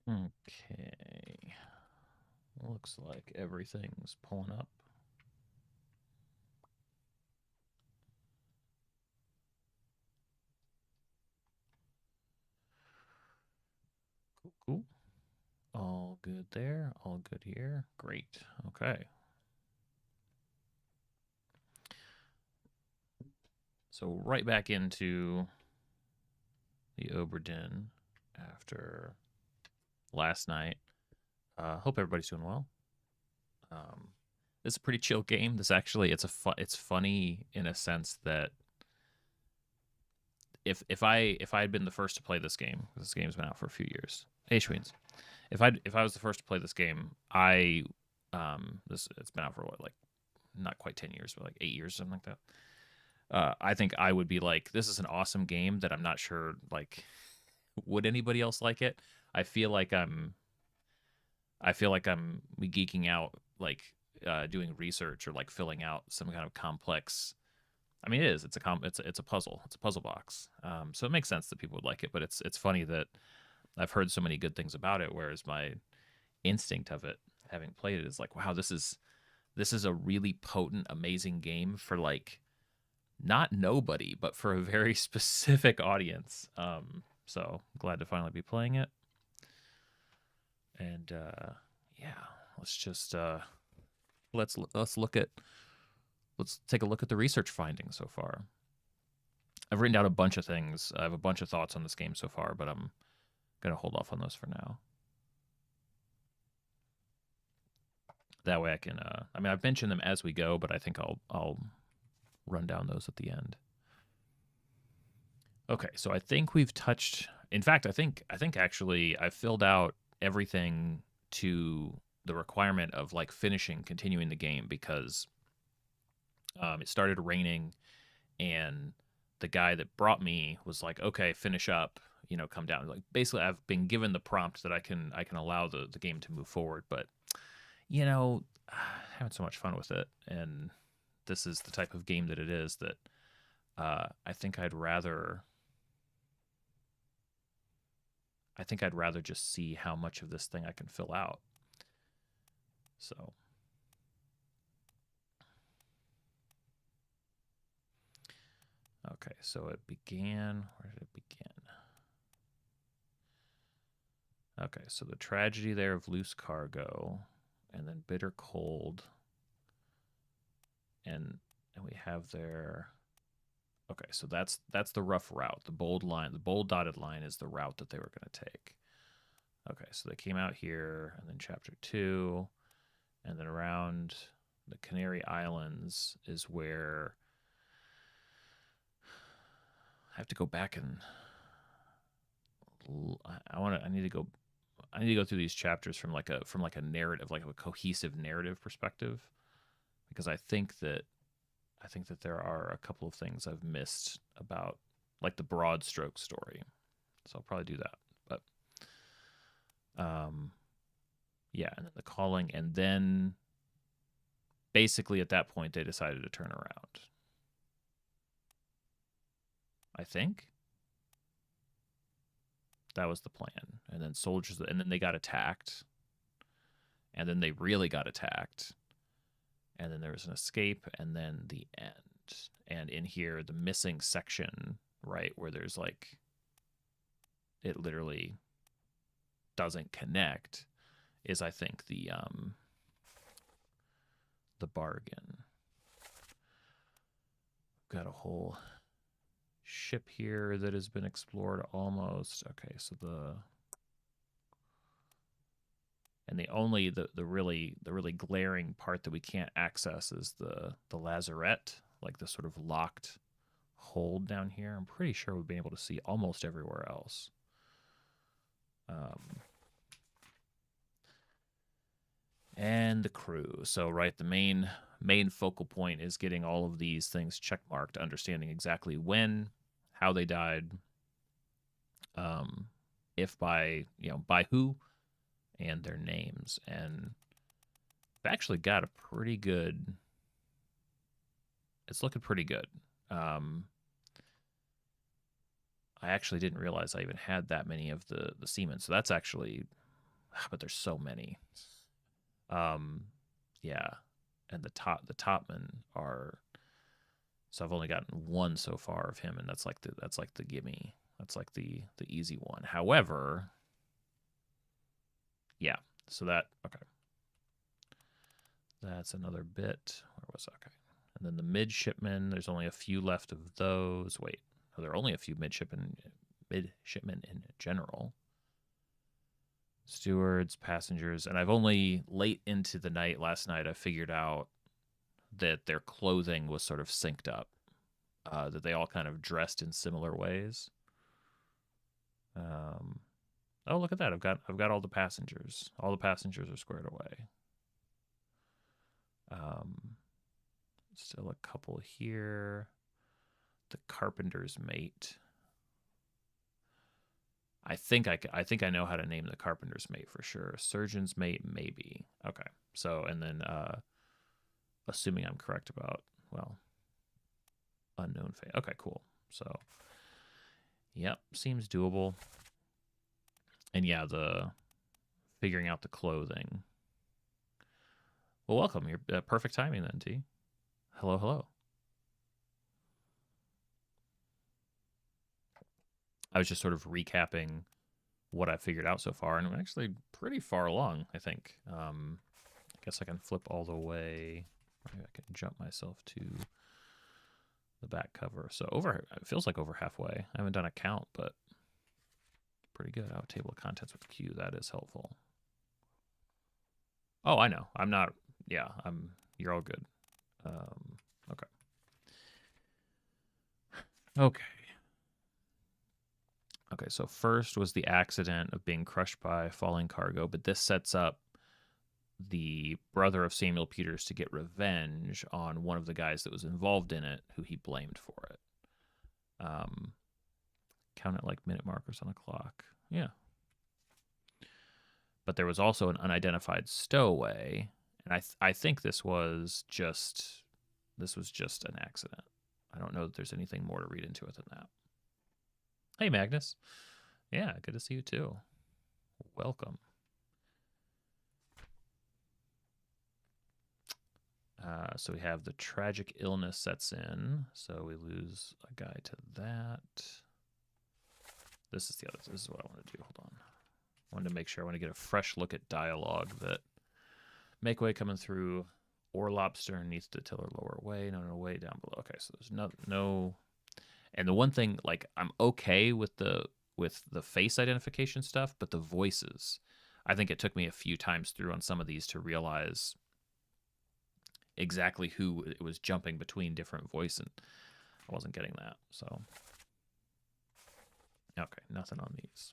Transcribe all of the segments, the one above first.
Okay. Looks like everything's pulling up. Cool, cool. All good there. All good here. Great. Okay. So right back into the Obra Dinn after last night. Hope everybody's doing well. Um, this is a pretty chill game. This actually it's funny in a sense that if I had been the first to play this game's been out for a few years. Hey, Schweens. If I was the first to play this game, it's been out for what, like, not quite 10 years, but like 8 years, something like that. I think I would be like, this is an awesome game that I'm not sure, like, would anybody else like it? I feel like I'm I feel like I'm geeking out, like, doing research or like filling out some kind of complex. I mean, it is. It's a puzzle. It's a puzzle box. So it makes sense that people would like it. But it's funny that I've heard so many good things about it, whereas my instinct of it, having played it, is like, wow, this is a really potent, amazing game for, like, not nobody, but for a very specific audience. So glad to finally be playing it. And yeah, let's just let's take a look at the research findings so far. I've written down a bunch of things. I have a bunch of thoughts on this game so far, but I'm gonna hold off on those for now. That way I can. I mean, I've mentioned them as we go, but I think I'll run down those at the end. Okay, so I think we've touched. In fact, I think actually I filled out everything to the requirement of, like, continuing the game, because it started raining, and the guy that brought me was like, "Okay, finish up, come down." Like, basically, I've been given the prompt that I can allow the game to move forward, but you know, having so much fun with it, and this is the type of game that it is, that I think I'd rather just see how much of this thing I can fill out. So, okay, so it began. Where did it begin? Okay, so the tragedy there of loose cargo, and then bitter cold, and we have there. Okay, so that's the rough route. The bold line, the bold dotted line, is the route that they were going to take. Okay, so they came out here, and then chapter 2, and then around the Canary Islands is where I have to go back, and I need to go. I need to go through these chapters from like a narrative, like a cohesive narrative perspective, because I think that there are a couple of things I've missed about, like, the broad stroke story. So I'll probably do that. But yeah, and then the calling, and then basically at that point they decided to turn around. I think that was the plan. And then they got attacked, and then they really got attacked, and then there was an escape, and then the end. And in here, the missing section, right, where there's, like, it literally doesn't connect, is, I think, the bargain. Got a whole ship here that has been explored almost. Okay, so the really glaring part that we can't access is the lazarette, like the sort of locked hold down here. I'm pretty sure we've been able to see almost everywhere else. And the crew. So, right, the main focal point is getting all of these things checkmarked, understanding exactly when, how they died, if by who, and their names. And I've actually got a pretty good. It's looking pretty good. I actually didn't realize I even had that many of the seamen, so that's actually but there's so many. Yeah, and the topmen are. So I've only gotten one so far of him, and that's like the gimme. That's like the easy one. However, yeah. So that okay. That's another bit. Where was that? Okay. And then the midshipmen. There's only a few left of those. Wait, there are only a few midshipmen in general. Stewards, passengers, and I've only late into the night last night I figured out that their clothing was sort of synced up, that they all kind of dressed in similar ways. Oh, look at that! I've got all the passengers. All the passengers are squared away. Still a couple here. The carpenter's mate. I think I know how to name the carpenter's mate for sure. Surgeon's mate, maybe. Okay. So, and then assuming I'm correct about, well, unknown fate. Okay, cool. So, yep, seems doable. And yeah, the figuring out the clothing. Well, welcome. You're perfect timing then, T. Hello, hello. I was just sort of recapping what I figured out so far, and I'm actually pretty far along, I think. I guess I can flip all the way. Maybe I can jump myself to the back cover. So it feels like over halfway. I haven't done a count, but pretty good. Oh, table of contents with Q. That is helpful. Oh, I know. I'm not. Yeah, you're all good. Okay. Okay. Okay, so first was the accident of being crushed by falling cargo, but this sets up the brother of Samuel Peters to get revenge on one of the guys that was involved in it, who he blamed for it. Count it like minute markers on a clock. Yeah. But there was also an unidentified stowaway, and I think this was just an accident. I don't know that there's anything more to read into it than that. Hey, Magnus. Yeah, good to see you too. Welcome. So we have the tragic illness sets in, so we lose a guy to that. This is what I want to do. Hold on. I wanted to make sure I want to get a fresh look at dialogue that make way coming through. Or lobster needs to tiller lower way. No, way down below. Okay, so there's no. And the one thing, like, I'm okay with the face identification stuff, but the voices, I think it took me a few times through on some of these to realize exactly who it was jumping between different voices, and I wasn't getting that. So, okay, nothing on these.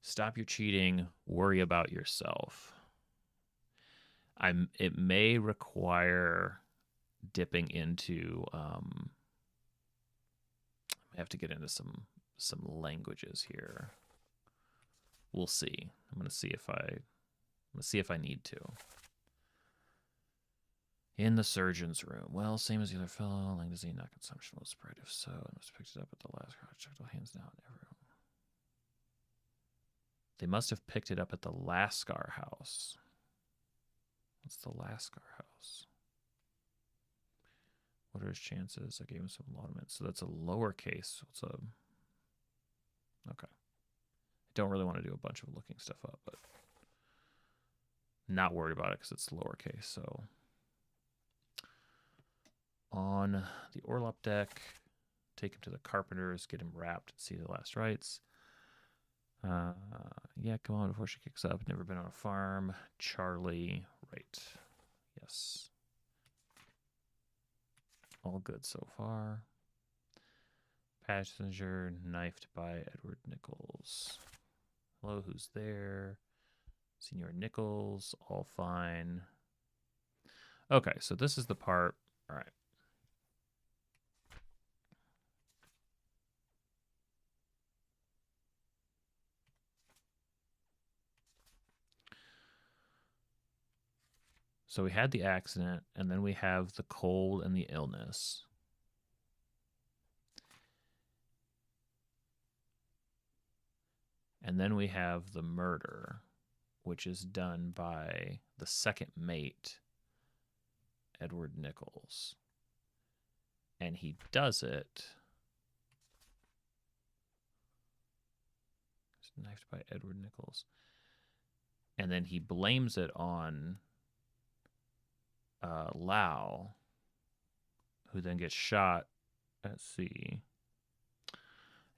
Stop your cheating. Worry about yourself. It may require dipping into. I have to get into some languages here. We'll see. I'm gonna see if I need to. In the surgeon's room. Well, same as the other fellow. Lang disease, not consumption will spread. If so, it must have picked it up at the last crowd. Checked all hands down. Everyone. They must have picked it up at the Lascar house. What's the Lascar house? What are his chances? I gave him some laudament. So that's a lowercase. What's a... Okay. I don't really want to do a bunch of looking stuff up, but not worried about it because it's lowercase. So on the Orlop deck, take him to the carpenters, get him wrapped, see the last rites. Yeah, come on before she kicks up. Never been on a farm. Charlie, right. Yes. All good so far. Passenger knifed by Edward Nichols. Hello, who's there? Senior Nichols, all fine. Okay, so this is the part. All right. So we had the accident, and then we have the cold and the illness. And then we have the murder, which is done by the second mate, Edward Nichols. And he does it. It's knifed by Edward Nichols. And then he blames it on Lau, who then gets shot. Let's see.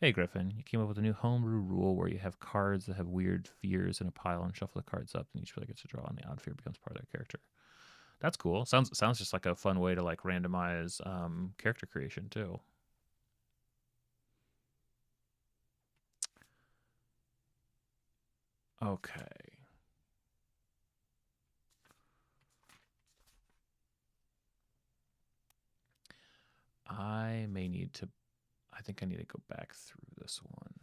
Hey, Griffin, you came up with a new homebrew rule where you have cards that have weird fears in a pile and shuffle the cards up, and each player gets to draw, and the odd fear becomes part of that character. That's cool. Sounds just like a fun way to like randomize character creation too. Okay. I think I need to go back through this one.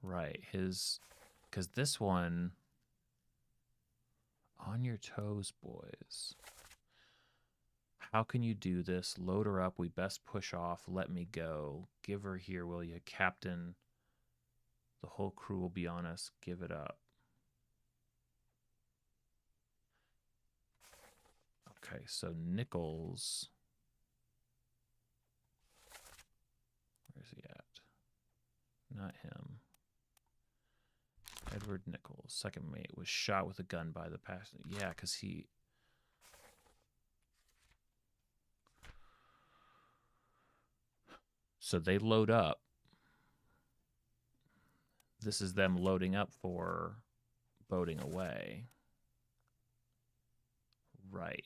Right, because this one, on your toes, boys. How can you do this? Load her up. We best push off. Let me go. Give her here, will you? Captain, the whole crew will be on us. Give it up. Okay, so Nichols. Where's he at? Not him. Edward Nichols, second mate, was shot with a gun by the passenger. Yeah, because he... So they load up. This is them loading up for boating away. Right.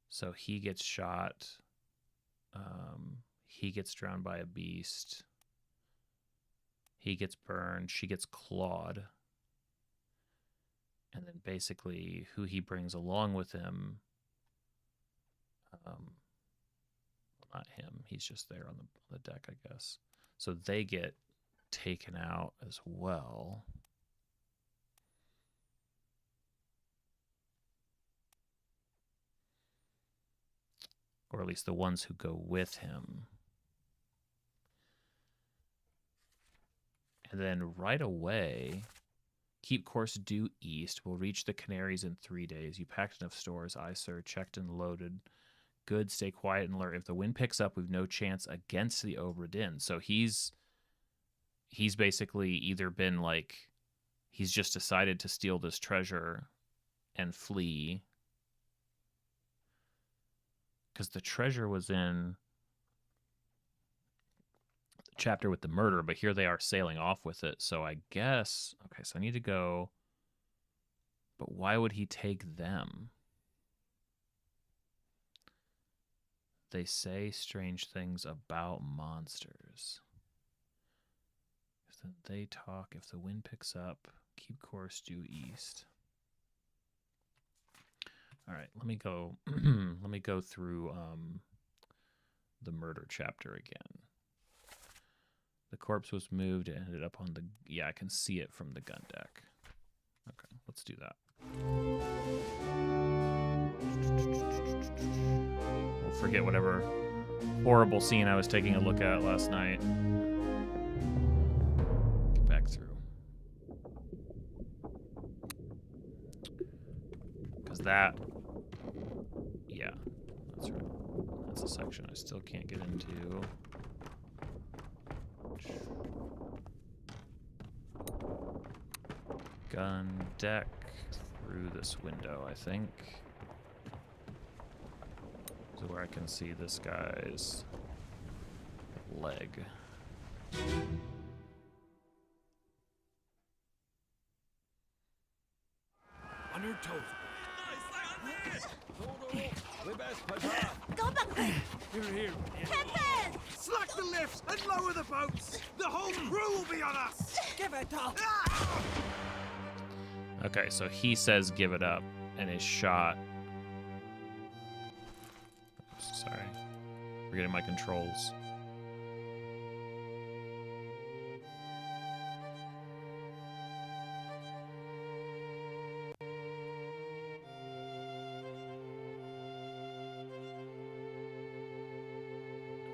So he gets shot. He gets drowned by a beast. He gets burned. She gets clawed. And then basically who he brings along with him, not him, he's just there on the deck, I guess. So they get taken out as well. Or at least the ones who go with him. And then right away, keep course due east. We'll reach the Canaries in 3 days. You packed enough stores. Aye, sir. Checked and loaded. Good. Stay quiet and alert. If the wind picks up, we've no chance against the Obra Dinn. So he's basically either been like, he's just decided to steal this treasure and flee. Because the treasure was in the chapter with the murder, but here they are sailing off with it. So I guess, okay, so I need to go. But why would he take them? They say strange things about monsters. Then they talk. If the wind picks up, keep course due east. All right, let me go. Let me go through the murder chapter again. The corpse was moved. It ended up on the. Yeah, I can see it from the gun deck. Okay, let's do that. We'll forget whatever horrible scene I was taking a look at last night. Get back through. Because that. Yeah, that's right. That's a section I still can't get into. Gun deck through this window, I think. So where I can see this guy's leg. On your toes. Go back! Here. Captain! Slack the lifts and lower the boats. The whole crew will be on us. Give it up! Okay, so he says give it up and is shot. Oops, sorry. Forgetting my controls.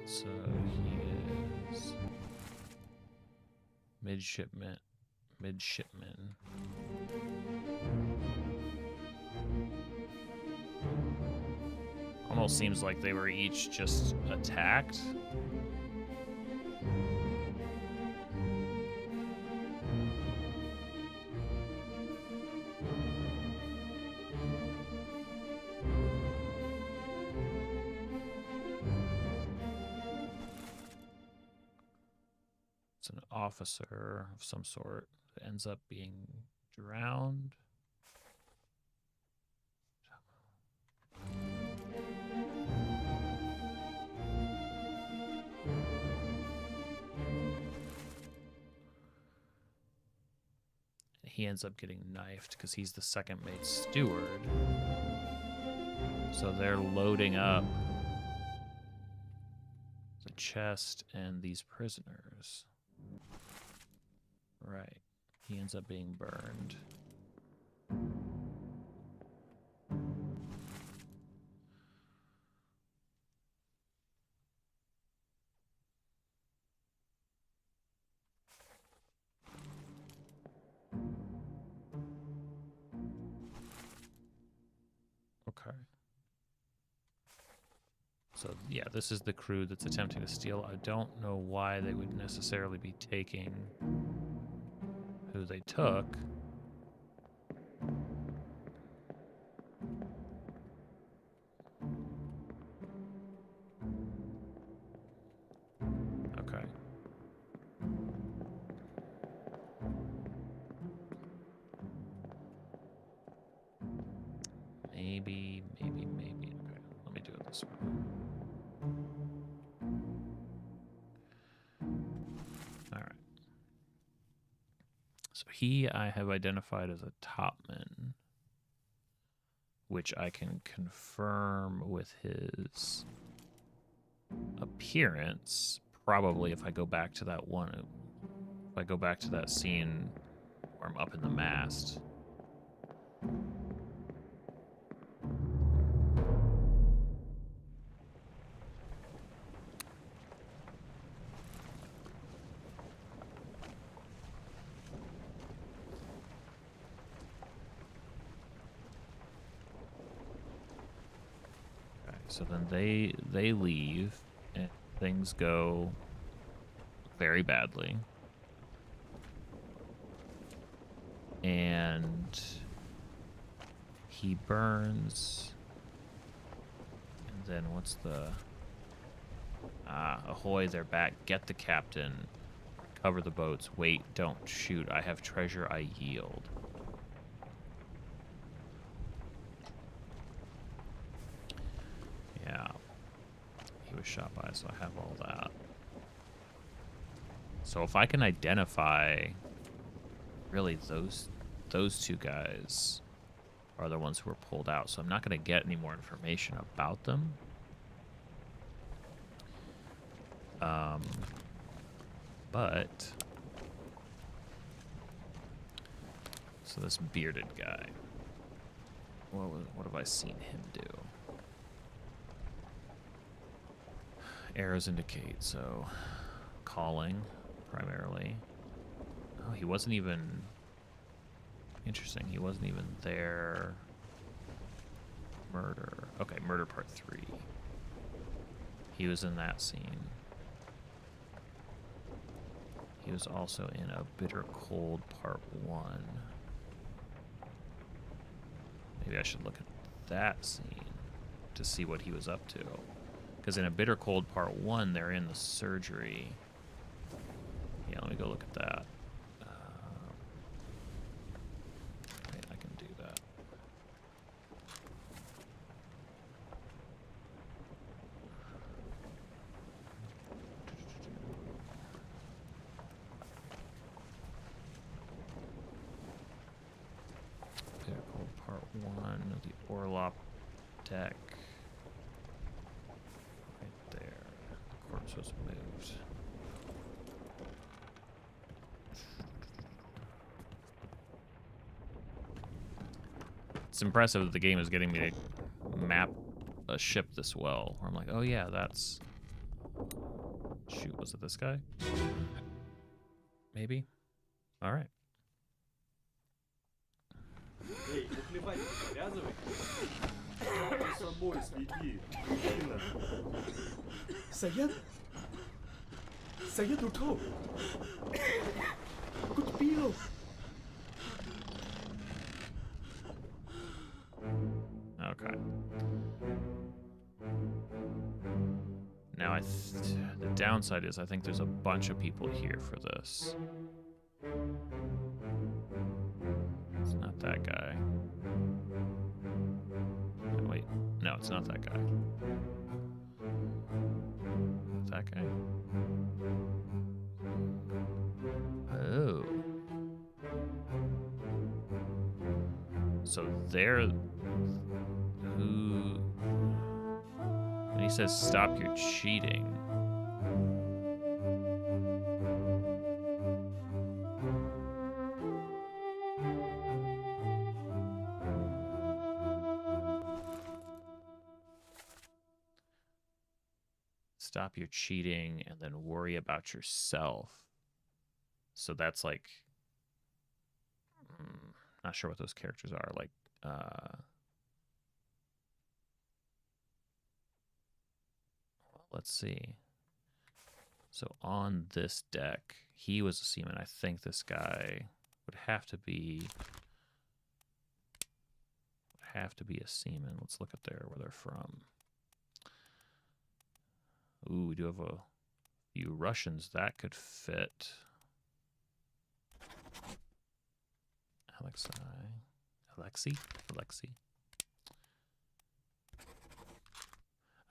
So he is... Midshipman. Almost seems like they were each just attacked. It's an officer of some sort that ends up being drowned. He ends up getting knifed because he's the second mate steward. So they're loading up the chest and these prisoners. Right. He ends up being burned. Okay. So, yeah, this is the crew that's attempting to steal. I don't know why they would necessarily be taking who they took. Okay. Maybe. Okay, let me do it this way. All right. So he I have identified as a topman, which I can confirm with his appearance. Probably if I go back to that one, if I go back to that scene where I'm up in the mast. So then they leave, and things go very badly. And he burns. And then what's the... ahoy, they're back. Get the captain. Cover the boats. Wait, don't shoot. I have treasure, I yield. Yeah, he was shot by, so I have all that. So if I can identify, really those two guys are the ones who were pulled out. So I'm not going to get any more information about them. But so this bearded guy, what have I seen him do? Arrows indicate, so calling primarily. Oh, he wasn't even... Interesting, he wasn't even there. Murder. Okay, murder part 3. He was in that scene. He was also in a bitter cold part 1. Maybe I should look at that scene to see what he was up to. Because in a bitter cold part 1, they're in the surgery. Yeah, let me go look at that. Wait, I can do that. Bitter cold part 1, the Orlop deck. Was moved. It's impressive that the game is getting me to map a ship this well. Where I'm like, oh yeah, that's shoot, was it this guy? Maybe? All right. Эй, наплевать, привязывай. Мы с собой следи. Дина. Saya tutup. Aku terpilih. Okay. Now the downside is I think there's a bunch of people here for this. It's not that guy. Oh, wait, no, it's not that guy. That guy. Oh. So they're who. And he says, "Stop your cheating." Stop your cheating and then worry about yourself. So that's like, not sure what those characters are. Like, let's see. So on this deck, he was a seaman. I think this guy would have to be a seaman. Let's look at where they're from. Ooh, we do have a few Russians that could fit. Alexei.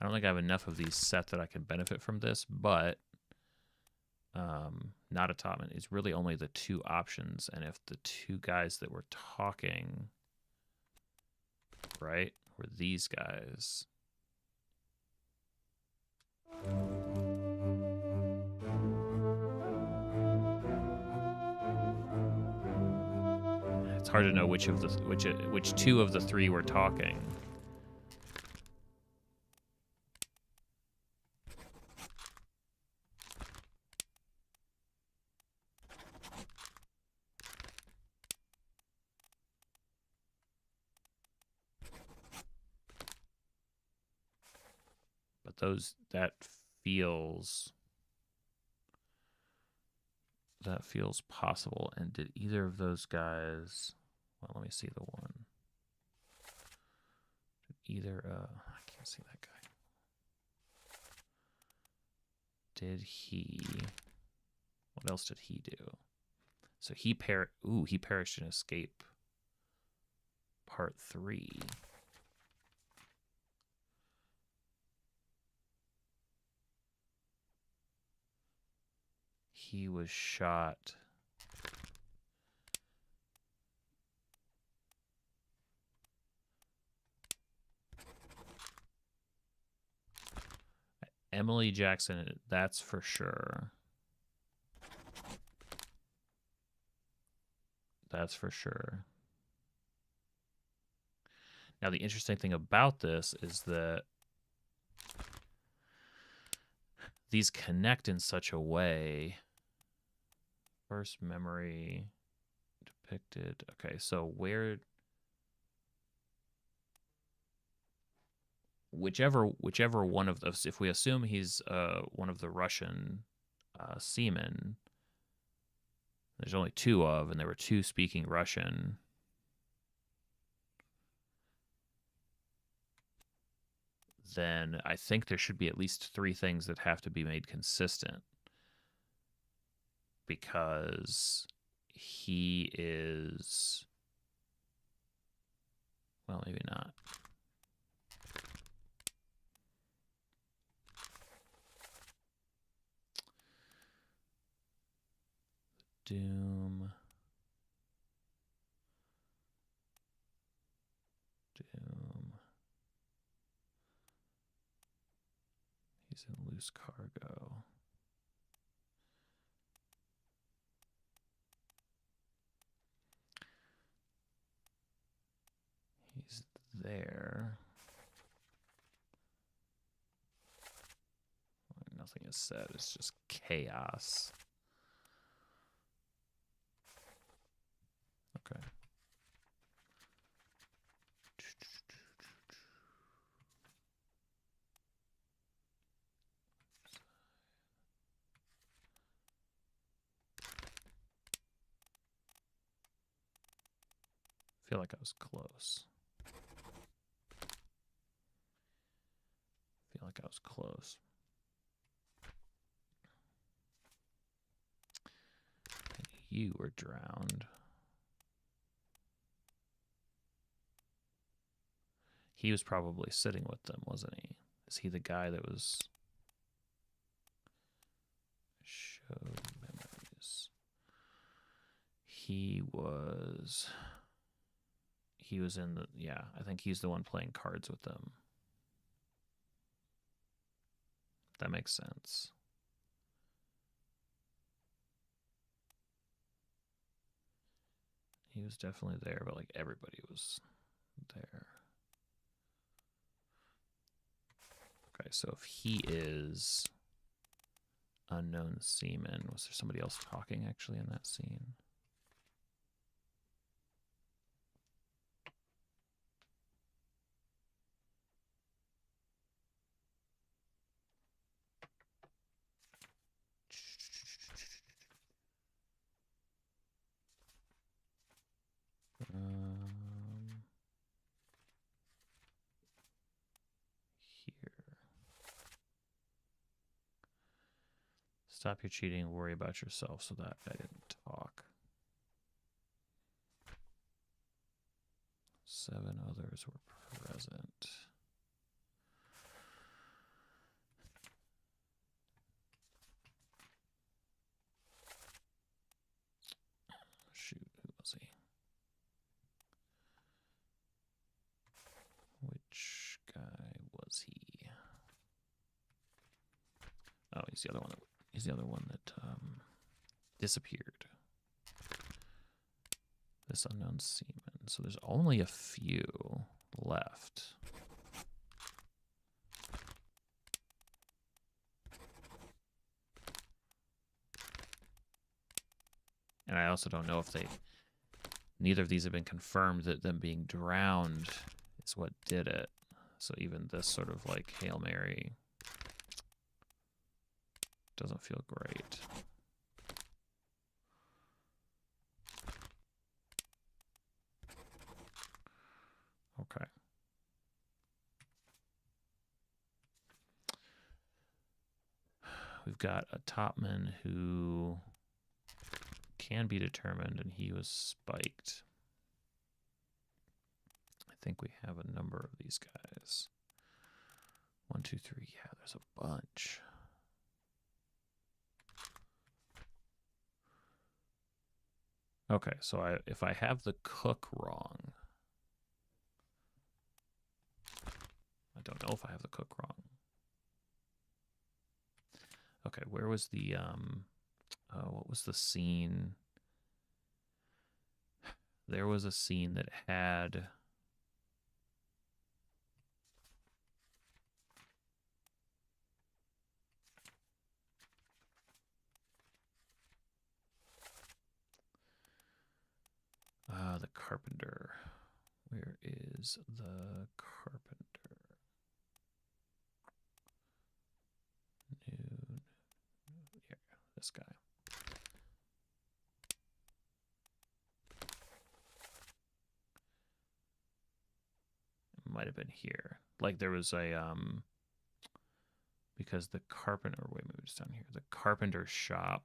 I don't think I have enough of these set that I can benefit from this, but not a topman is really only the two options, and if the two guys that were talking, right, were these guys. It's hard to know which two of the three were talking. But that feels possible. And did either of those guys, well, let me see the one. I can't see that guy. What else did he do? So he perished in Escape Part 3. He was shot. Emily Jackson, that's for sure. That's for sure. Now, the interesting thing about this is that these connect in such a way. First memory depicted. Okay, so whichever one of those, if we assume he's one of the Russian seamen, there's only two of, and there were two speaking Russian. Then I think there should be at least three things that have to be made consistent. Because he is, well, maybe not. Doom. He's in loose cargo. He's there. Nothing just said. It's just chaos. Okay. I feel like I was close. I feel like I was close. And you were drowned. He was probably sitting with them, wasn't he? Is he the guy that was... Showed memories. He was in the... Yeah, I think he's the one playing cards with them. That makes sense. He was definitely there, but like everybody was there. Okay, so if he is unknown seaman, was there somebody else talking actually in that scene? Here. Stop your cheating, worry about yourself, so that I didn't talk. 7 others were present. Shoot, who was he? Which guy was he? Oh, he's the other one that disappeared. This unknown seaman. So there's only a few left. And I also don't know if neither of these have been confirmed that them being drowned is what did it. So even this sort of like Hail Mary doesn't feel great. Okay. We've got a topman who can be determined, and he was spiked. I think we have a number of these guys. 1, 2, 3. Yeah, there's a bunch. Okay, so if I have the cook wrong, I don't know if I have the cook wrong. Okay, where was the what was the scene? There was a scene that had the carpenter. Where is the carpenter? Here, this guy. It might have been here. Like there was a because the carpenter, wait, maybe it's down here. The carpenter shop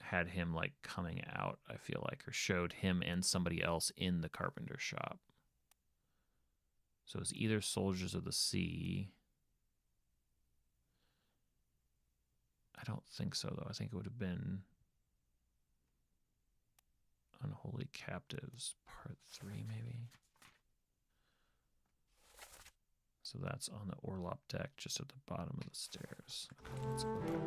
had him like coming out, I feel like, or showed him and somebody else in the carpenter shop. So it was either Soldiers of the Sea. I don't think so, though. I think it would have been Unholy Captives Part 3, maybe. So that's on the Orlop deck, just at the bottom of the stairs. Okay, let's go there.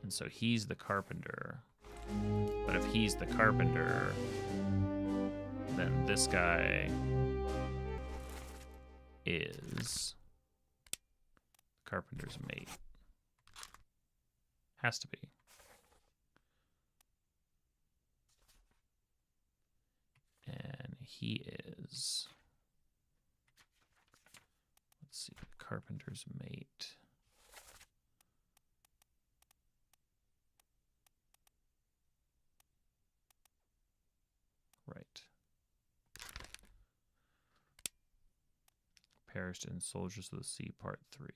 And so he's the carpenter. But if he's the carpenter, then this guy is carpenter's mate. Has to be. And he is, let's see, carpenter's mate. Right. Perished in Soldiers of the Sea Part 3.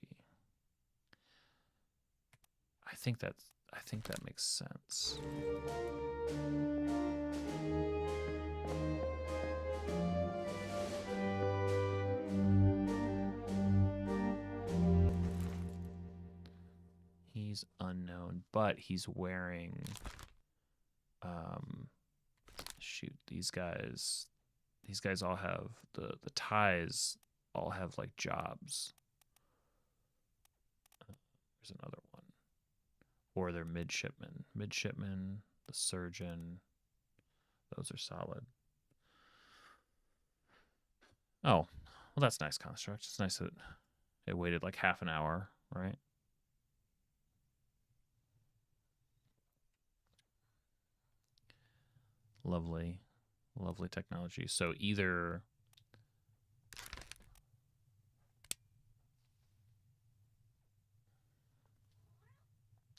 I think that makes sense. He's unknown, but he's wearing shoot, these guys all have the ties all have like jobs. There's another one. Or they're midshipmen. Midshipmen, the surgeon. Those are solid. Oh, well, that's nice construct. It's nice that it waited like half an hour, right? Lovely, lovely technology. So either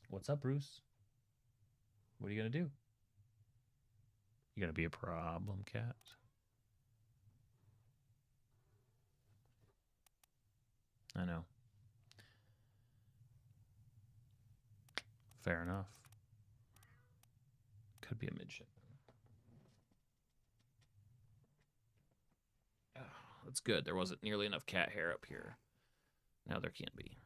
what's up, Bruce? What are you gonna do? You gonna be a problem cat? I know. Fair enough. Could be a midshipman. Oh, that's good. There wasn't nearly enough cat hair up here. Now there can be.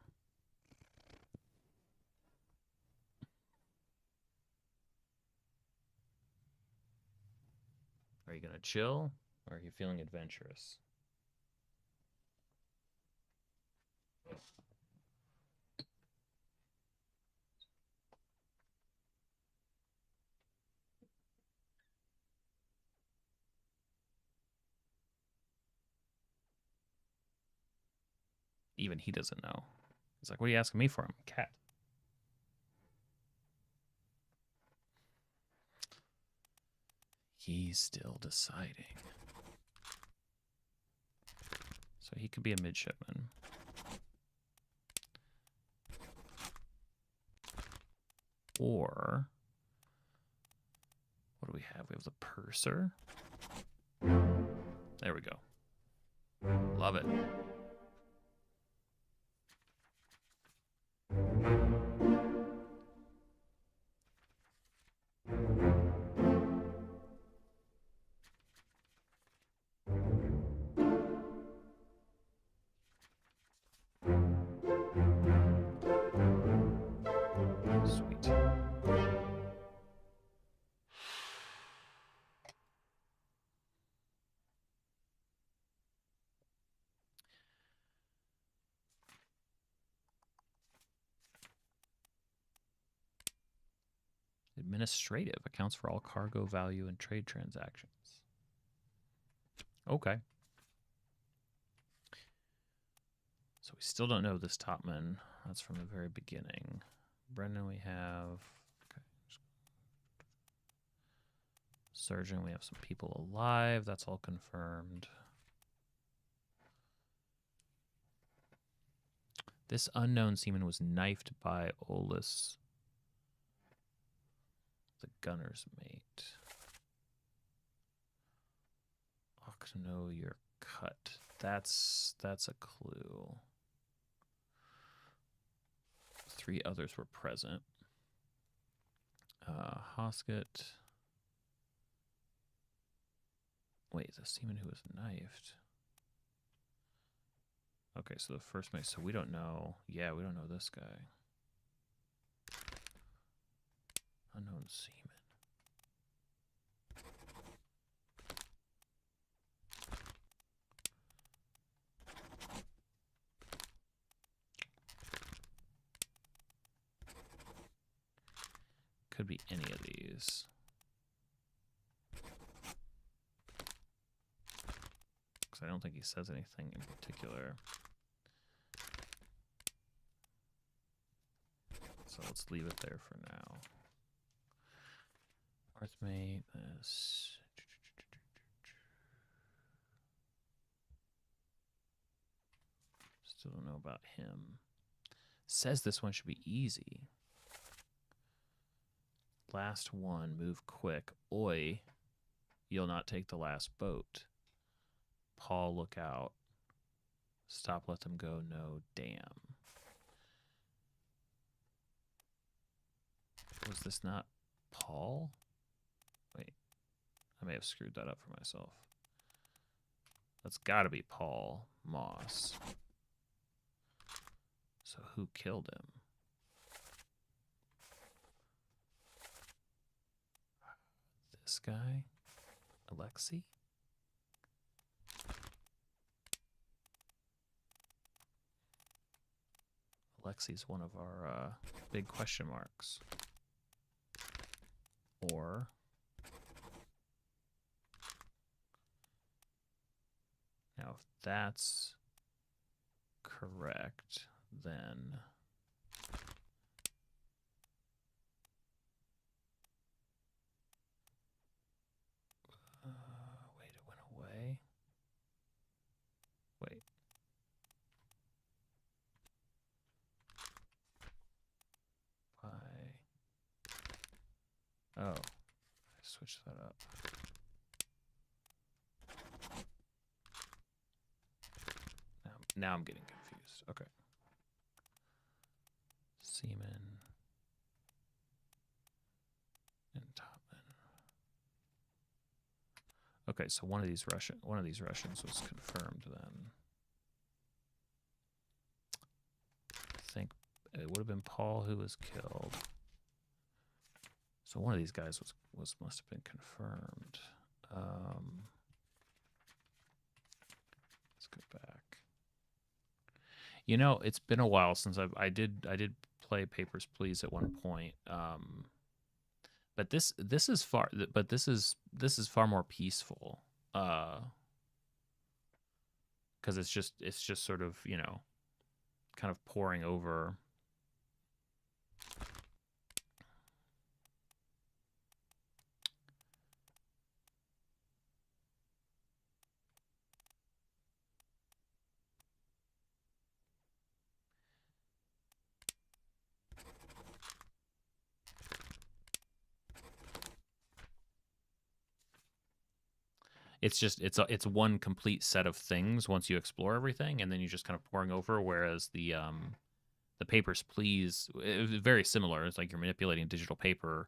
Are you gonna chill, or are you feeling adventurous? Even he doesn't know. He's like, what are you asking me for? I'm a cat. He's still deciding. So he could be a midshipman. Or, what do we have? We have the purser. There we go. Love it. Sweet. Administrative accounts for all cargo value and trade transactions. Okay. So we still don't know this topman. That's from the very beginning. Brendan we have. Okay. Surgeon, we have some people alive. That's all confirmed. This unknown seaman was knifed by Olus, the gunner's mate. Ought to know your cut. That's a clue. 3 others were present. Hoskett. Wait, the seaman who was knifed. Okay, so the first mate. So we don't know. Yeah, we don't know this guy. Unknown seaman. Could be any of these. Because I don't think he says anything in particular. So let's leave it there for now. Earthmate, this. Still don't know about him. Says this one should be easy. Last one, move quick. Oi, you'll not take the last boat. Paul, look out. Stop, let them go. No, damn. Was this not Paul? Wait, I may have screwed that up for myself. That's gotta be Paul Moss. So who killed him? This guy? Alexei? Alexei's one of our big question marks. Or now if that's correct, then wait, it went away. Wait. Why? Oh, I switched that up. Now I'm getting confused. Okay. Seaman and Topman. Okay, so one of these Russians was confirmed then. I think it would have been Paul who was killed. So one of these guys must have been confirmed. Let's go back. You know, it's been a while since I did play Papers, Please at one point. But this is far more peaceful. Because it's just sort of, you know, kind of pouring over. It's one complete set of things once you explore everything, and then you're just kind of pouring over. Whereas the Papers, Please, very similar. It's like you're manipulating digital paper.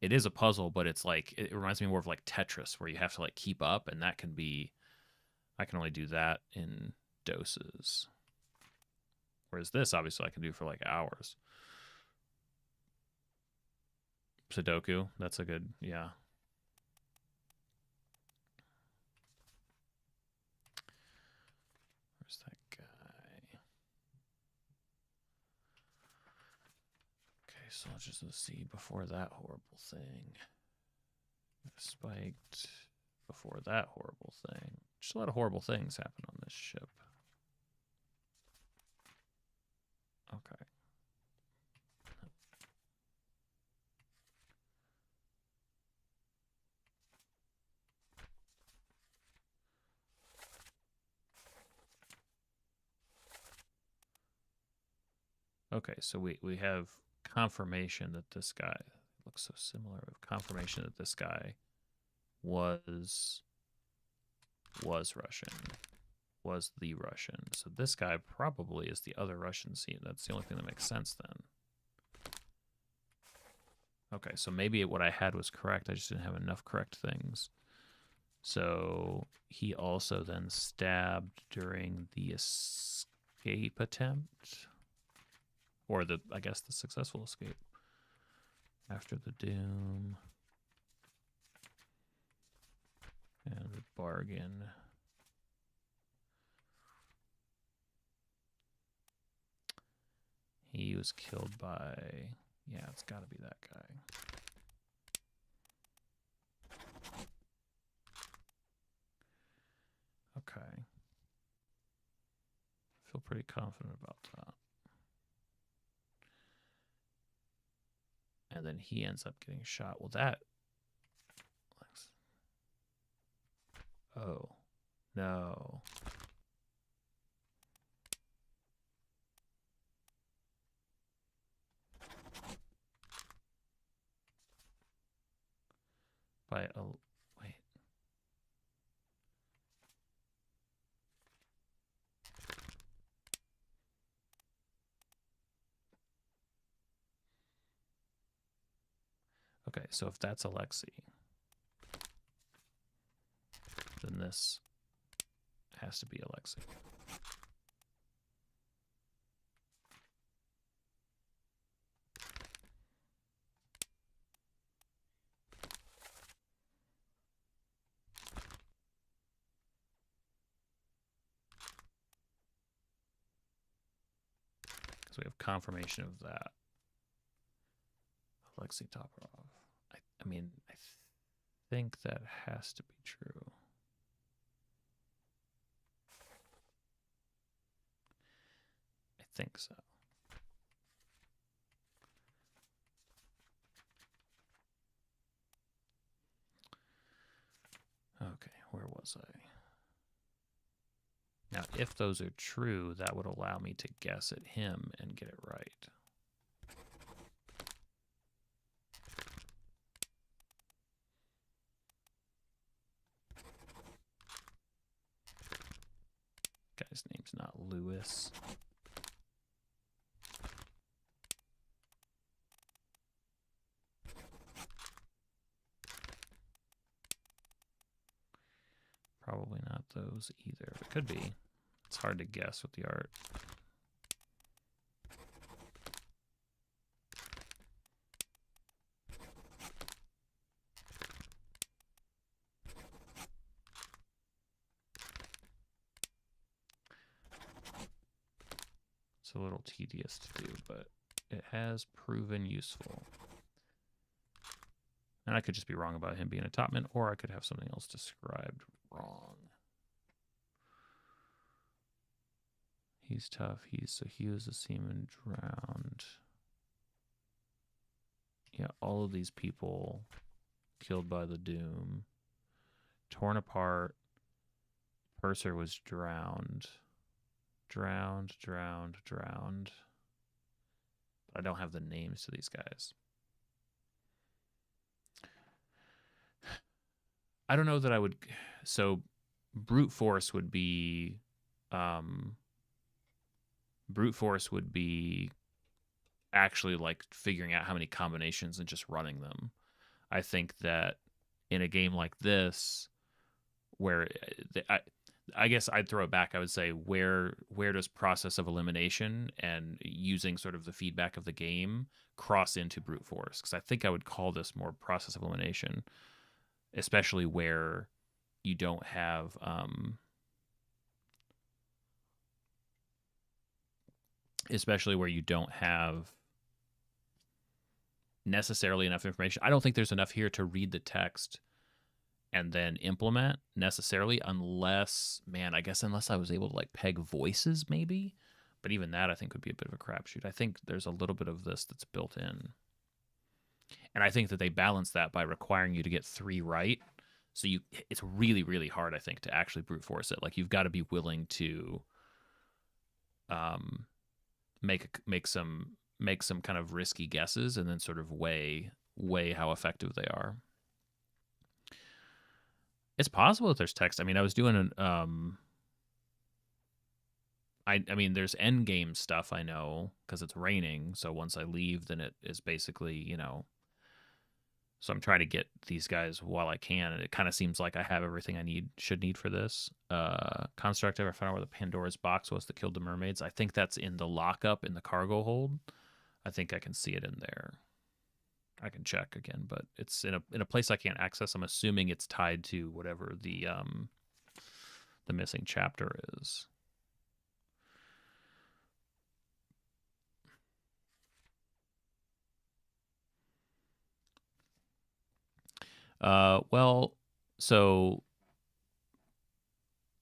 It is a puzzle, but it's like it reminds me more of like Tetris, where you have to like keep up, and that can be. I can only do that in doses. Whereas this, obviously, I can do for like hours. Sudoku, that's a good, yeah. Where's that guy? Okay, so let's just see before that horrible thing. Spiked before that horrible thing. Just a lot of horrible things happen on this ship. Okay. Okay, so we have confirmation that this guy looks so similar. We have confirmation that this guy was Russian, was the Russian. So this guy probably is the other Russian scene. That's the only thing that makes sense then. Okay, so maybe what I had was correct. I just didn't have enough correct things. So he also then stabbed during the escape attempt. Or I guess the successful escape. After the doom. And the bargain. He was killed by Yeah, it's got to be that guy. Okay. Feel pretty confident about that. And then he ends up getting shot. Well, that... Oh. No. By a... Wait. Okay, so if that's Alexei, then this has to be Alexei. Because we have confirmation of that. Alexei Toporov. I mean, I think that has to be true. I think so. Okay, where was I? Now, if those are true, that would allow me to guess at him and get it right. Guy's name's not Lewis. Probably not those either. It could be. It's hard to guess with the art. It's a little tedious to do, but it has proven useful. And I could just be wrong about him being a topman, or I could have something else described wrong. He's tough. So he was a seaman drowned. Yeah, all of these people killed by the doom. Torn apart. Purser was drowned. Drowned. But I don't have the names to these guys. I don't know that I would... So, brute force would be... brute force would be actually like figuring out how many combinations and just running them. I think that in a game like this, where I guess I'd throw it back. I would say where does process of elimination and using sort of the feedback of the game cross into brute force? Because I think I would call this more process of elimination, especially where you don't have necessarily enough information. I don't think there's enough here to read the text and then implement necessarily, unless I was able to like peg voices maybe. But even that I think would be a bit of a crapshoot. I think there's a little bit of this that's built in. And I think that they balance that by requiring you to get 3 right. So it's really, really hard, I think, to actually brute force it. Like, you've got to be willing to make some kind of risky guesses and then sort of weigh how effective they are. It's possible that there's text. I mean, I was doing an I mean, there's end game stuff, I know, because it's raining. So once I leave, then it is basically, you know. So I'm trying to get these guys while I can, and it kind of seems like I have everything I should need for this. Construct, I found out where the Pandora's box was that killed the mermaids. I think that's in the lockup in the cargo hold. I think I can see it in there. I can check again, but it's in a place I can't access. I'm assuming it's tied to whatever the missing chapter is. Well, so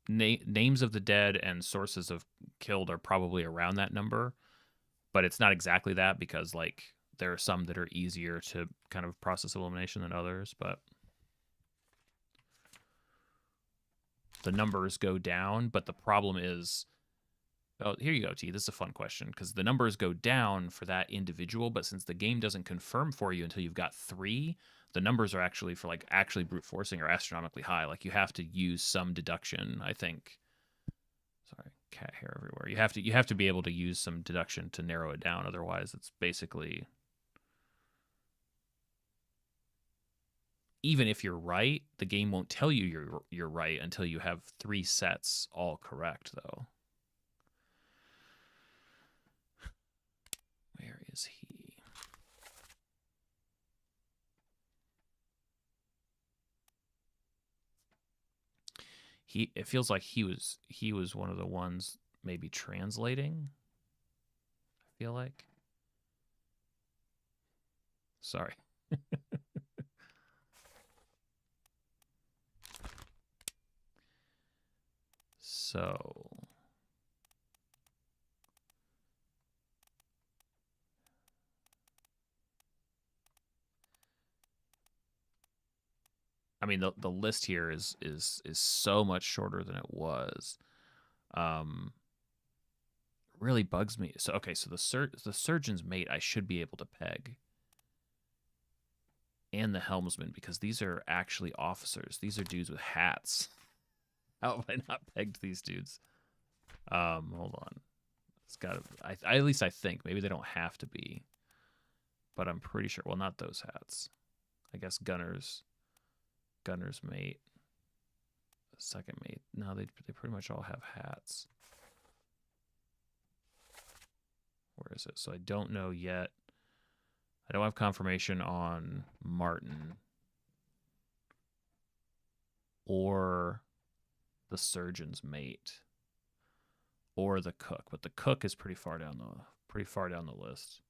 names of the dead and sources of killed are probably around that number, but it's not exactly that because like there are some that are easier to kind of process elimination than others, but the numbers go down. But the problem is, oh, here you go, T. This is a fun question because the numbers go down for that individual, but since the game doesn't confirm for you until you've got 3, the numbers are actually for like actually brute forcing are astronomically high. Like you have to use some deduction, I think. Sorry, cat hair everywhere. You have to be able to use some deduction to narrow it down. Otherwise, it's basically, even if you're right, the game won't tell you you're right until you have 3 sets all correct, though. Where is he? It feels like he was one of the ones maybe translating. I feel like. Sorry. So I mean the list here is so much shorter than it was. Really bugs me. So okay, so the surgeon's mate I should be able to peg. And the helmsman, because these are actually officers. These are dudes with hats. How have I not pegged these dudes? Hold on. It's got to. At least I think maybe they don't have to be, but I'm pretty sure. Well, not those hats. I guess gunner's mate, second mate. No, they pretty much all have hats. Where is it? So I don't know yet. I don't have confirmation on Martin or the surgeon's mate or the cook, but the cook is pretty far down the list.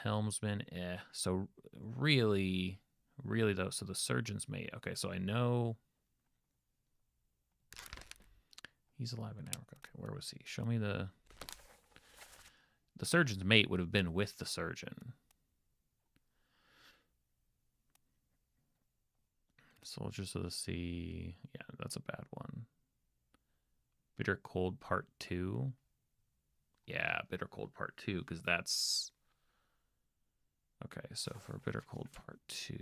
Helmsman, So really though, so the surgeon's mate. Okay, so I know he's alive in Africa. Okay, where was he? Show me the surgeon's mate would have been with the surgeon. Soldiers of the Sea. Yeah, that's a bad one. Bitter Cold Part 2. Yeah, Bitter Cold Part 2, because that's... Okay, so for Bitter Cold Part 2...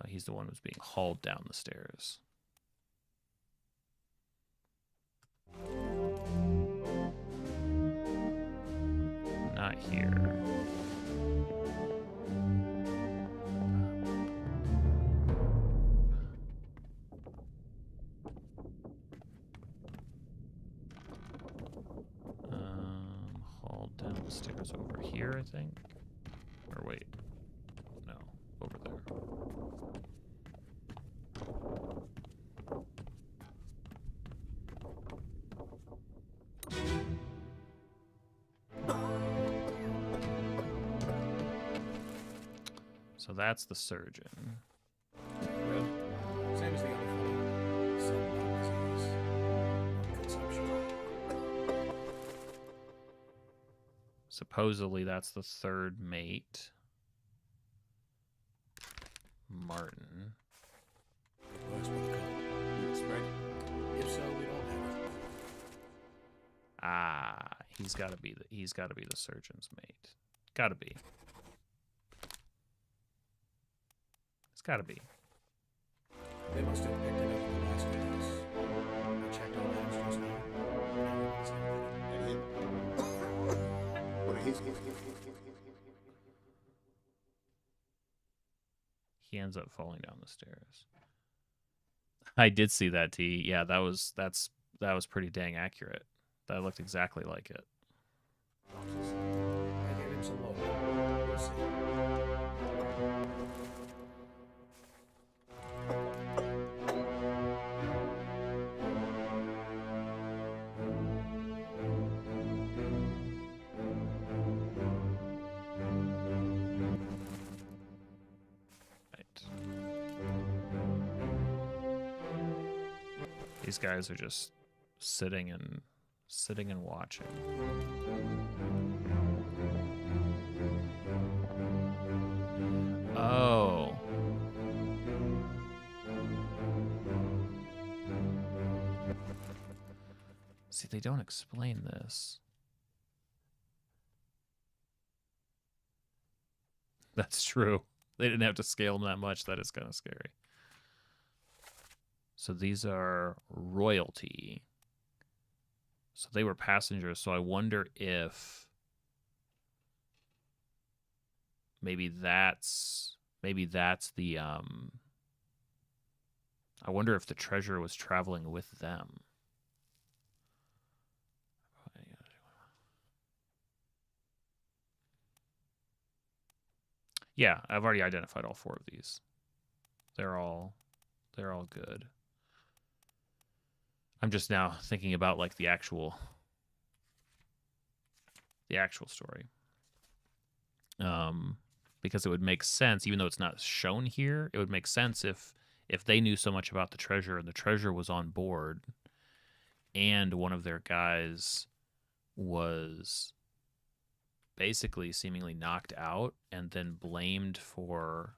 he's the one who's being hauled down the stairs. Not here. Hauled down the stairs over here, I think. Or wait. No, over there. So that's the surgeon. Well, same as the other fellow. Some lung disease. Consumption. Supposedly that's the third mate. Martin. Works for the couple. Spread. If so, we don't have it. Ah, he's got to be the surgeon's mate. Got to be. It's got to be. They must have picked it up in the last few days. I checked all that just now. He ends up falling down the stairs. I did see that, T. Yeah, that was pretty dang accurate. That looked exactly like it. I gave him some love. We'll see. These guys are just sitting and watching. Oh. See, they don't explain this. That's true. They didn't have to scale them that much. That is kind of scary. So these are royalty. So they were passengers. So I wonder if maybe that's the I wonder if the treasure was traveling with them. Yeah, I've already identified all 4 of these. They're all good. I'm just now thinking about like the actual story. Because it would make sense, even though it's not shown here, it would make sense if they knew so much about the treasure and the treasure was on board and one of their guys was basically seemingly knocked out and then blamed for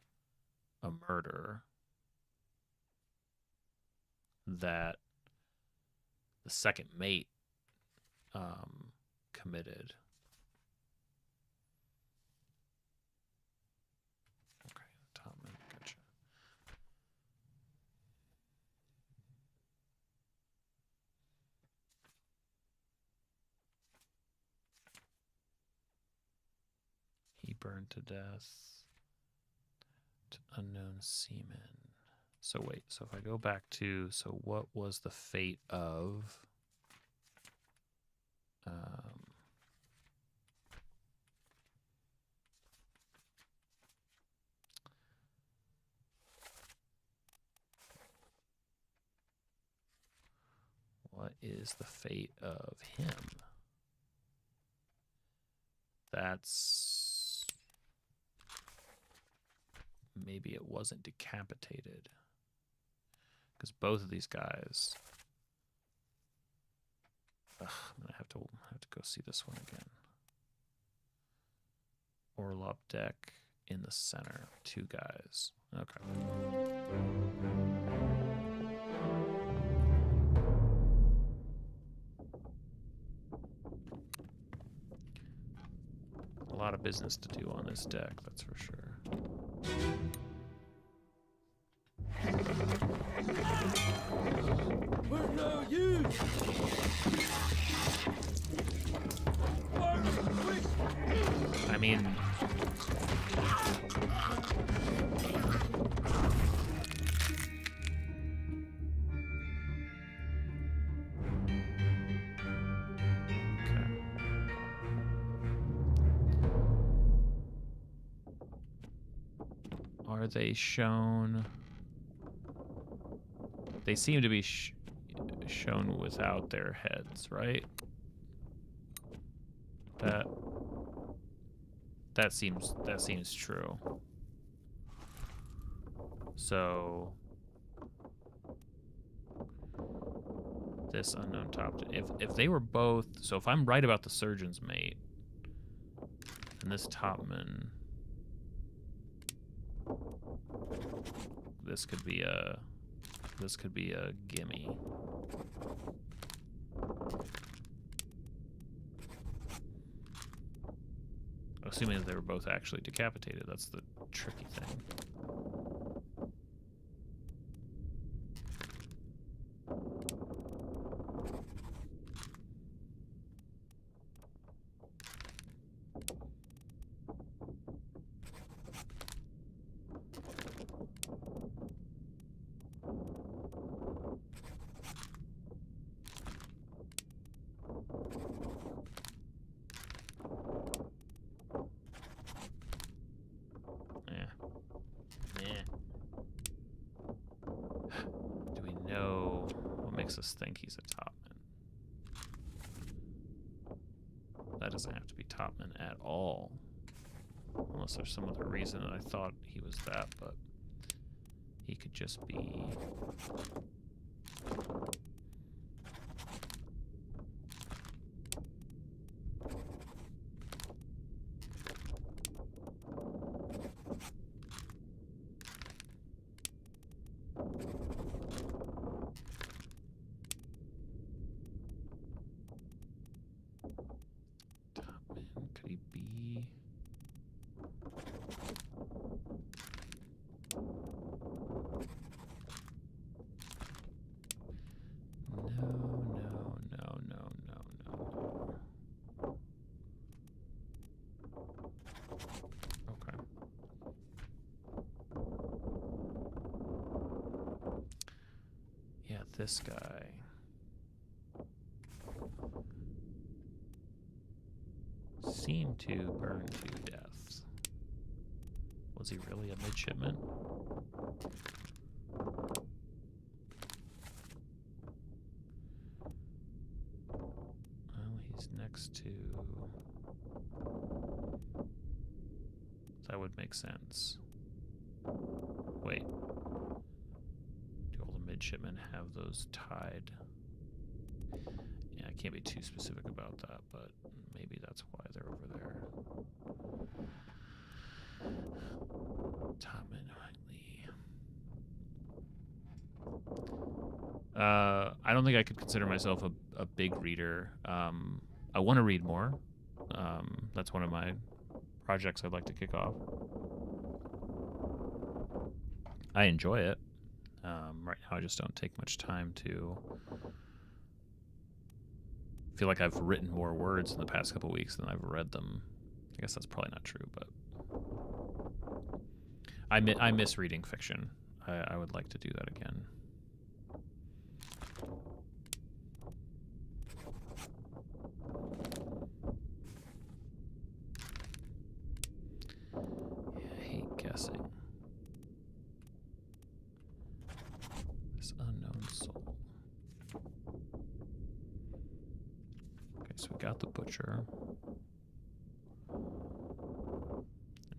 a murder that the second mate committed. Okay, Topman, gotcha. He burned to death. Unknown seaman. So wait, so if I go back to, so what was the fate of what is the fate of him? That's, maybe it wasn't decapitated. Because both of these guys, I'm gonna have to go see this one again. Orlop deck in the center, 2 guys. Okay. A lot of business to do on this deck, that's for sure. We're no use! I mean, are they shown? They seem to be shown without their heads, right? That seems true. So this unknown top, if they were both, so if I'm right about the surgeon's mate and this topman, this could be a gimme. Assuming that they were both actually decapitated, that's the tricky thing. Us think he's a topman. That doesn't have to be topman at all, unless there's some other reason that I thought he was that, but he could just be we be? No. Okay. Yeah, this guy. Seemed to burn to death. Was he really a midshipman? Well, he's next to... That would make sense. Wait. Do all the midshipmen have those tied? Yeah, I can't be too specific about that, but maybe that's why they're over there. Topman, Lee. I don't think I could consider myself a big reader. I want to read more. That's one of my projects I'd like to kick off. I enjoy it. Right now I just don't take much time to... I feel like I've written more words in the past couple weeks than I've read them. I guess that's probably not true, but... I miss reading fiction. I would like to do that again. Yeah, I hate guessing. This unknown soul. Okay, so we got the butcher.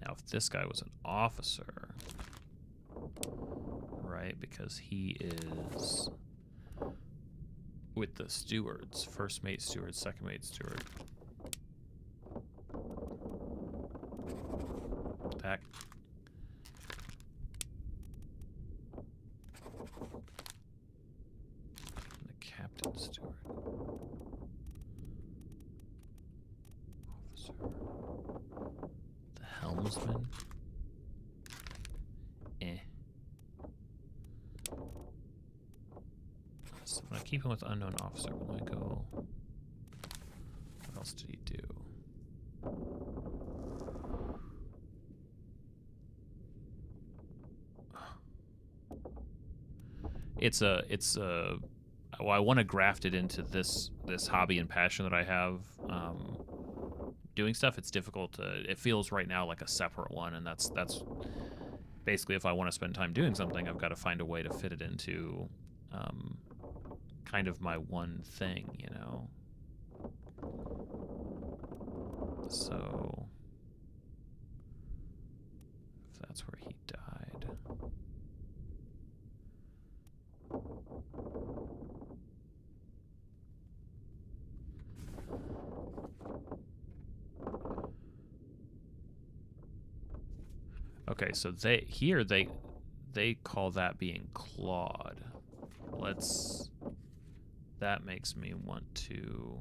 Now, if this guy was an officer, right, because he is with the stewards, first mate steward, second mate steward. That the captain steward. Officer. The helmsman. So I'm gonna keep him with unknown officer, but let me go. What else did he do? Well, I want to graft it into this hobby and passion that I have. Doing stuff, it's difficult to, it feels right now like a separate one, and that's basically, if I want to spend time doing something, I've got to find a way to fit it into kind of my one thing, you know? So, if that's where he died. Okay, so they call that being clawed. That makes me want to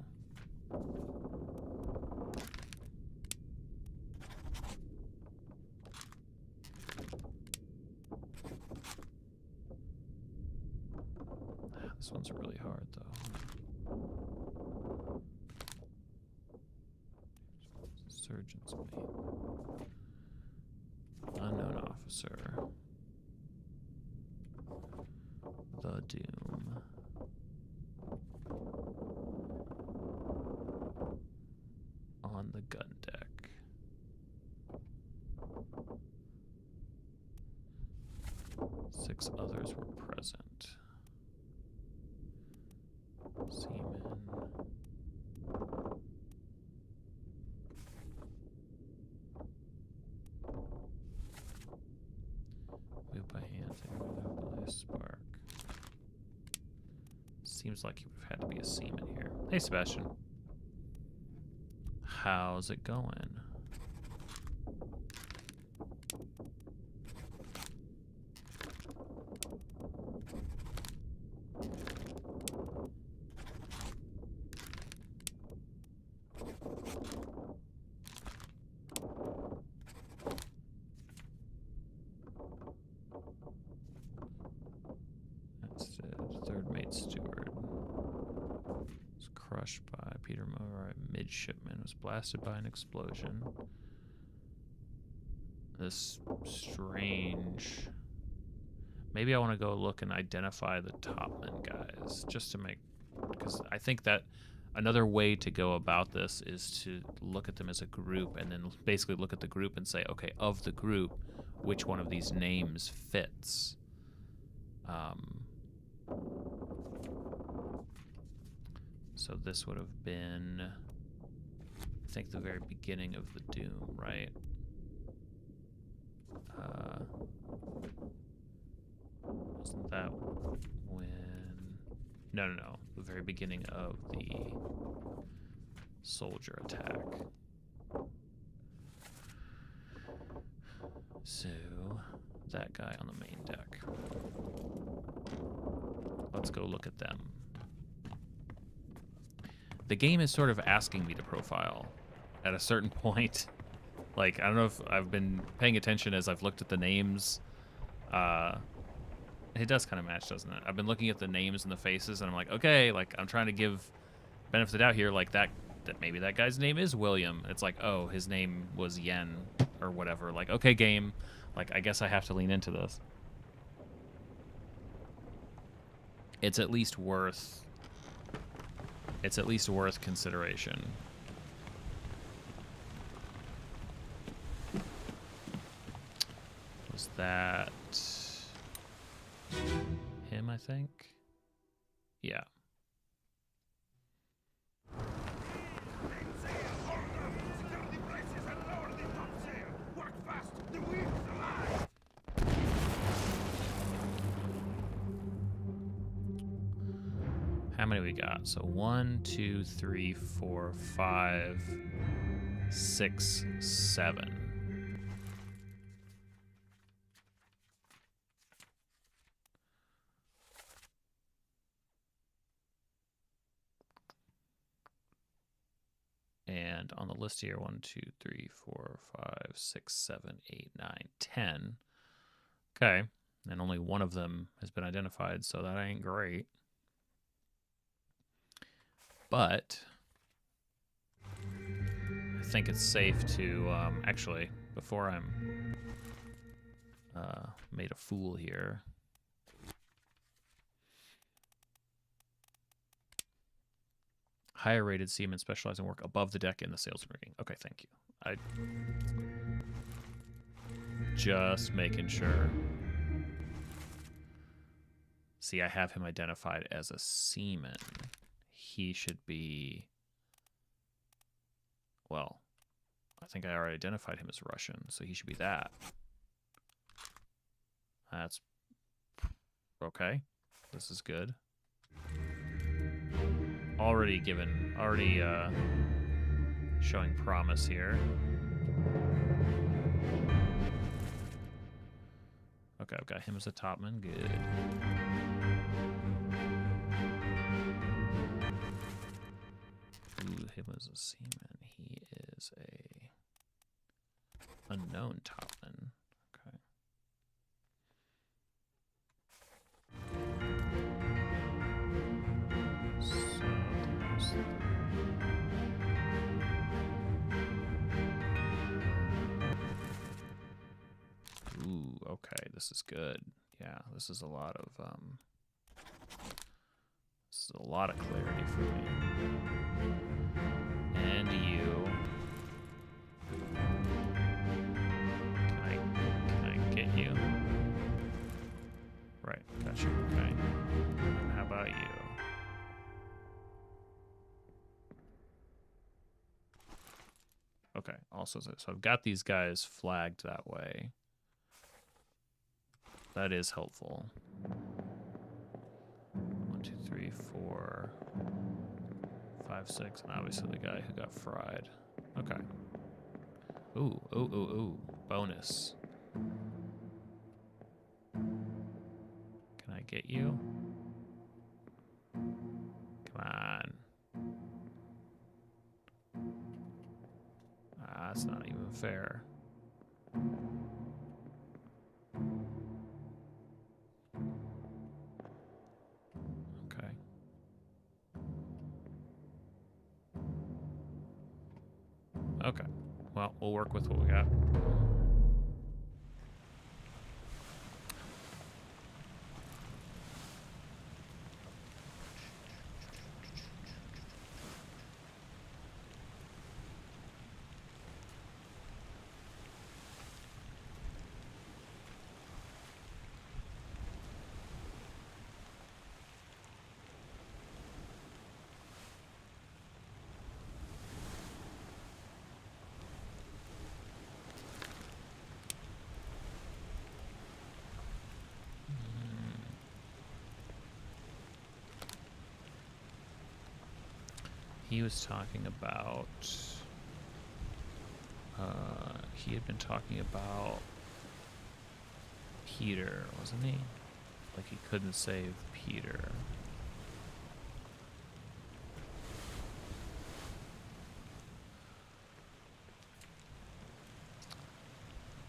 this one's really hard though. Surgeon's mate. Unknown officer. The Doom. On the gun deck. Six others were present. Seaman. Move by hand and a spark. Seems like you would have had to be a seaman here. Hey, Sebastian. How's it going? crushed by Peter Moore, a midshipman, was blasted by an explosion. This strange... Maybe I want to go look and identify the topmen guys, just to make... Because I think that another way to go about this is to look at them as a group and then basically look at the group and say, okay, of the group, which one of these names fits? So this would have been, I think, the very beginning of the Doom, right? Wasn't that when... No. The very beginning of the soldier attack. So, that guy on the main deck. Let's go look at them. The game is sort of asking me to profile at a certain point. Like, I don't know if I've been paying attention as I've looked at the names. It does kind of match, doesn't it? I've been looking at the names and the faces, and I'm like, okay, like, I'm trying to give benefit of the doubt here, like, that maybe that guy's name is William. It's like, oh, his name was Yen, or whatever. Like, okay, game. Like, I guess I have to lean into this. It's at least worth consideration. Was that him, I think? Yeah. How many we got? So 1, 2, 3, 4, 5, 6, 7. And on the list here, 1, 2, 3, 4, 5, 6, 7, 8, 9, 10. Okay. And only one of them has been identified, so that ain't great. But I think it's safe to, actually, before I'm made a fool here, higher rated seamen specialize in work above the deck in the sails rigging. Okay, thank you. I just making sure. See, I have him identified as a seaman. He should be, well, I think I already identified him as Russian, so he should be that. That's okay. This is good. Already showing promise here. Okay, I've got him as a topman. Good. Ooh, him as a seaman. He is a unknown topman. Okay. So ooh, okay, this is good. Yeah, this is a lot of clarity for me. And you. Can I get you? Right, got you. Okay. And how about you? Okay, also, so I've got these guys flagged that way. That is helpful. 1, 2, 3, 4, 5, 6, and obviously the guy who got fried. Okay. Ooh. Bonus. Can I get you? Come on. Ah, that's not even fair. Okay. Okay. Well, we'll work with what we got. He was talking about, he had been talking about Peter, wasn't he? Like he couldn't save Peter.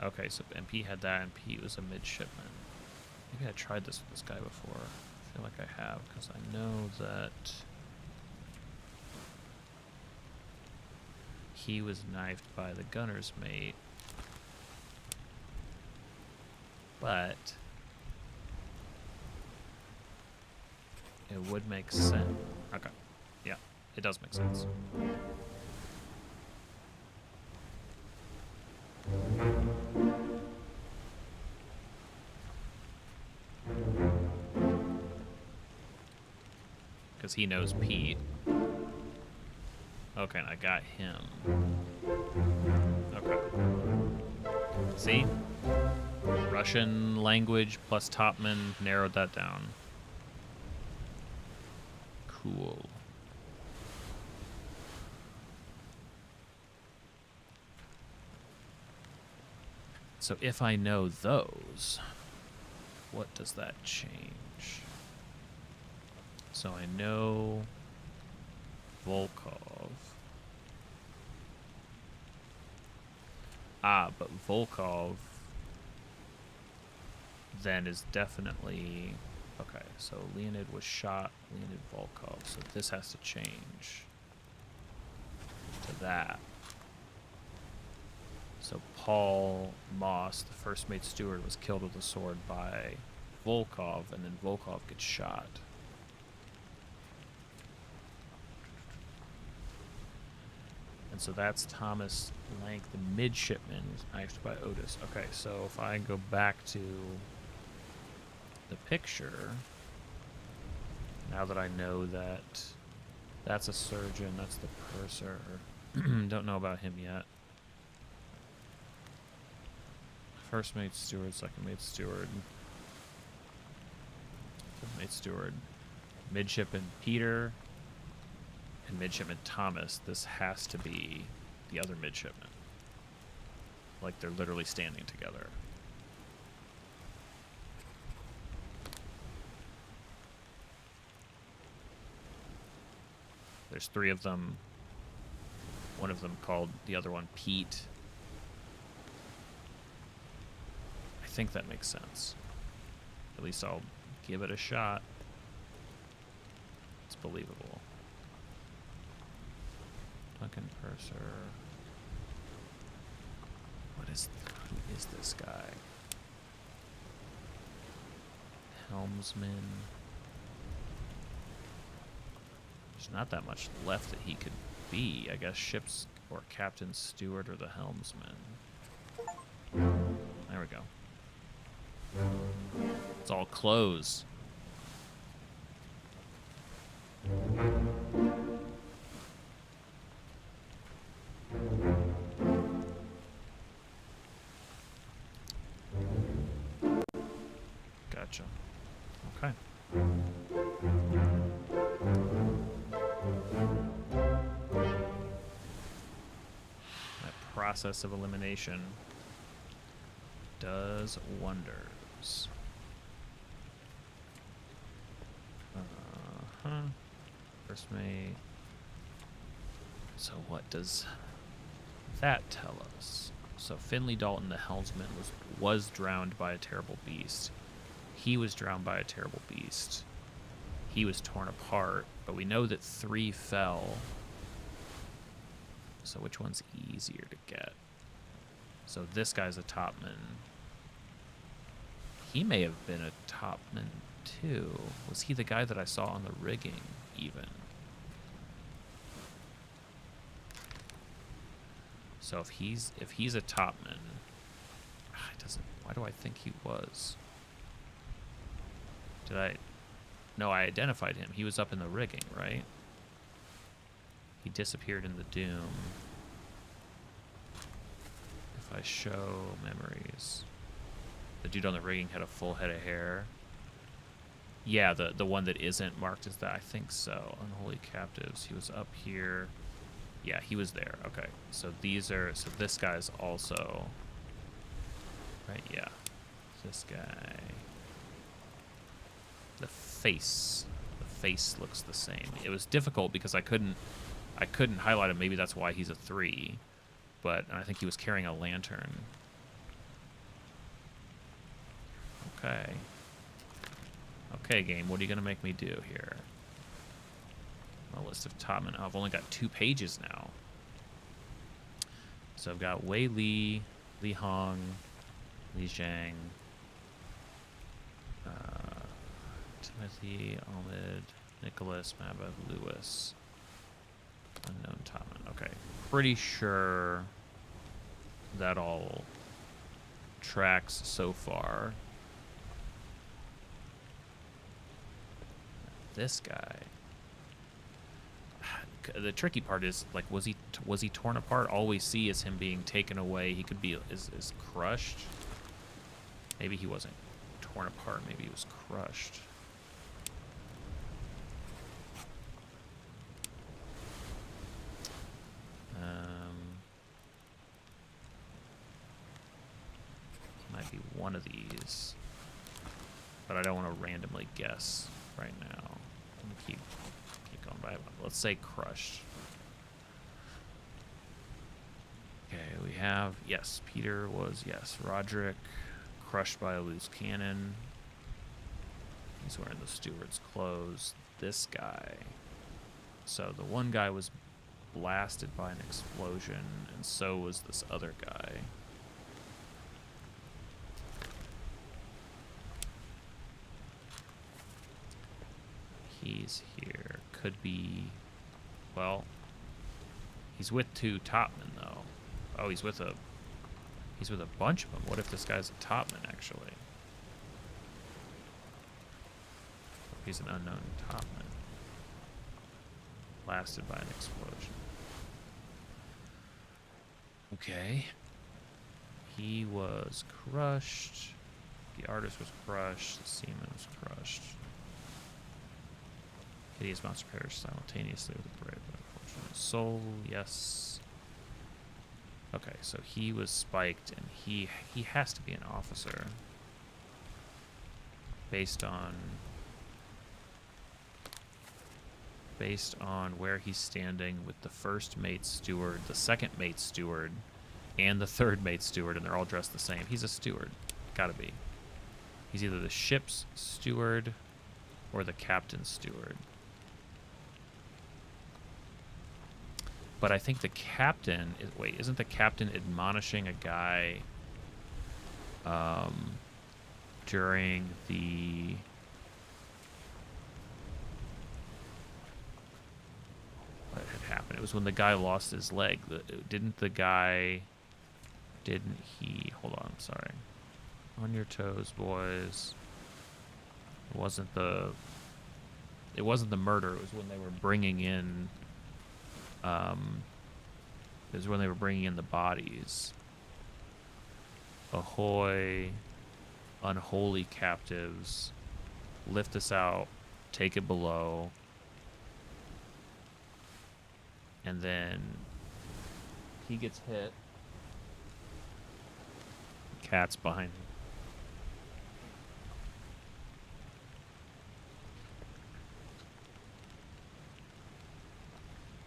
Okay, so MP had that, and Pete was a midshipman. Maybe I tried this with this guy before. I feel like I have, because I know that he was knifed by the gunner's mate, but it would make sense. Okay, yeah, it does make sense. Because he knows Pete. Okay, and I got him. Okay. See? Russian language plus Topman narrowed that down. Cool. So if I know those, what does that change? So I know Volkov. Ah, but Volkov then is definitely... Okay, so Leonid was shot, Leonid Volkov, so this has to change to that. So Paul Moss, the first mate steward, was killed with a sword by Volkov, and then Volkov gets shot. And so that's Thomas Lank, the midshipman, was knifed by Otis. Okay, so if I go back to the picture, now that I know that that's a surgeon, that's the purser. Don't know about him yet. First mate steward, second mate steward, third mate steward, midshipman Peter, and midshipman Thomas. This has to be the other midshipman. Like they're literally standing together. There's three of them. One of them called the other one Pete. I think that makes sense. At least I'll give it a shot. It's believable. Duncan Purser. Who is this guy? Helmsman. There's not that much left that he could be. I guess ship's or captain steward or the helmsman. There we go. It's all clothes. Gotcha. Okay. That process of elimination does wonders. First mate. So what does that tell us? So Finley Dalton, the helmsman, was drowned by a terrible beast. He was drowned by a terrible beast. He was torn apart, but we know that 3 fell. So which one's easier to get? So this guy's a topman. He may have been a topman too. Was he the guy that I saw on the rigging even? So if he's a topman, it doesn't. Why do I think he was? Did I? No, I identified him. He was up in the rigging, right? He disappeared in the doom. If I show memories, the dude on the rigging had a full head of hair. Yeah, the one that isn't marked as that. I think so. Unholy captives. He was up here. Yeah, he was there. Okay, so these are. So this guy's also. Right. Yeah. This guy. The face looks the same. It was difficult because I couldn't highlight him. Maybe that's why he's a 3. But I think he was carrying a lantern. Okay. Okay, game. What are you gonna make me do here? A list of topmen. Oh, I've only got 2 pages now. So I've got Wei Li, Li Hong, Li Zhang, Timothy, Ahmed, Nicholas, Mabeth, Lewis. Unknown topman. Okay. Pretty sure that all tracks so far. This guy. The tricky part is, like, was he torn apart? All we see is him being taken away. He could be is crushed. Maybe he wasn't torn apart. Maybe he was crushed. Might be one of these, but I don't want to randomly guess right now. I'm gonna keep going by. Let's say crushed. Okay, we have, yes, Peter was, yes, Roderick, crushed by a loose cannon. He's wearing the steward's clothes. This guy. So the one guy was blasted by an explosion, and so was this other guy. He's here. Could be, well, he's with 2 topmen though. Oh, he's with a bunch of them. What if this guy's a topman actually? He's an unknown topman. Blasted by an explosion. Okay. He was crushed. The artist was crushed. The seaman was crushed. Hideous monster perished simultaneously with a brave but unfortunate soul. Yes. Okay, so he was spiked, and he has to be an officer. Based on where he's standing with the first mate steward, the second mate steward, and the third mate steward, and they're all dressed the same. He's a steward. Gotta be. He's either the ship's steward or the captain's steward. But I think the captain is, wait, isn't the captain admonishing a guy during the what had happened? It was when the guy lost his leg. Didn't he, hold on, sorry. On your toes, boys. It wasn't the murder. It was when they were bringing in the bodies. Ahoy, unholy captives, lift us out, take it below, and then he gets hit. Cat's behind him.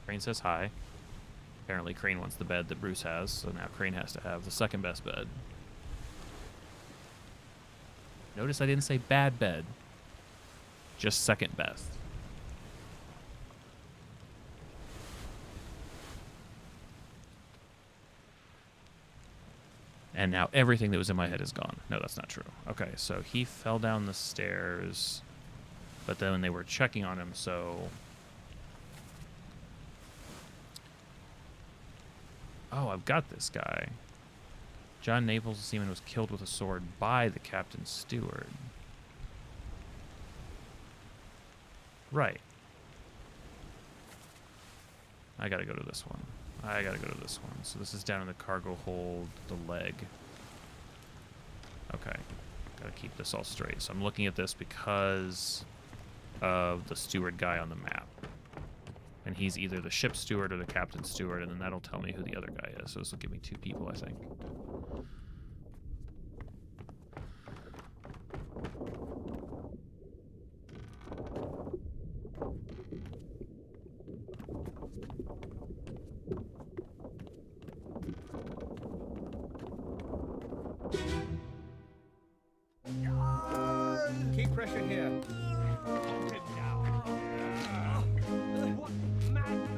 Crane says hi. Apparently Crane wants the bed that Bruce has, so now Crane has to have the second best bed. Notice I didn't say bad bed. Just second best. And now everything that was in my head is gone. No, that's not true. Okay, so he fell down the stairs, but then they were checking on him, so... Oh, I've got this guy. John Naples, the seaman, was killed with a sword by the captain's steward. Right. I gotta go to this one. I gotta go to this one. So this is down in the cargo hold, the leg. Okay. Gotta keep this all straight. So I'm looking at this because of the steward guy on the map. And he's either the ship steward or the captain's steward, and then that'll tell me who the other guy is. So this will give me 2 people, I think. Keep pressure here. What mad...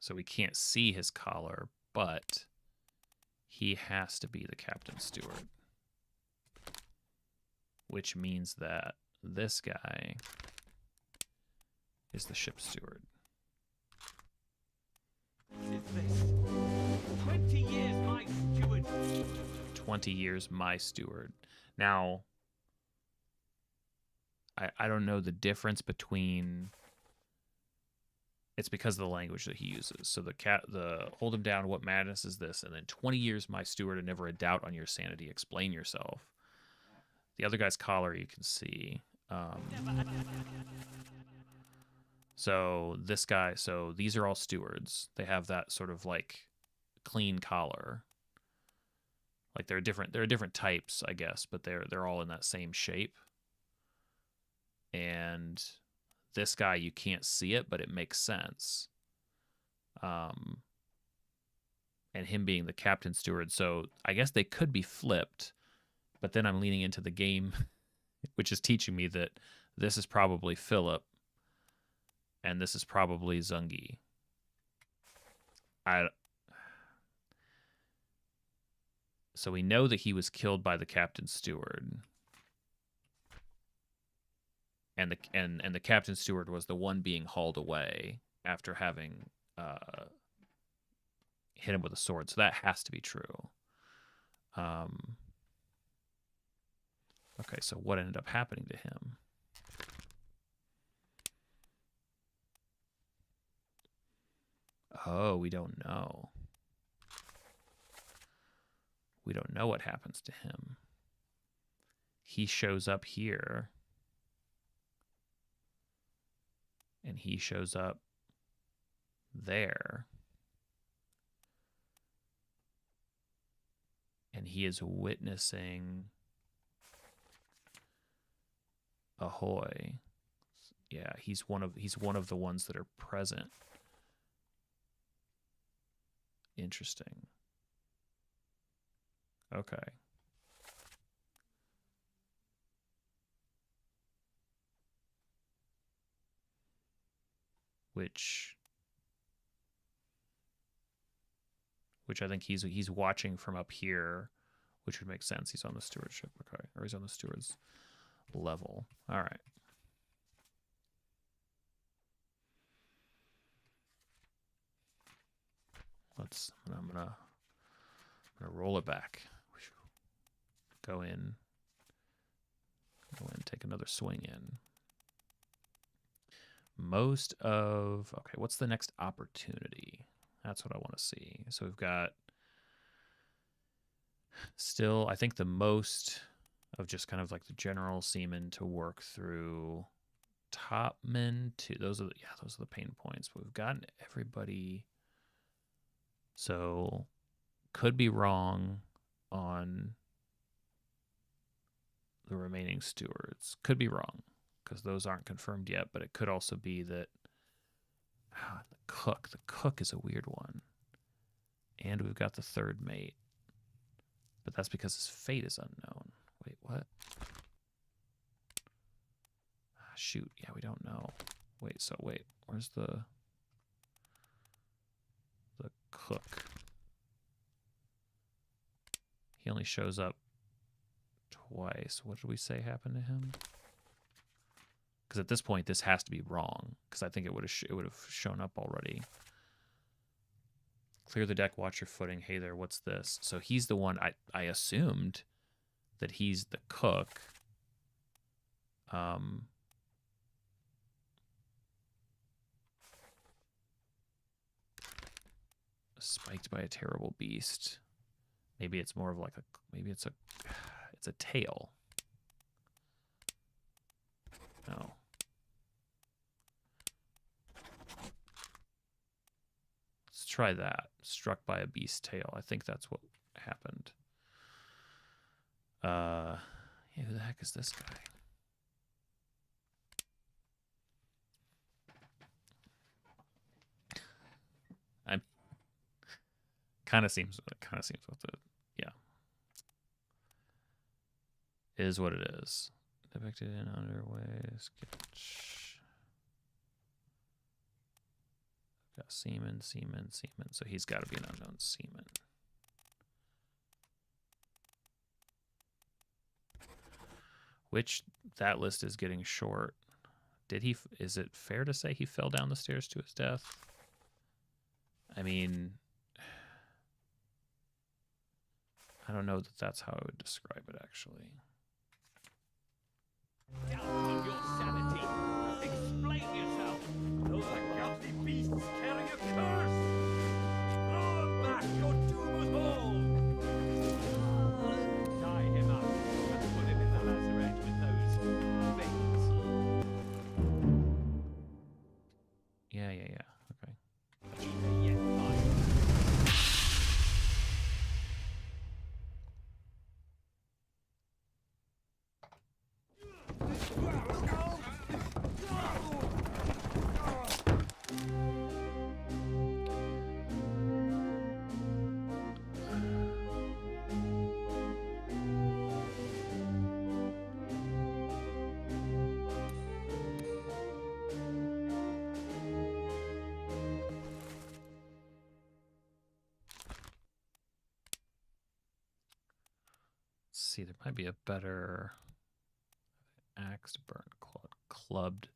So we can't see his collar, but he has to be the captain's steward. Which means that this guy is the ship steward. is this? 20 years my steward. 20 years my steward. Now, I don't know the difference between... It's because of the language that he uses. So the hold him down, what madness is this? And then 20 years my steward and never a doubt on your sanity. Explain yourself. The other guy's collar you can see. So this guy, so these are all stewards. They have that sort of like clean collar. Like they're different types, I guess, but they're all in that same shape. And this guy, you can't see it, but it makes sense. And him being the captain steward, so I guess they could be flipped, but then I'm leaning into the game, which is teaching me that this is probably Philip, and this is probably Zungi. So we know that he was killed by the captain steward. And the captain steward was the one being hauled away after having hit him with a sword. So that has to be true. Okay, so what ended up happening to him? Oh, we don't know. We don't know what happens to him. He shows up here. And he shows up there. And he is witnessing Ahoy. Yeah, he's one of the ones that are present. Interesting. Okay. Which I think he's watching from up here, which would make sense. He's on the stewardship, okay, or he's on the steward's level. All right. I'm gonna roll it back. Go in, take another swing in. Okay, what's the next opportunity? That's what I want to see. So we've got still, I think, the most of just kind of like the general seamen to work through. Topmen too. Those are the pain points. But we've gotten everybody. So could be wrong on the remaining stewards. Could be wrong, because those aren't confirmed yet, but it could also be that the cook is a weird one. And we've got the third mate. But that's because his fate is unknown. Wait, what? Shoot, yeah, we don't know. Wait, where's the cook. He only shows up twice. What did we say happened to him? Because at this point, this has to be wrong. Because I think it would have shown up already. Clear the deck, watch your footing. Hey there, what's this? So he's the one, I assumed that he's the cook. Spiked by a terrible beast. Maybe it's more of like it's a tail. No. Let's try that. Struck by a beast tail. I think that's what happened. Yeah, who the heck is this guy? Kind of seems what the is what it is. Depicted in underway sketch. Got seaman. So he's got to be an unknown seaman. Which that list is getting short. Is it fair to say he fell down the stairs to his death? I mean, I don't know that that's how I would describe it, actually. Down your sanity. Explain yourself. Those are ghastly beasts carrying a curse. Throw them back. Your doom is home. Tie him up and put him in the lazarette with those things. Yeah. Okay. Neither yet mine. See, there might be a better axed, burnt, clubbed.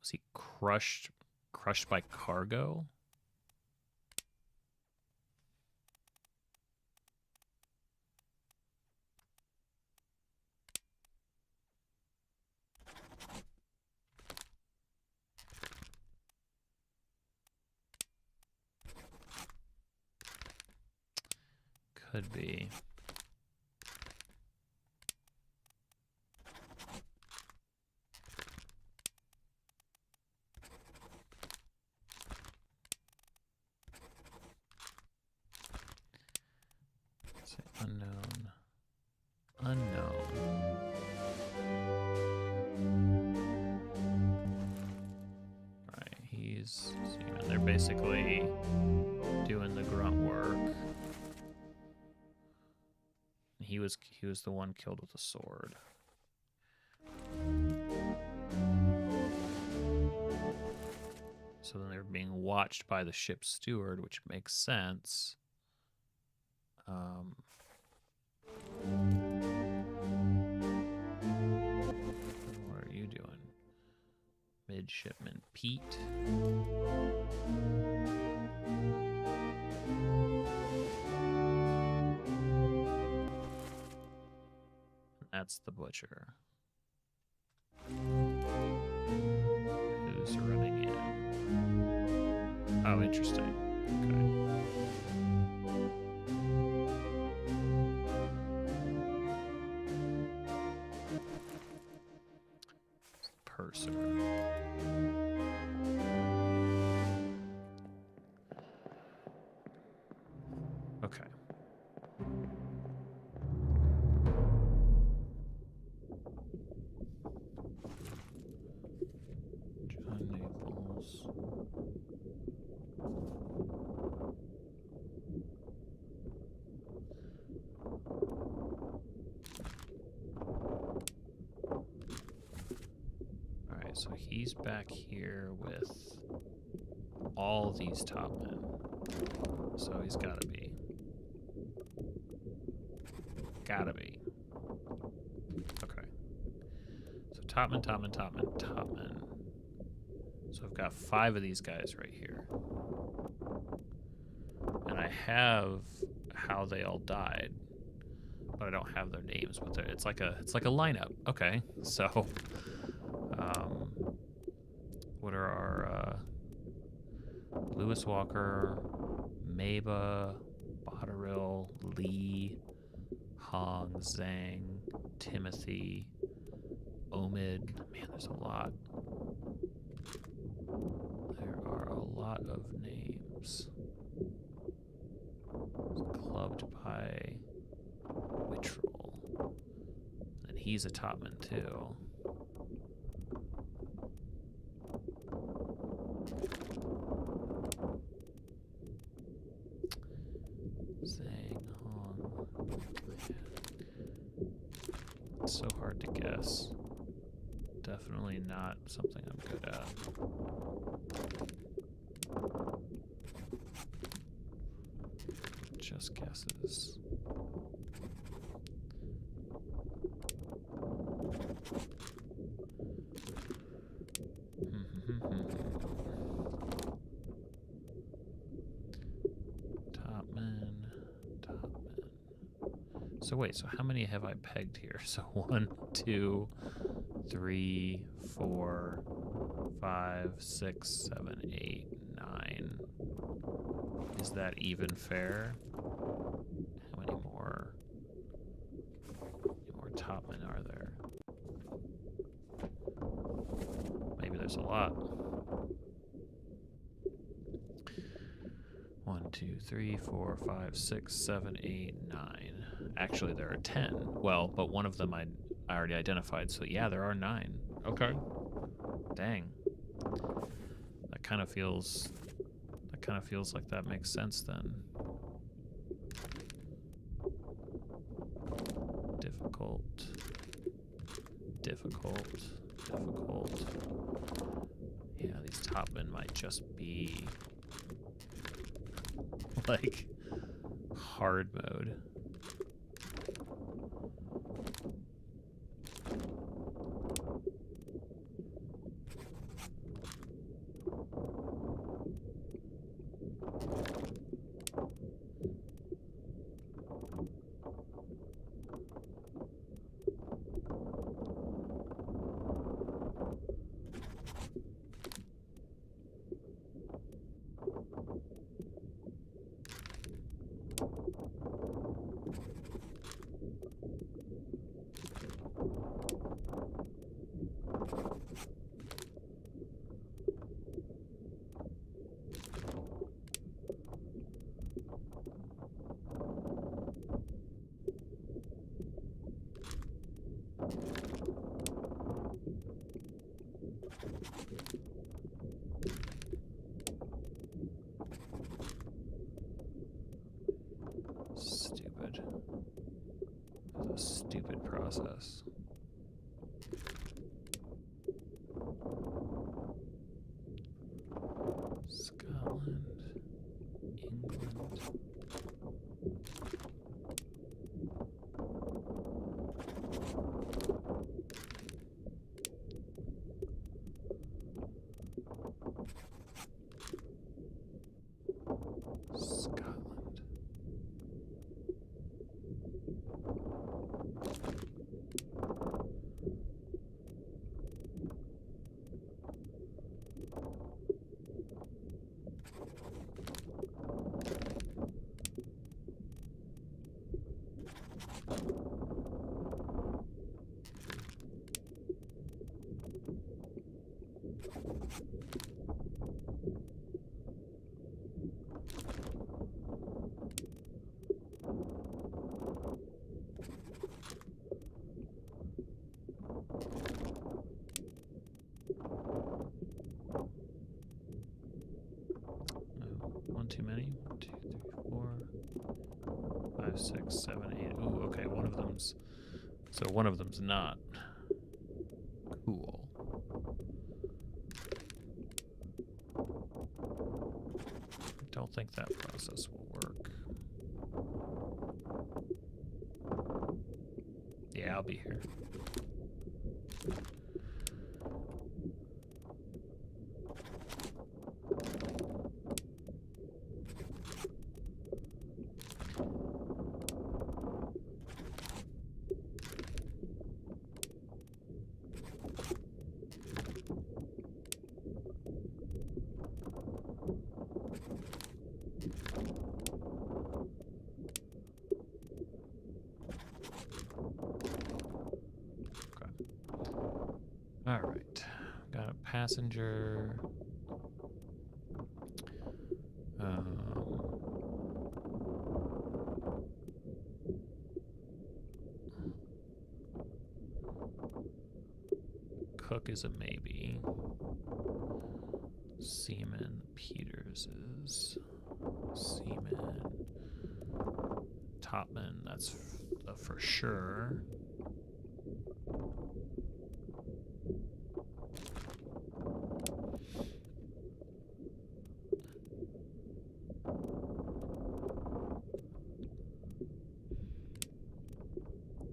Was he crushed by cargo? Could be. Unknown. Right, they're basically doing the grunt work. He was the one killed with a sword. So then they're being watched by the ship's steward, which makes sense. What are you doing? Midshipman Pete. That's the butcher. Who's running in? Oh, interesting. Okay. Purser. Okay. John Naples. So he's back here with all these top men. So he's gotta be. Gotta be. Okay. So top men, top men, top men, top men. So I've got 5 of these guys right here. And I have how they all died, but I don't have their names. But it's like a lineup. Okay, so what are our Lewis Walker, Maba, Botterill, Lee, Hong, Zhang, Timothy, Omid. Man, there's a lot. There are a lot of names. Clubbed by Wittrel. And he's a topman too. Zhang Hong. It's so hard to guess. Definitely not something I'm good at. Just guesses. Topman, Topman. So wait, so how many have I pegged here? So 1, 2, 3, 4, 5, 6, 7, 8, 9. Is that even fair? How many more topmen are there? Maybe there's a lot. 1, 2, 3, 4, 5, 6, 7, 8, 9. Actually, there are 10. Well, but one of them I already identified. So yeah, there are 9. Okay. Dang. That kind of feels like that makes sense then. Difficult. Yeah, these topmen might just be like hard mode. Stupid process. Scotland, England. Scotland. One too many. 1, 2, 3, 4, 5, 6, 7, 8. Ooh, okay. One of them's. So one of them's not. Cool. don't think that process will work. Yeah, I'll be here. All right, got a passenger. Cook is a maybe. Seaman Peters is Seaman. Topman, that's for sure.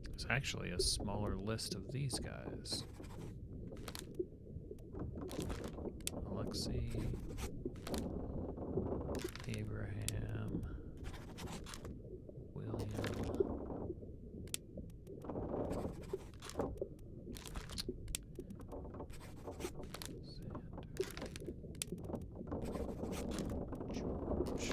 There's actually a smaller list of these guys. Alexei, Abraham, William, George.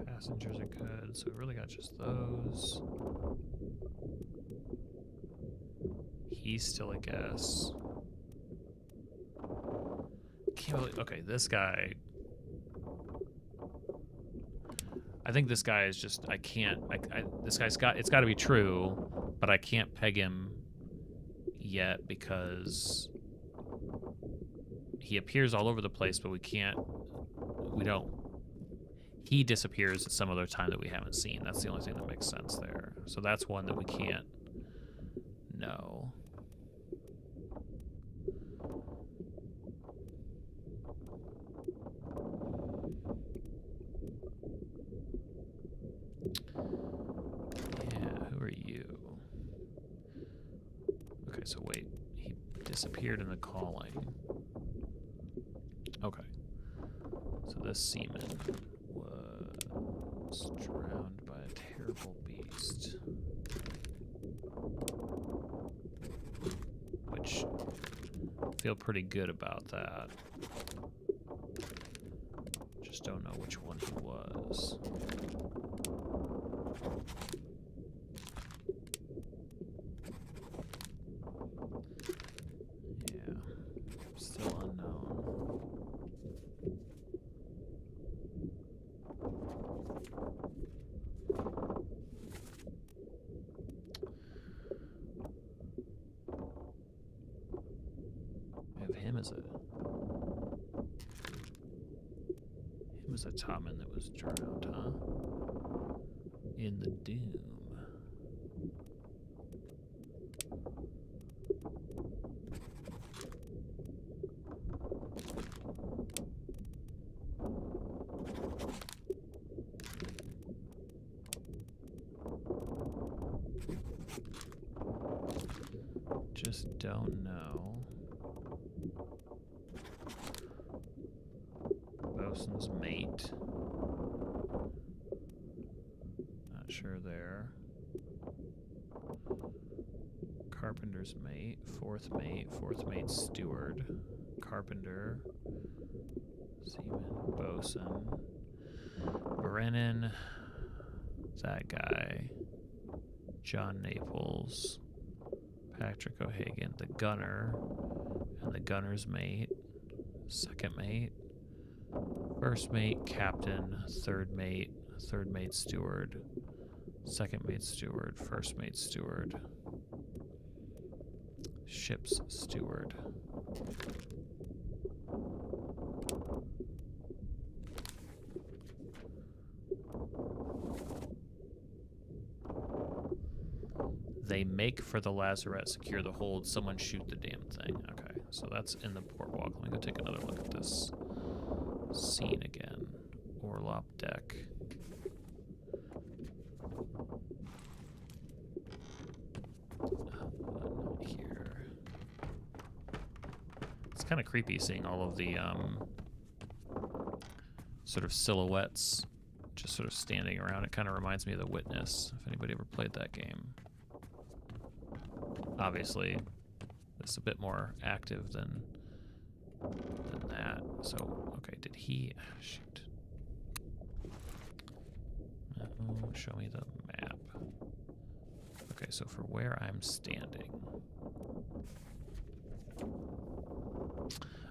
Passengers are good, so we really got just those. He's still a guess. Can't really, okay, this guy. I think this guy is just, I can't, this guy's got, it's got to be true, but I can't peg him yet because he appears all over the place, but we don't. He disappears at some other time that we haven't seen. That's the only thing that makes sense there. So that's one that we can't know. Yeah, who are you? Okay, so wait. He disappeared in the calling. Okay. So this seaman was drowned by a terrible beast. Which I feel pretty good about that. Just don't know which one he was. Yeah, still unknown. Him as a topman that was drowned, huh? In the Doom. Just don't know. Bosun's mate. Not sure there. Carpenter's mate. Fourth mate steward. Carpenter. Seaman. Bosun. Brennan. That guy. John Naples. Patrick O'Hagan, the gunner, and the gunner's mate, second mate, first mate, captain, third mate steward, second mate steward, first mate steward, ship's steward. They make for the lazarette, secure the hold, someone shoot the damn thing. Okay, so that's in the port walk. Let me go take another look at this scene again. Orlop deck. Here. It's kind of creepy seeing all of the sort of silhouettes just sort of standing around. It kind of reminds me of The Witness, if anybody ever played that game. Obviously, it's a bit more active than that. So, okay, did he... shoot. Oh, show me the map. Okay, so for where I'm standing...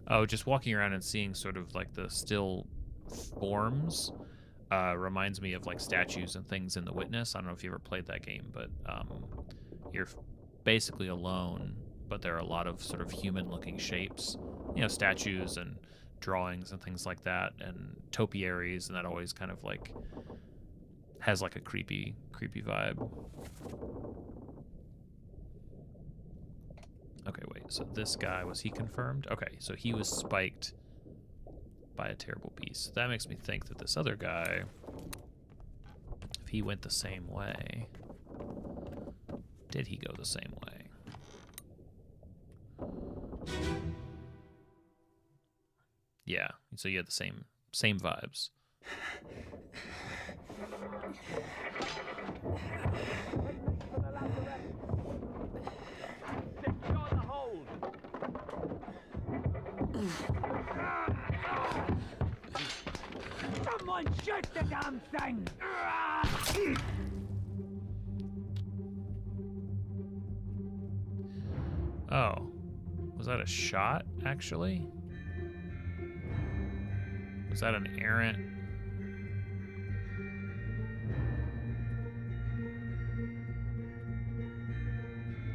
Oh, just walking around and seeing sort of like the still forms reminds me of like statues and things in The Witness. I don't know if you ever played that game, but you're basically alone, but there are a lot of sort of human-looking shapes, you know, statues and drawings and things like that, and topiaries, and that always kind of like has like a creepy vibe. Okay, wait, so this guy, was he confirmed? Okay, so he was spiked by a terrible beast. That makes me think that this other guy, if he went the same way, did he go the same way? Yeah, so you had the same vibes. Secure the hold. Someone shoot the damn thing! Oh, was that a shot, actually? Was that an errant?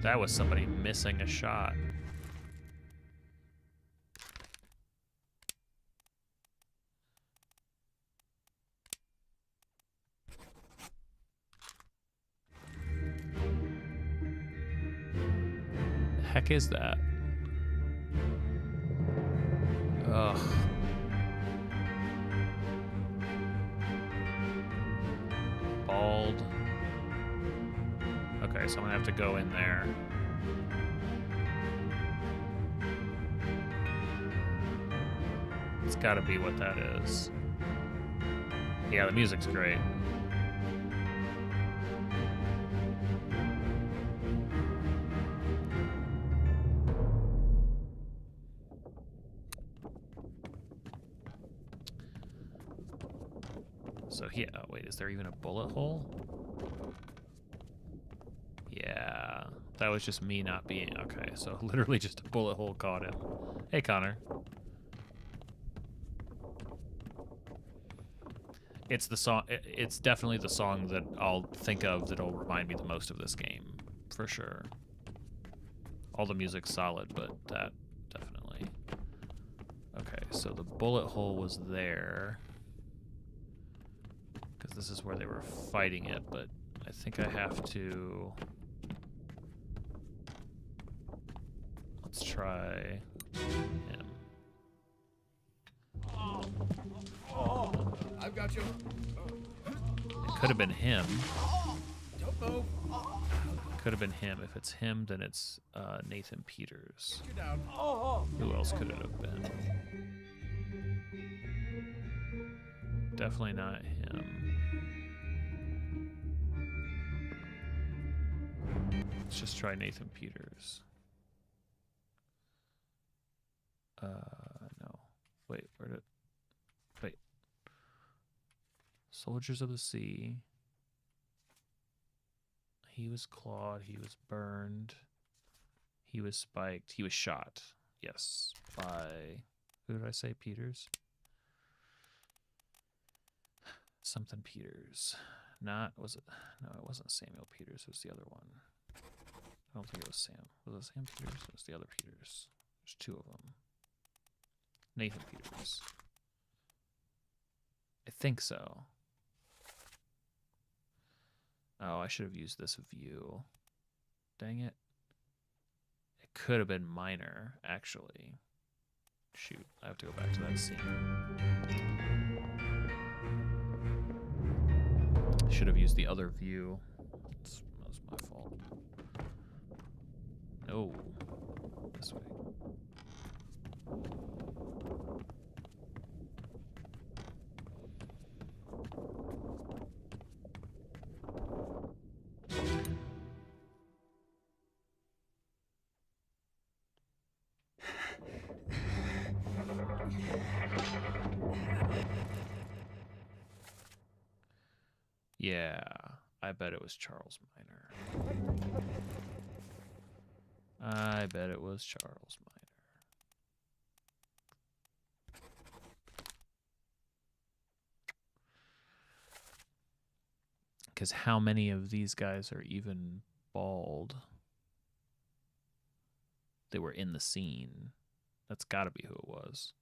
That was somebody missing a shot. The heck is that? Ugh. Bald. Okay, so I'm gonna have to go in there. It's gotta be what that is. Yeah, the music's great. So yeah, oh, wait, is there even a bullet hole? Yeah, that was just me not being, okay, so literally just a bullet hole caught him. Hey, Connor. It's the song, it's definitely the song that I'll think of that'll remind me the most of this game, for sure. All the music's solid, but that definitely. Okay, so the bullet hole was there. Because this is where they were fighting it, but I think I have to... Let's try him. I've got you. It could have been him. Don't move. Could have been him. If it's him, then it's Nathan Peters. You're down. Who else could it have been? Definitely not him. Let's just try Nathan Peters. No. Wait, where did... Wait. Soldiers of the Sea. He was clawed. He was burned. He was spiked. He was shot. Yes. By, who did I say? Peters? Something Peters. Not, was it? No, it wasn't Samuel Peters. It was the other one. I don't think it was Sam. Was it Sam Peters? It was the other Peters. There's two of them. Nathan Peters. I think so. Oh, I should have used this view. Dang it. It could have been minor, actually. Shoot, I have to go back to that scene. Should have used the other view. That was my fault. No. This way. Yeah, I bet it was Charles Minor. I bet it was Charles Minor. Because how many of these guys are even bald? They were in the scene. That's got to be who it was.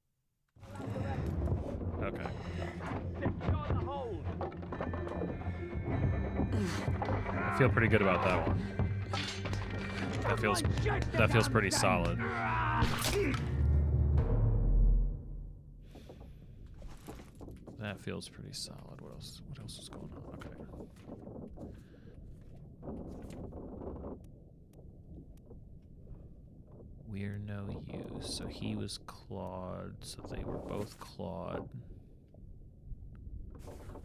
Okay. I feel pretty good about that one. That feels pretty solid. That feels pretty solid. What else is going on? Okay. We're no use. So he was clawed, so they were both clawed.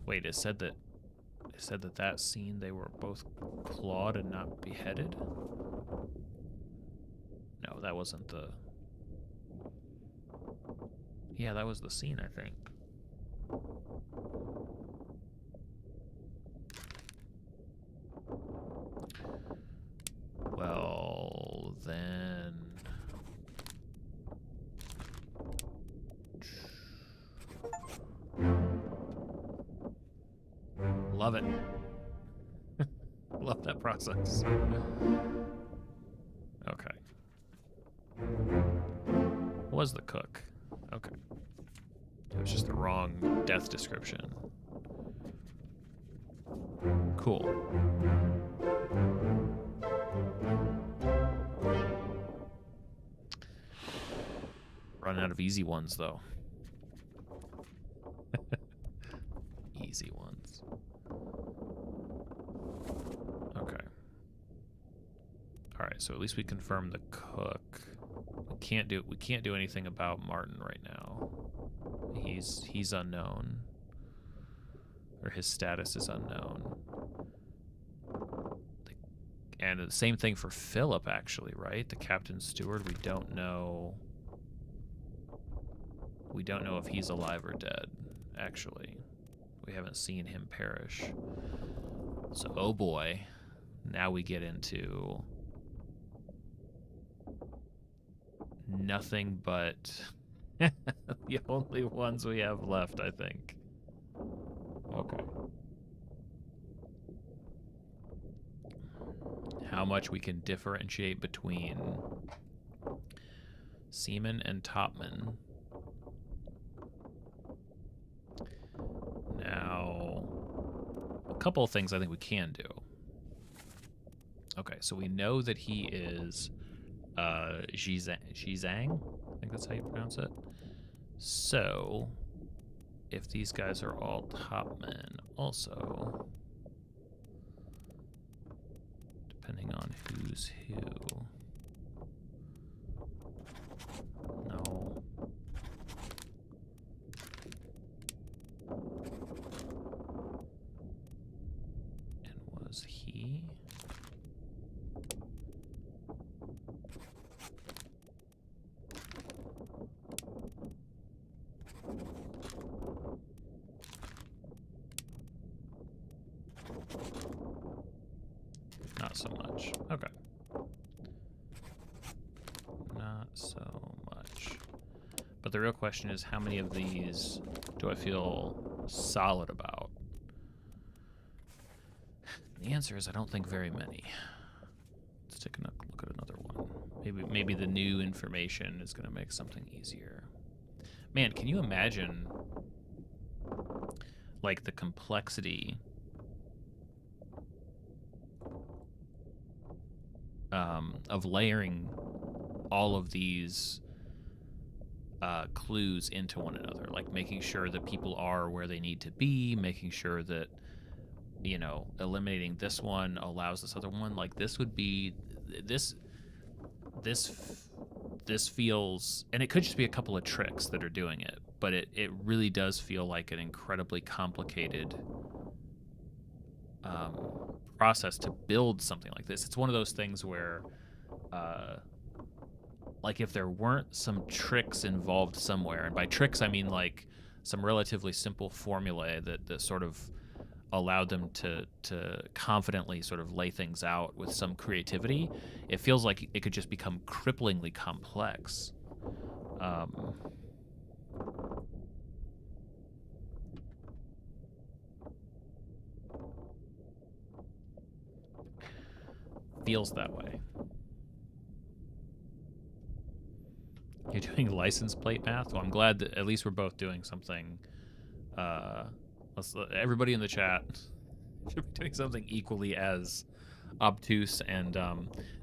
Wait, it said that scene they were both clawed and not beheaded? No, that wasn't the... Yeah, that was the scene, I think. Well, then... Love it. Love that process. Okay. Was the cook. Okay. It was just the wrong death description. Cool. Running out of easy ones, though. Easy ones. Okay. All right, so at least we confirmed the cook. We can't do anything about Martin right now. He's unknown. Or his status is unknown. And the same thing for Philip, actually, right? The captain's steward, we don't know if he's alive or dead, actually. We haven't seen him perish. So, oh boy, now we get into nothing but the only ones we have left, I think. Okay. How much we can differentiate between seaman and topman. Now, a couple of things I think we can do. Okay, so we know that he is Zhizang, I think that's how you pronounce it. So, if these guys are all topmen also, depending on who's who. No. And was he? Not so much. Okay. the real question is, how many of these do I feel solid about? The answer is I don't think very many. Let's take a look at another one. Maybe the new information is going to make something easier. Man, can you imagine like the complexity of layering all of these clues into one another, like making sure that people are where they need to be, making sure that, you know, eliminating this one allows this other one. Like this would be this feels, and it could just be a couple of tricks that are doing it, but it really does feel like an incredibly complicated process to build something like this. It's one of those things where like if there weren't some tricks involved somewhere, and by tricks I mean like some relatively simple formulae that sort of allowed them to confidently sort of lay things out with some creativity, it feels like it could just become cripplingly complex. Feels that way. You're doing license plate math? Well, I'm glad that at least we're both doing something. Everybody in the chat should be doing something equally as obtuse and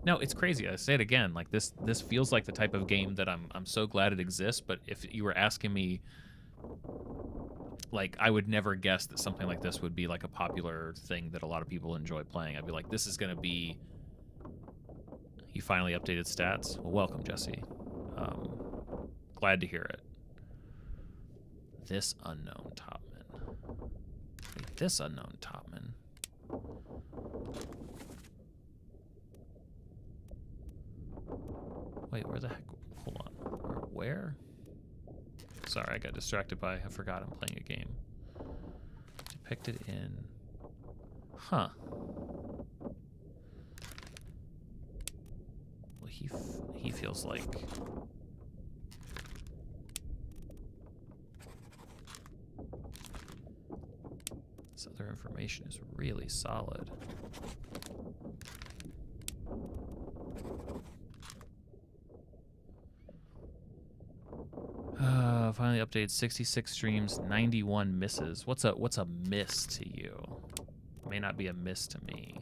no, it's crazy. I say it again, like this feels like the type of game that I'm so glad it exists, but if you were asking me, like, I would never guess that something like this would be like a popular thing that a lot of people enjoy playing. I'd be like, this is going to be... You finally updated stats? Well, welcome, Jesse. Glad to hear it. This unknown topman. Wait, this unknown topman. Wait, where the heck? Hold on. Where? Sorry, I got distracted by... I forgot I'm playing a game. Depicted in... Huh. Well, he feels like... This other information is really solid. Finally updated 66 streams, 91 misses. What's a miss to you? May not be a miss to me.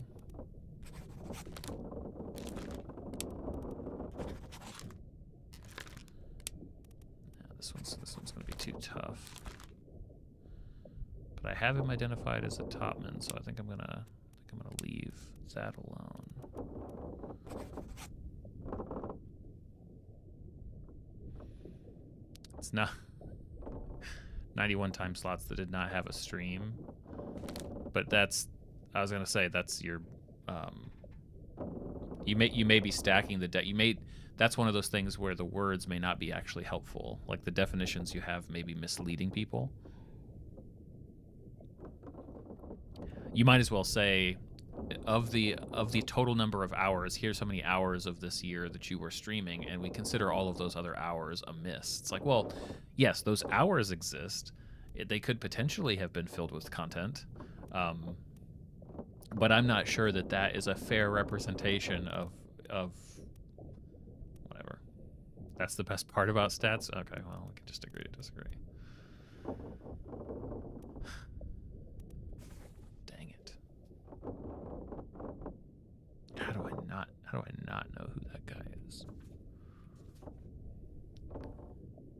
Yeah, this one's gonna be too tough. But I have him identified as a topman, so I think I'm gonna leave that alone. It's not 91 time slots that did not have a stream, but that's, I was gonna say, that's your you may be stacking the that's one of those things where the words may not be actually helpful, like the definitions you have may be misleading people. You might as well say, of the total number of hours, here's how many hours of this year that you were streaming, and we consider all of those other hours a miss. It's like, well, yes, those hours exist. They could potentially have been filled with content, but I'm not sure that that is a fair representation of whatever. That's the best part about stats? Okay, well, we can just agree to disagree. How do I not know who that guy is?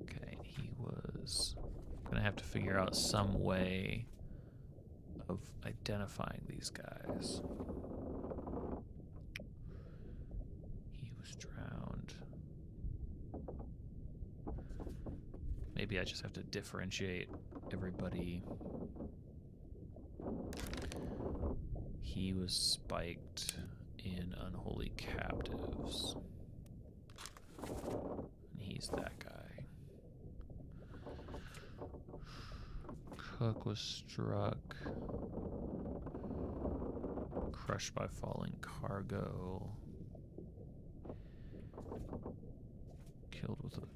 Okay, he was... I'm gonna have to figure out some way of identifying these guys. He was drowned. Maybe I just have to differentiate everybody. He was spiked in Unholy Captives. And he's that guy. Cook was struck. Crushed by falling cargo. Killed with a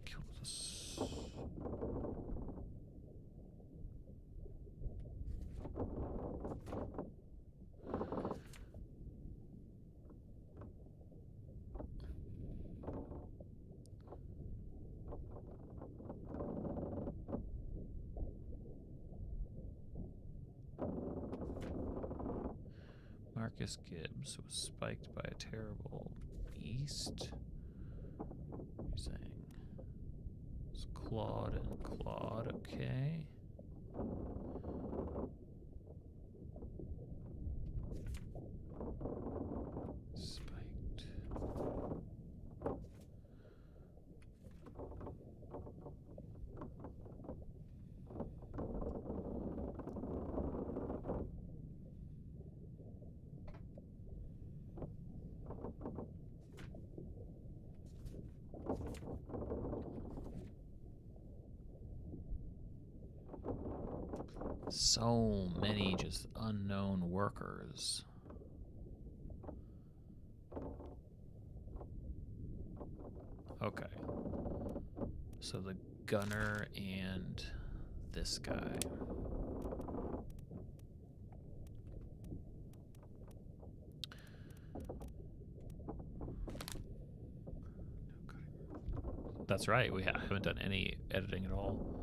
Marcus Gibbs was spiked by a terrible beast. You're saying it's Claude and Claude, okay. Spiked. So many just unknown workers. Okay. So the gunner and this guy. That's right, we haven't done any editing at all.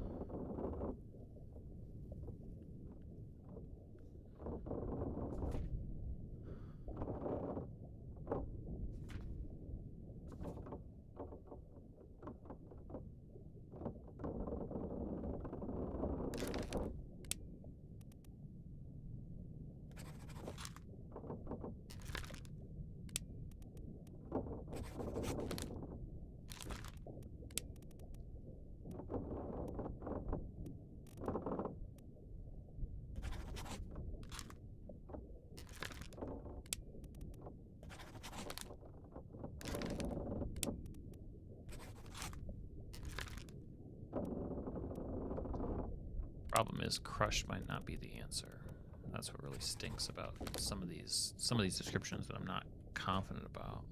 Problem is, crush might not be the answer. That's what really stinks about some of these descriptions that I'm not confident about.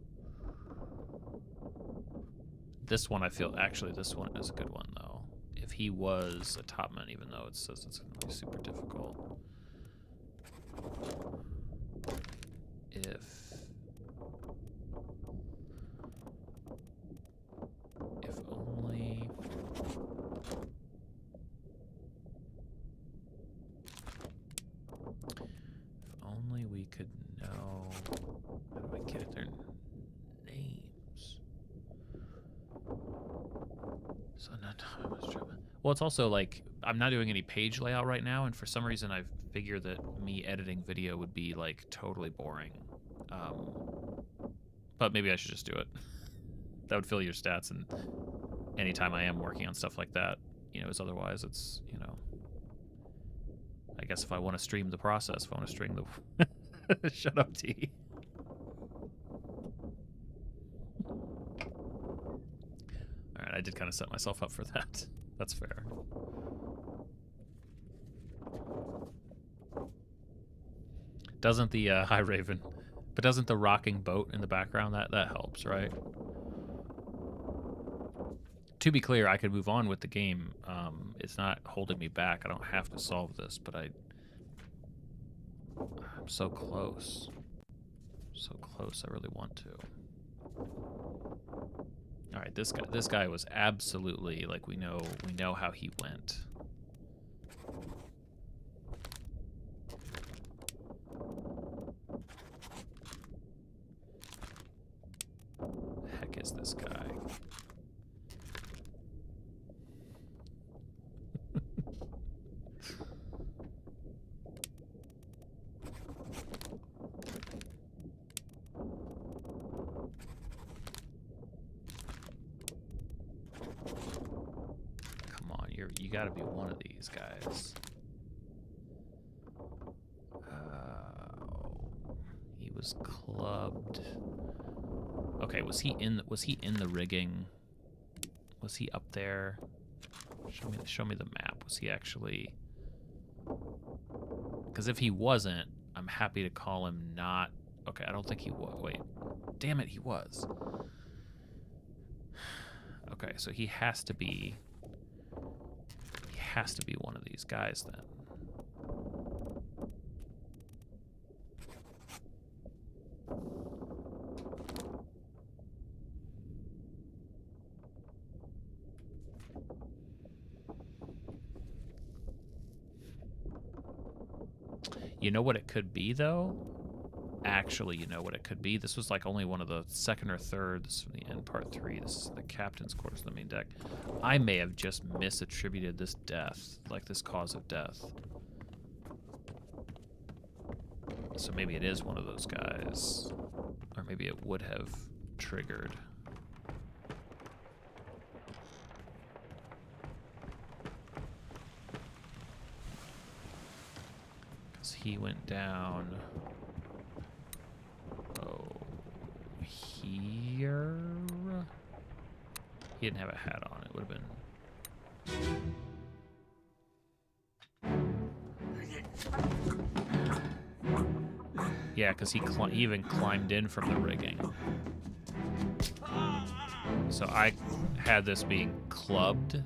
This one, I feel actually this one is a good one though. If he was a topman, even though it says it's going to be super difficult. If only. If only we could know. How do I get their names? So not. Well, it's also like I'm not doing any page layout right now, and for some reason I figure that me editing video would be like totally boring. But maybe I should just do it. That would fill your stats, and anytime I am working on stuff like that, you know, as otherwise it's, you know, I guess if I want to stream the process, if I want to stream the shut up, T. All right, I did kind of set myself up for that. That's fair. Doesn't the Hi Raven, but doesn't the rocking boat in the background that helps, right? To be clear, I could move on with the game. It's not holding me back. I don't have to solve this, but I'm so close. So close. I really want to. All right, this guy was absolutely like we know how he went. The heck is this guy? You gotta be one of these guys. He was clubbed. Okay, was he in the rigging? Was he up there? Show me the map. Was he actually? Because if he wasn't, I'm happy to call him not. Okay, I don't think he was. Wait, damn it, he was. Okay, so he has to be. Has to be one of these guys then. You know what it could be though? actually you know what it could be. This was like only one of the second or third. This is from the end part 3. This is the captain's quarters of the main deck. I may have just misattributed this death, like this cause of death. So maybe it is one of those guys. Or maybe it would have triggered. Because he went down... here. He didn't have a hat on. It would have been. Yeah, because he even climbed in from the rigging. So I had this being clubbed.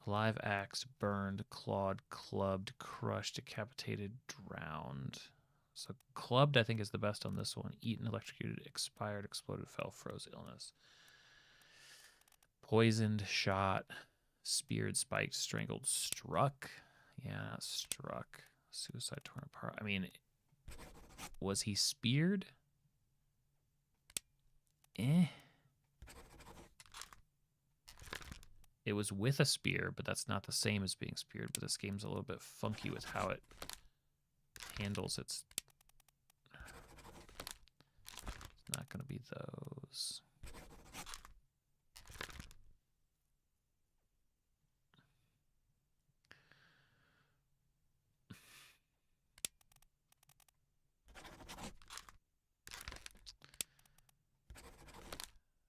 Live axe, burned, clawed, clubbed, crushed, decapitated, drowned. So clubbed, I think, is the best on this one. Eaten, electrocuted, expired, exploded, fell, froze, illness. Poisoned, shot, speared, spiked, strangled, struck. Yeah, struck. Suicide, torn apart. I mean, was he speared? It was with a spear, but that's not the same as being speared. But this game's a little bit funky with how it handles its... It's not going to be those.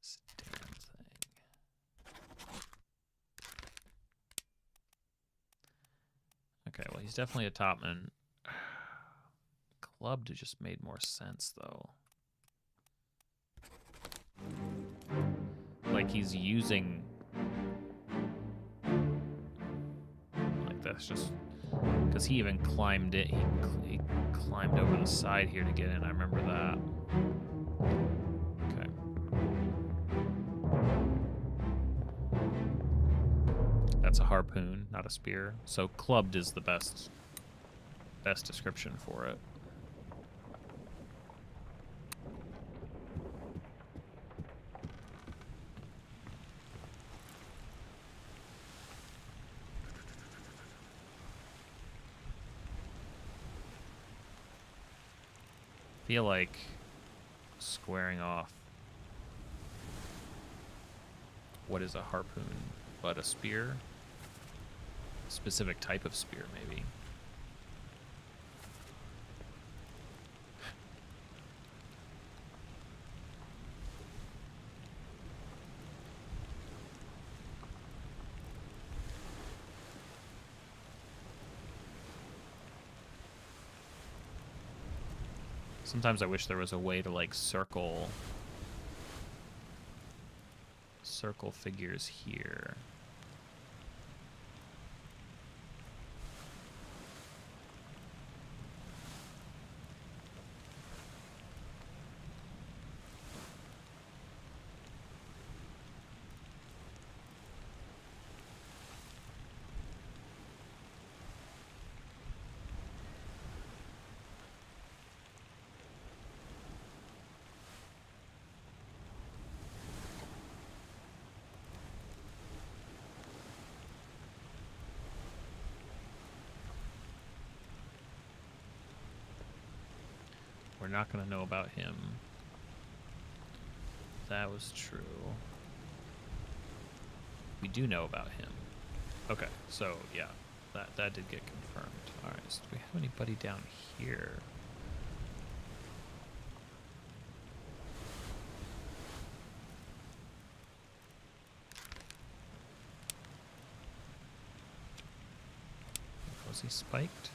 This damn thing. Okay, well, he's definitely a topman. Clubbed just made more sense, though. Like, he's using... Like, that's just... Because he even climbed it. He climbed over the side here to get in. I remember that. Okay. That's a harpoon, not a spear. So clubbed is the best description for it. Feel like squaring off what is a harpoon but a spear? Specific type of spear, maybe. Sometimes I wish there was a way to like circle figures here. We're not going to know about him. That was true. We do know about him. Okay, so yeah, that did get confirmed. All right, so do we have anybody down here? Was he spiked?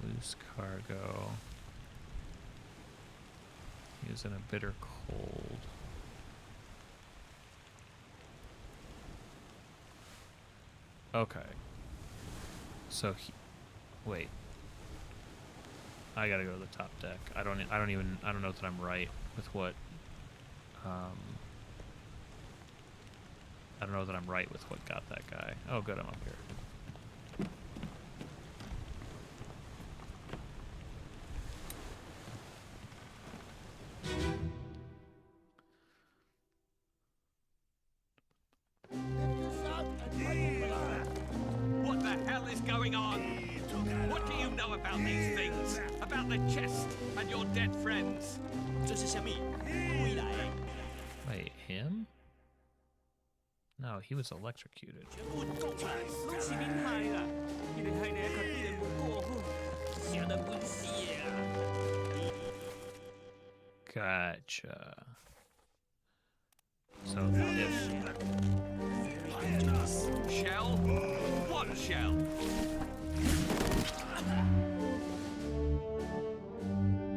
Loose cargo. He is in a bitter cold. Okay. So he, wait. I gotta go to the top deck. I don't know that I'm right with what. I don't know that I'm right with what got that guy. Oh, good, I'm up here. What the hell is going on? What do you know about these things? About the chest and your dead friends? Wait, him? No, he was electrocuted. Gotcha. So if Shell? What shell?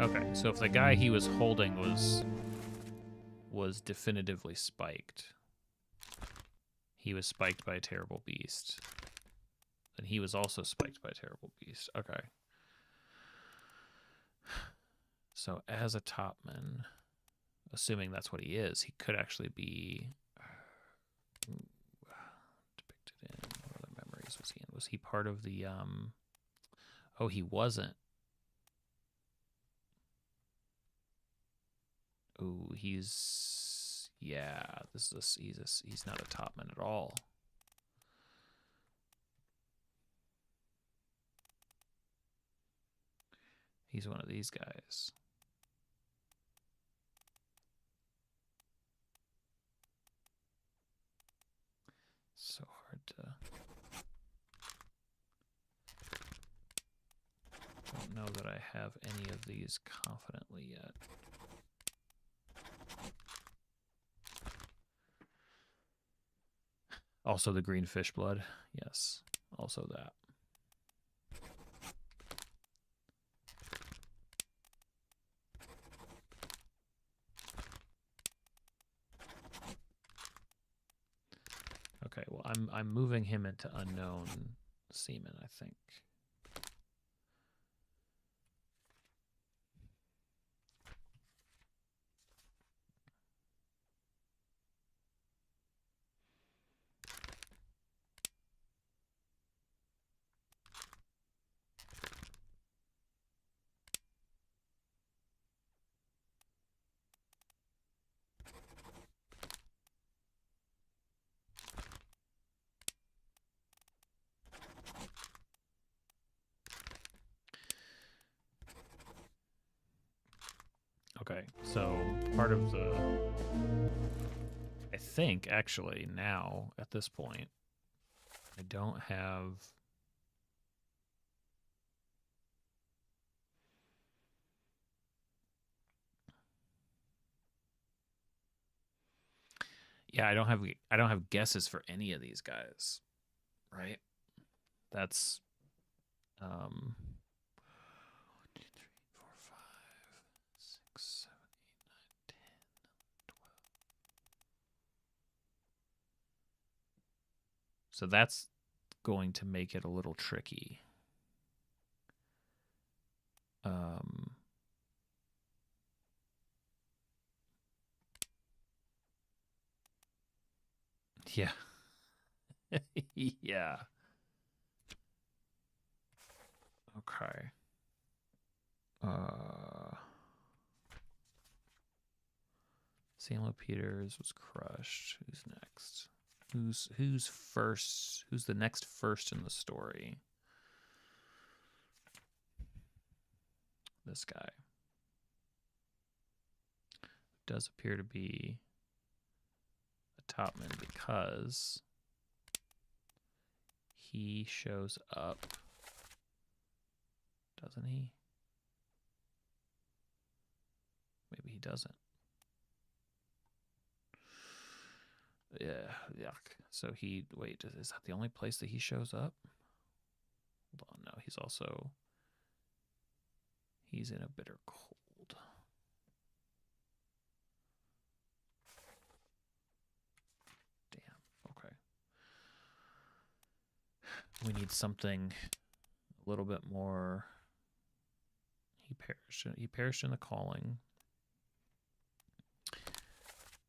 okay, so if the guy he was holding was definitively spiked, he was spiked by a terrible beast, then he was also spiked by a terrible beast. Okay. So as a topman, assuming that's what he is, he could actually be depicted in what other memories was he in? Was he part of the oh, he wasn't. Oh, he's he's not a topman at all. He's one of these guys. So hard to. Don't know that I have any of these confidently yet. Also the green fish blood. Yes, also that. Okay, well I'm moving him into unknown seaman, I think. Okay, so part of the, I think actually now at this point, I don't have, yeah, I don't have guesses for any of these guys, right? That's 1, 2, 3, 4, 5, 6, 7, 8, 9, 10, 12. So that's going to make it a little tricky. Yeah. Yeah. Okay. Samuel Peters was crushed. Who's next? Who's first? Who's the next first in the story? This guy does appear to be a topman because he shows up, doesn't he? Maybe he doesn't. Yeah, yuck. So wait, is that the only place that he shows up? Hold on, no, he's in a bitter cold. Damn, okay. We need something a little bit more. He perished in the calling.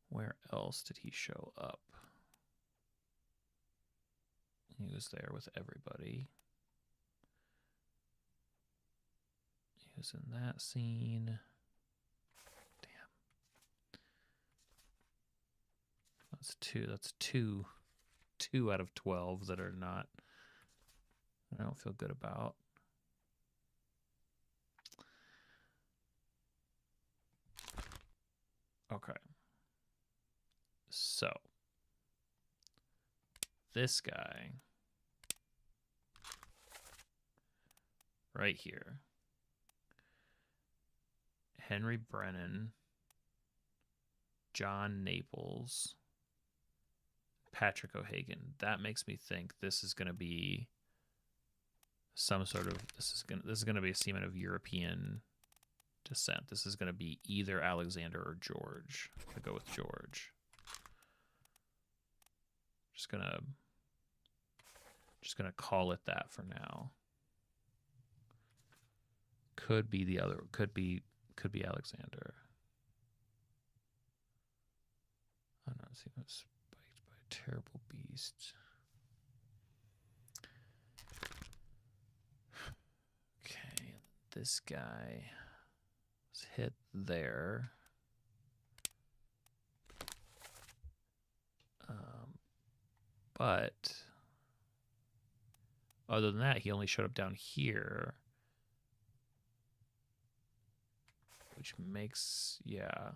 Where else did he show up? He was there with everybody. He was in that scene. Damn. That's two. That's two. 2 out of 12 that are not. I don't feel good about. Okay. So this guy right here, Henry Brennan, John Naples, Patrick O'Hagan. That makes me think this is going to be some sort of this is going to be a seaman of European descent. This is going to be either Alexander or George. I go with George. Just gonna call it that for now. Could be the other. Could be Alexander. I'm not seeing it spiked by a terrible beast. Okay, this guy was hit there. But other than that, he only showed up down here. Which makes, yeah.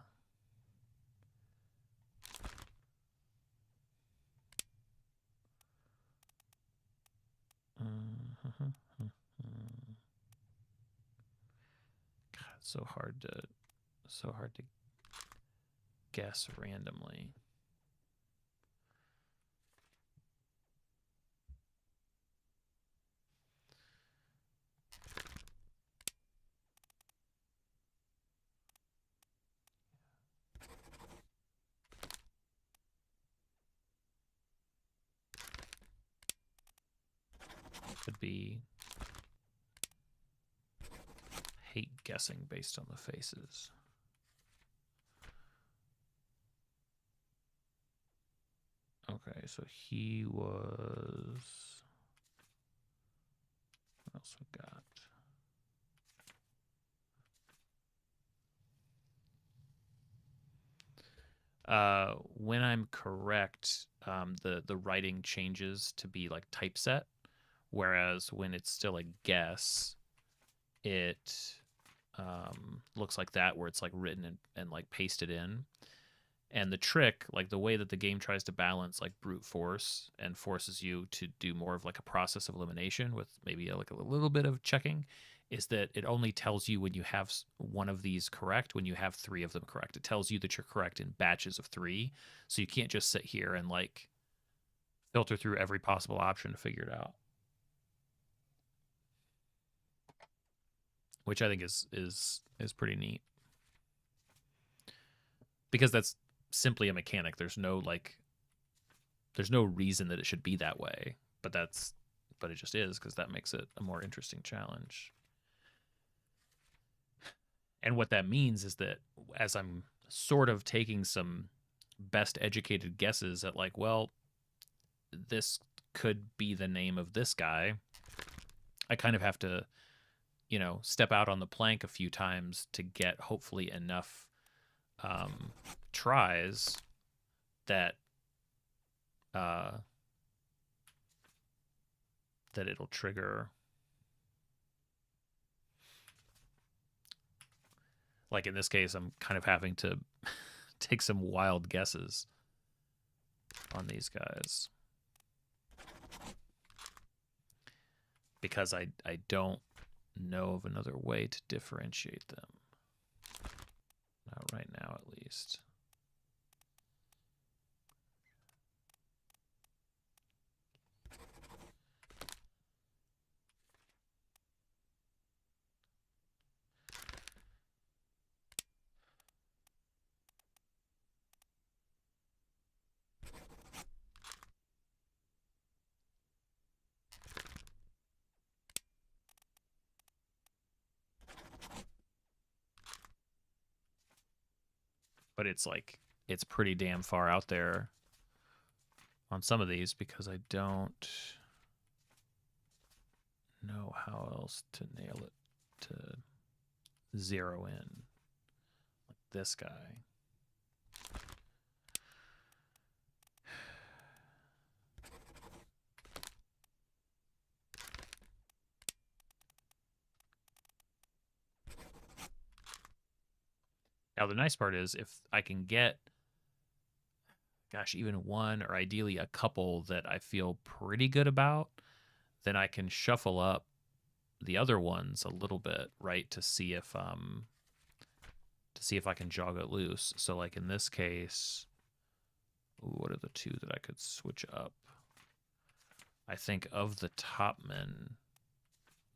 God, it's so hard to guess randomly. Could be. Hate guessing based on the faces. Okay, so he was. What else we got? When I'm correct, the writing changes to be like typeset. Whereas when it's still a guess, it looks like that, where it's like written and like pasted in. And the trick, like the way that the game tries to balance like brute force and forces you to do more of like a process of elimination with maybe like a little bit of checking, is that it only tells you when you have one of these correct, when you have 3 of them correct. It tells you that you're correct in batches of 3. So you can't just sit here and like filter through every possible option to figure it out. Which I think is pretty neat, because that's simply a mechanic. There's no reason that it should be that way, but it just is, because that makes it a more interesting challenge. And what that means is that as I'm sort of taking some best educated guesses at like, well, this could be the name of this guy, I kind of have to, step out on the plank a few times to get hopefully enough tries that it'll trigger. Like in this case, I'm kind of having to take some wild guesses on these guys, because I don't know of another way to differentiate them. Not right now, at least. but it's like it's pretty damn far out there on some of these because I don't know how else to nail it to zero in. Like this guy. Now, the nice part is if I can get, gosh, even one or ideally a couple that I feel pretty good about, then I can shuffle up the other ones a little bit, right, to see if I can jog it loose. So like in this case, ooh, what are the two that I could switch up? I think of the top men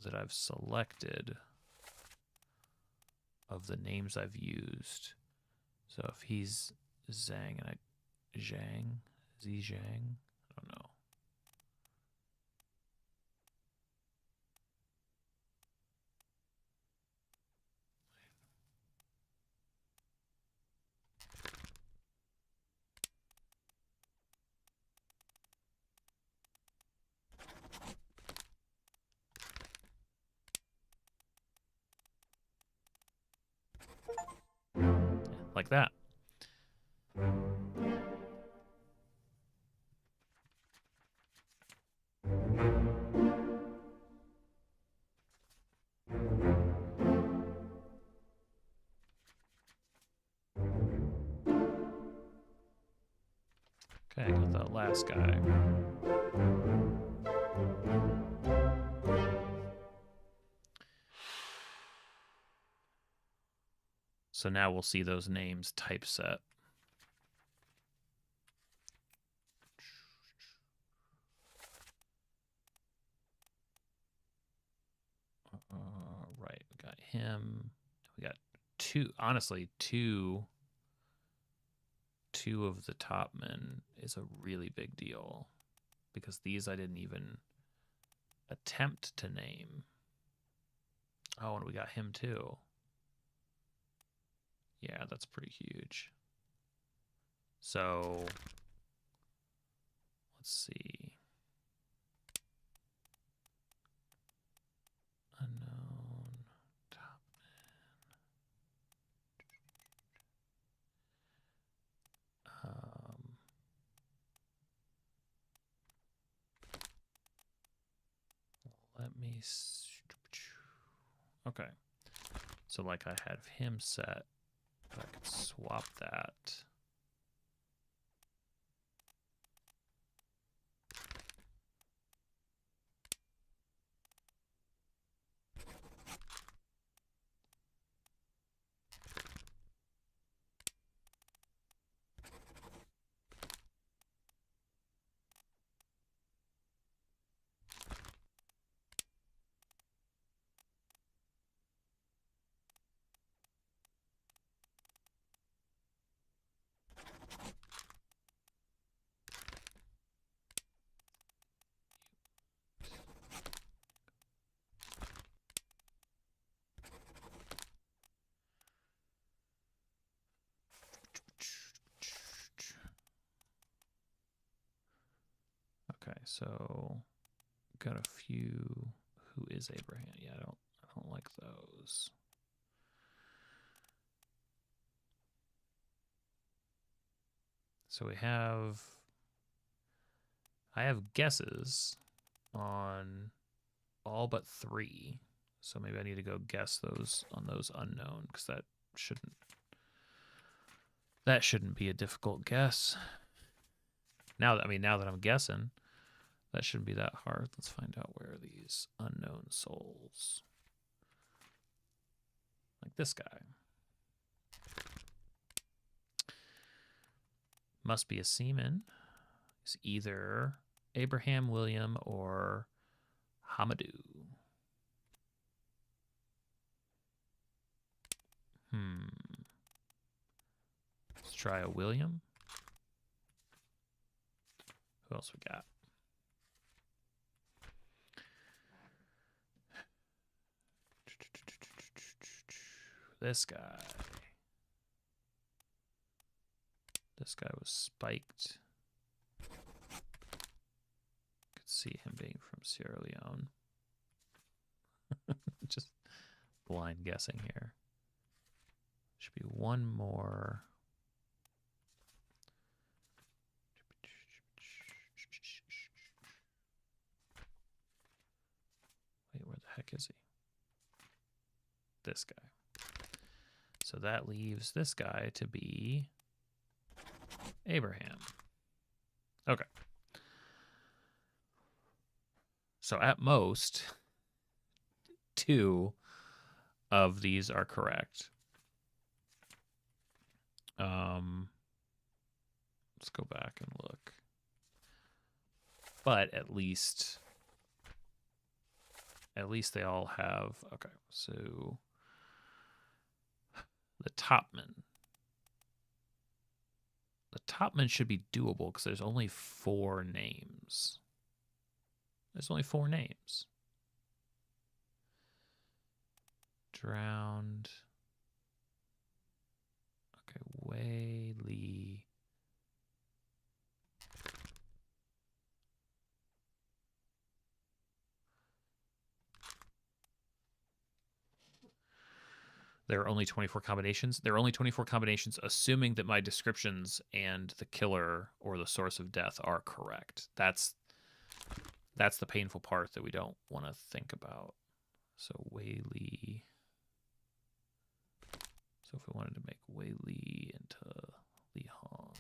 that I've selected, of the names I've used. So if he's Zhang and Zhang, I don't know. Like that. Okay, I got that last guy. So now we'll see those names typeset. Right, we got him. We got honestly, two of the top men is a really big deal because these I didn't even attempt to name. Oh, and we got him too. Yeah, that's pretty huge. So let's see. Unknown top man. Let me. Okay. So like I have him set, but I could swap that. Okay, so got a few. Who is Abraham? Yeah, I don't like those. So I have guesses on all but 3. So maybe I need to go guess those on those unknown because that shouldn't be a difficult guess. Now that I'm guessing, that shouldn't be that hard. Let's find out where are these unknown souls. Like this guy. Must be a seaman. It's either Abraham, William, or Hamadou. Let's try a William. Who else we got? This guy. This guy was spiked. Could see him being from Sierra Leone. Just blind guessing here. Should be one more. Wait, where the heck is he? This guy. So that leaves this guy to be Abraham. Okay. So at most, 2 of these are correct. Let's go back and look. But at least they all have, okay, so the topman. The topman should be doable because there's only 4 names. There's only 4 names. Drowned. Okay, Wei Li. There are only 24 combinations. There are only 24 combinations, assuming that my descriptions and the killer or the source of death are correct. That's the painful part that we don't want to think about. So Wei Li. So if we wanted to make Wei Li into Li Hong.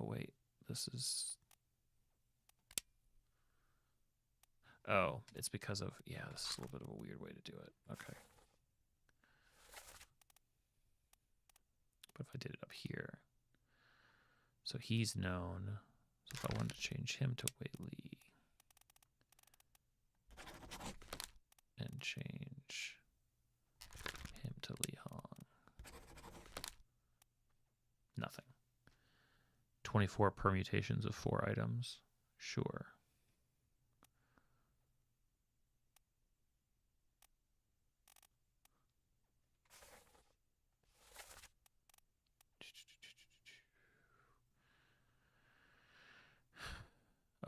Oh wait, this is. Oh, it's because of, yeah, this is a little bit of a weird way to do it. Okay. But if I did it up here, so he's known. So if I wanted to change him to Wei Li and change him to Li Hong, nothing. 24 permutations of 4 items, sure.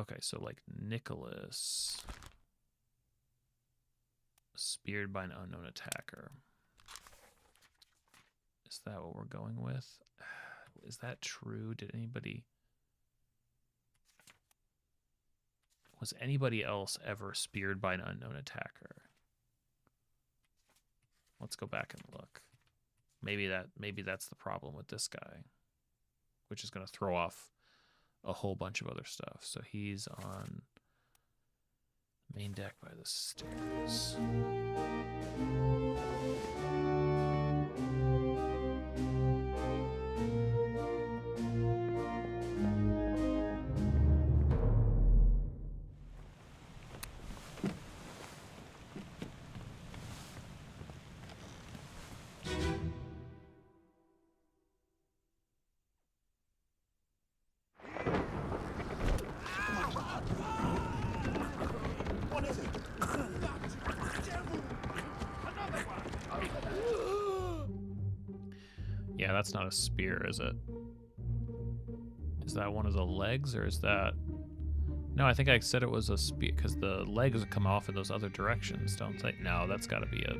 Okay, so like Nicholas, speared by an unknown attacker. Is that what we're going with? Is that true? Did anybody... Was anybody else ever speared by an unknown attacker? Let's go back and look. Maybe that's the problem with this guy, which is going to throw off a whole bunch of other stuff. So he's on main deck by the stairs. Yeah, that's not a spear, is it? Is that one of the legs, or is that... No, I think I said it was a spear, because the legs come off in those other directions, don't they? No, that's got to be it.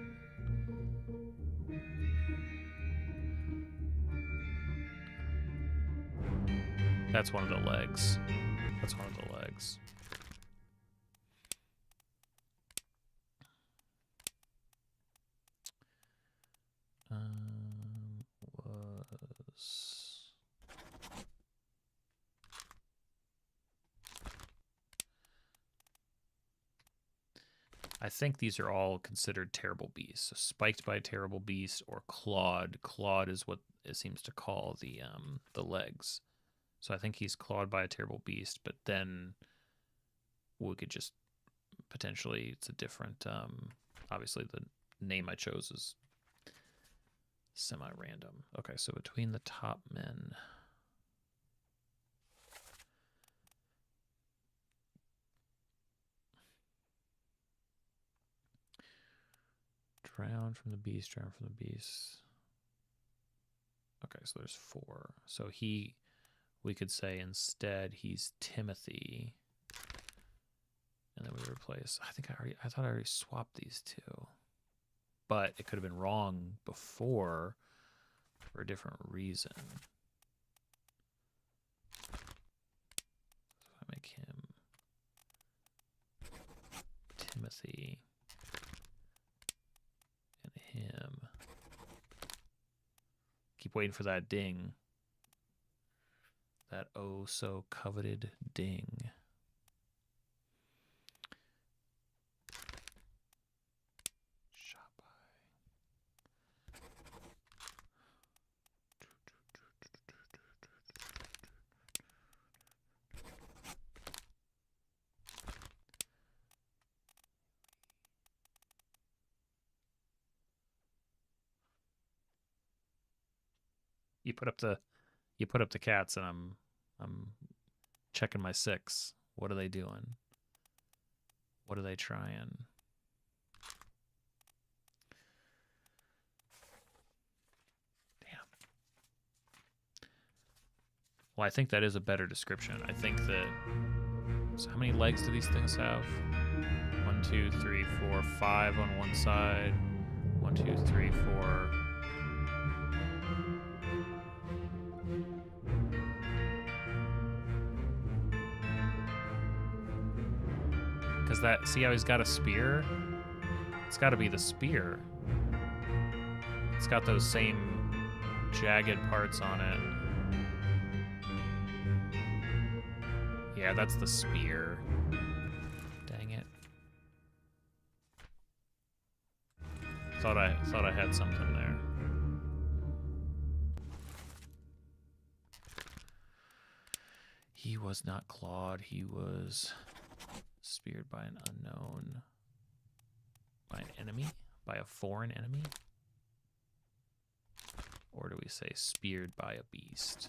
That's one of the legs. That's one of the legs. I think these are all considered terrible beasts. So spiked by a terrible beast or clawed. Clawed is what it seems to call the legs. So I think he's clawed by a terrible beast, but then we could just potentially, it's a different, obviously the name I chose is semi-random. Okay, so between the top men, Drown from the beast, drown from the beast. Okay, so there's 4. So we could say instead he's Timothy. And then we replace, I thought I already swapped these two. But it could have been wrong before for a different reason. So if I make him Timothy and him. Keep waiting for that ding. That oh so coveted ding. Shot by. You put up the cats, and I'm checking my 6. What are they doing? What are they trying? Damn. Well, I think that is a better description. I think that. So how many legs do these things have? 1, 2, 3, 4, 5 on one side. 1, 2, 3, 4. Because that, see how he's got a spear? It's got to be the spear. It's got those same jagged parts on it. Yeah, that's the spear. Dang it. Thought I had something there. He was not clawed, he was speared by an unknown. By an enemy? By a foreign enemy? Or do we say speared by a beast?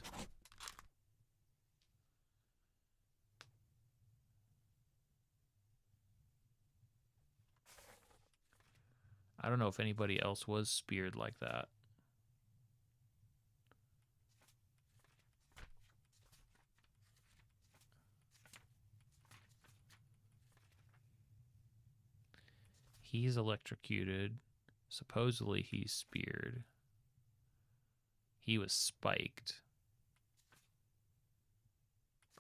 I don't know if anybody else was speared like that. He's electrocuted. Supposedly he's speared. He was spiked.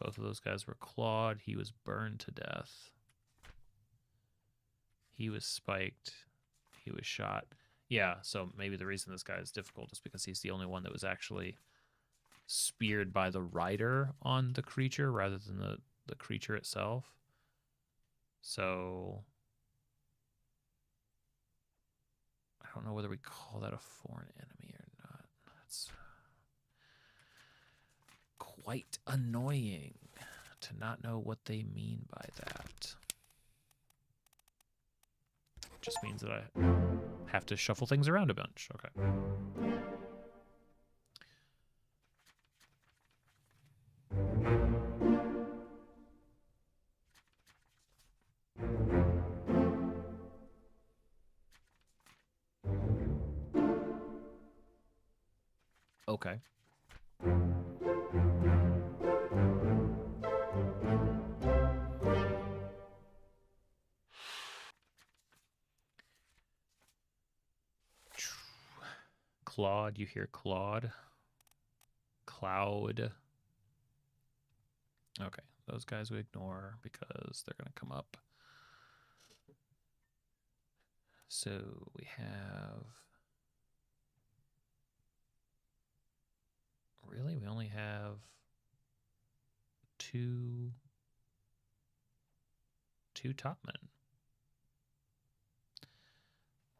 Both of those guys were clawed. He was burned to death. He was spiked. He was shot. Yeah, so maybe the reason this guy is difficult is because he's the only one that was actually speared by the rider on the creature rather than the creature itself. So I don't know whether we call that a foreign enemy or not. That's quite annoying to not know what they mean by that. Just means that I have to shuffle things around a bunch. Okay. Okay. Claude, you hear Claude? Cloud. Okay, those guys we ignore because they're going to come up. So we have... Really? We only have two topmen.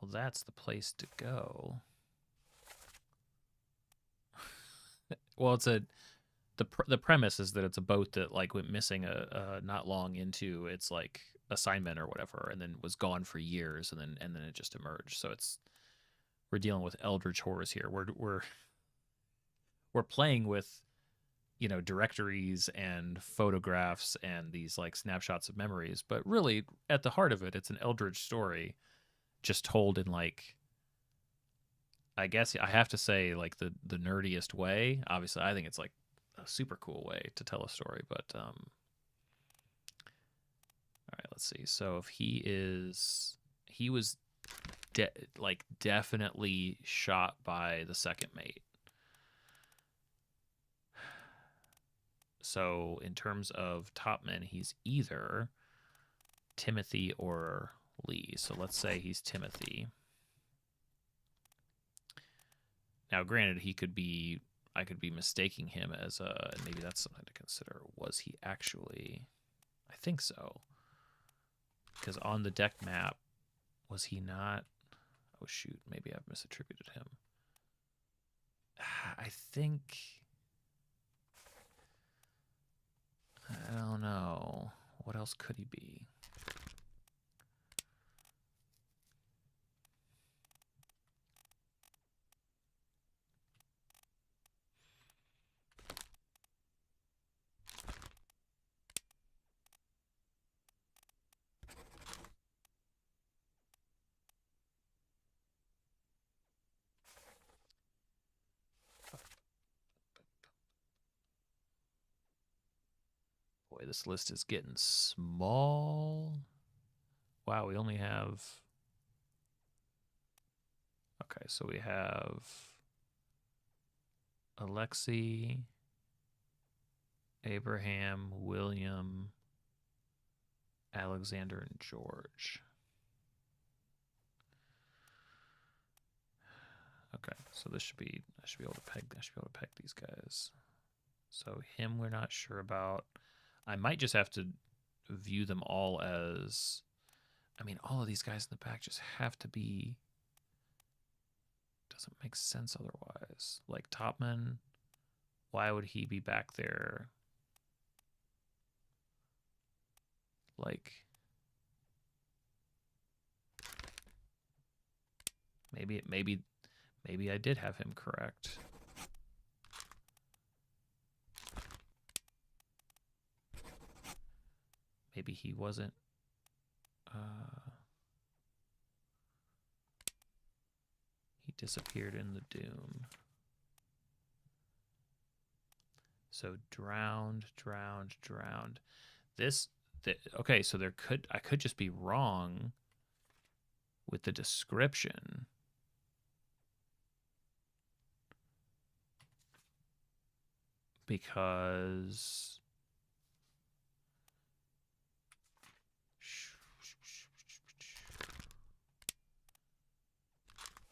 Well, that's the place to go. Well, it's the premise is that it's a boat that like went missing not long into its like assignment or whatever, and then was gone for years, and then it just emerged. So we're dealing with eldritch horrors here. We're playing with, you know, directories and photographs and these like snapshots of memories, but really at the heart of it, it's an eldritch story just told in like, I guess I have to say like the nerdiest way. Obviously, I think it's like a super cool way to tell a story. But all right, let's see. So if he was like definitely shot by the second mate. So in terms of top men, he's either Timothy or Lee. So let's say he's Timothy. Now, granted, I could be mistaking him as maybe that's something to consider. Was he actually? I think so. Because on the deck map, was he not? Oh, shoot. Maybe I've misattributed him. I think. I don't know. What else could he be? Boy, this list is getting small. Wow, we only have... Okay, so we have Alexei, Abraham, William, Alexander, and George. Okay, so I should be able to peg these guys. So him we're not sure about. I might just have to view them all as, I mean, all of these guys in the back just have to be, doesn't make sense otherwise. Like Topman, why would he be back there? Like, maybe I did have him correct. Maybe he wasn't. He disappeared in the Doom. So drowned. Okay, so I could just be wrong with the description. Because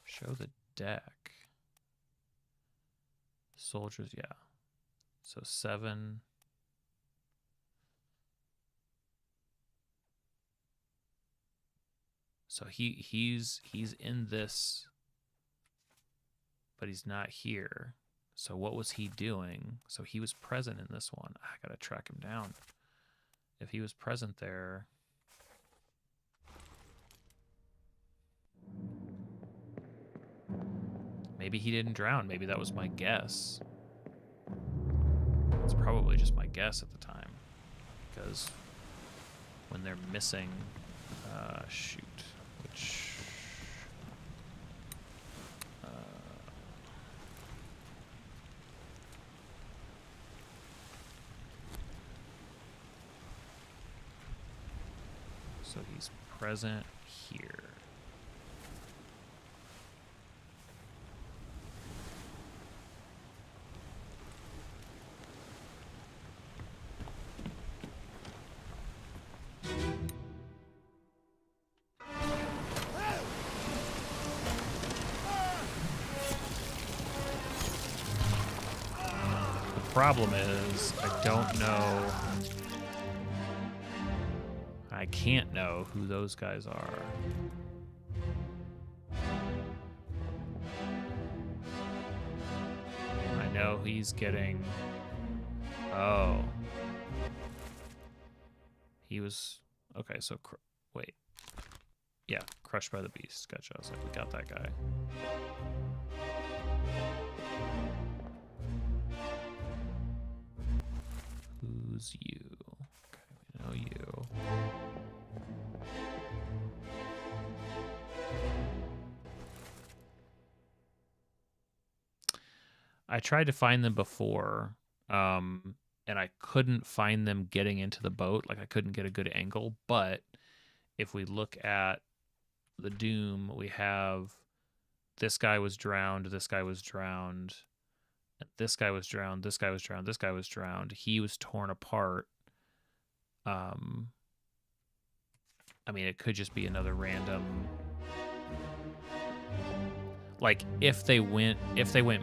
show the deck. Soldiers, yeah. So 7. So he's in this, but he's not here. So what was he doing? So he was present in this one. I gotta track him down. If he was present there. Maybe he didn't drown. Maybe that was my guess. It's probably just my guess at the time. Because when they're missing, shoot, which... So he's present here. The problem is, I don't know. I can't know who those guys are. I know he's getting... Oh. He was... Okay, so... Wait. Yeah, crushed by the beast. Gotcha. I was like, we got that guy. Who's you? Okay, we know you. I tried to find them before, and I couldn't find them getting into the boat. Like I couldn't get a good angle. But if we look at the Doom, we have this guy was drowned, this guy was drowned, this guy was drowned, this guy was drowned, this guy was drowned. He was torn apart. I mean, it could just be another random. Like if they went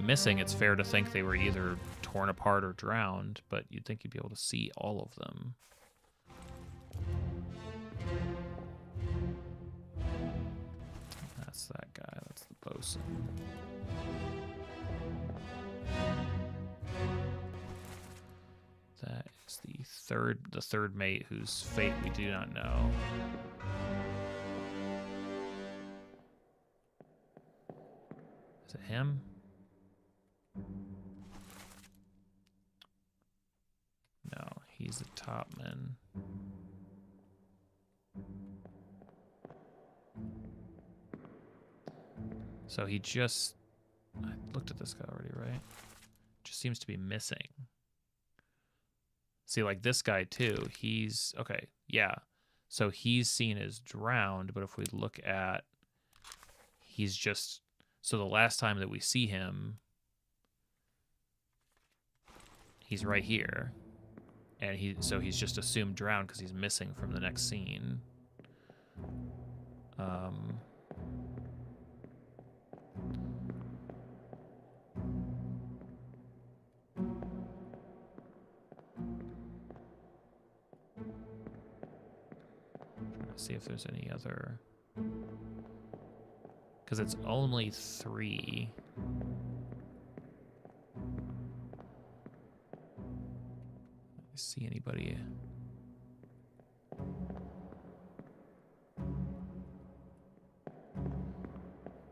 missing, it's fair to think they were either torn apart or drowned, but you'd think you'd be able to see all of them. That's that guy. That's the bosun. That is the third mate whose fate we do not know. Is it him? No, he's the topman. So he just... I looked at this guy already, right? Just seems to be missing. See, like this guy too, he's... Okay, yeah. So he's seen as drowned, but if we look at... He's just... So the last time that we see him, he's right here. And he's just assumed drowned because he's missing from the next scene. See if there's any other, because it's only 3. See anybody?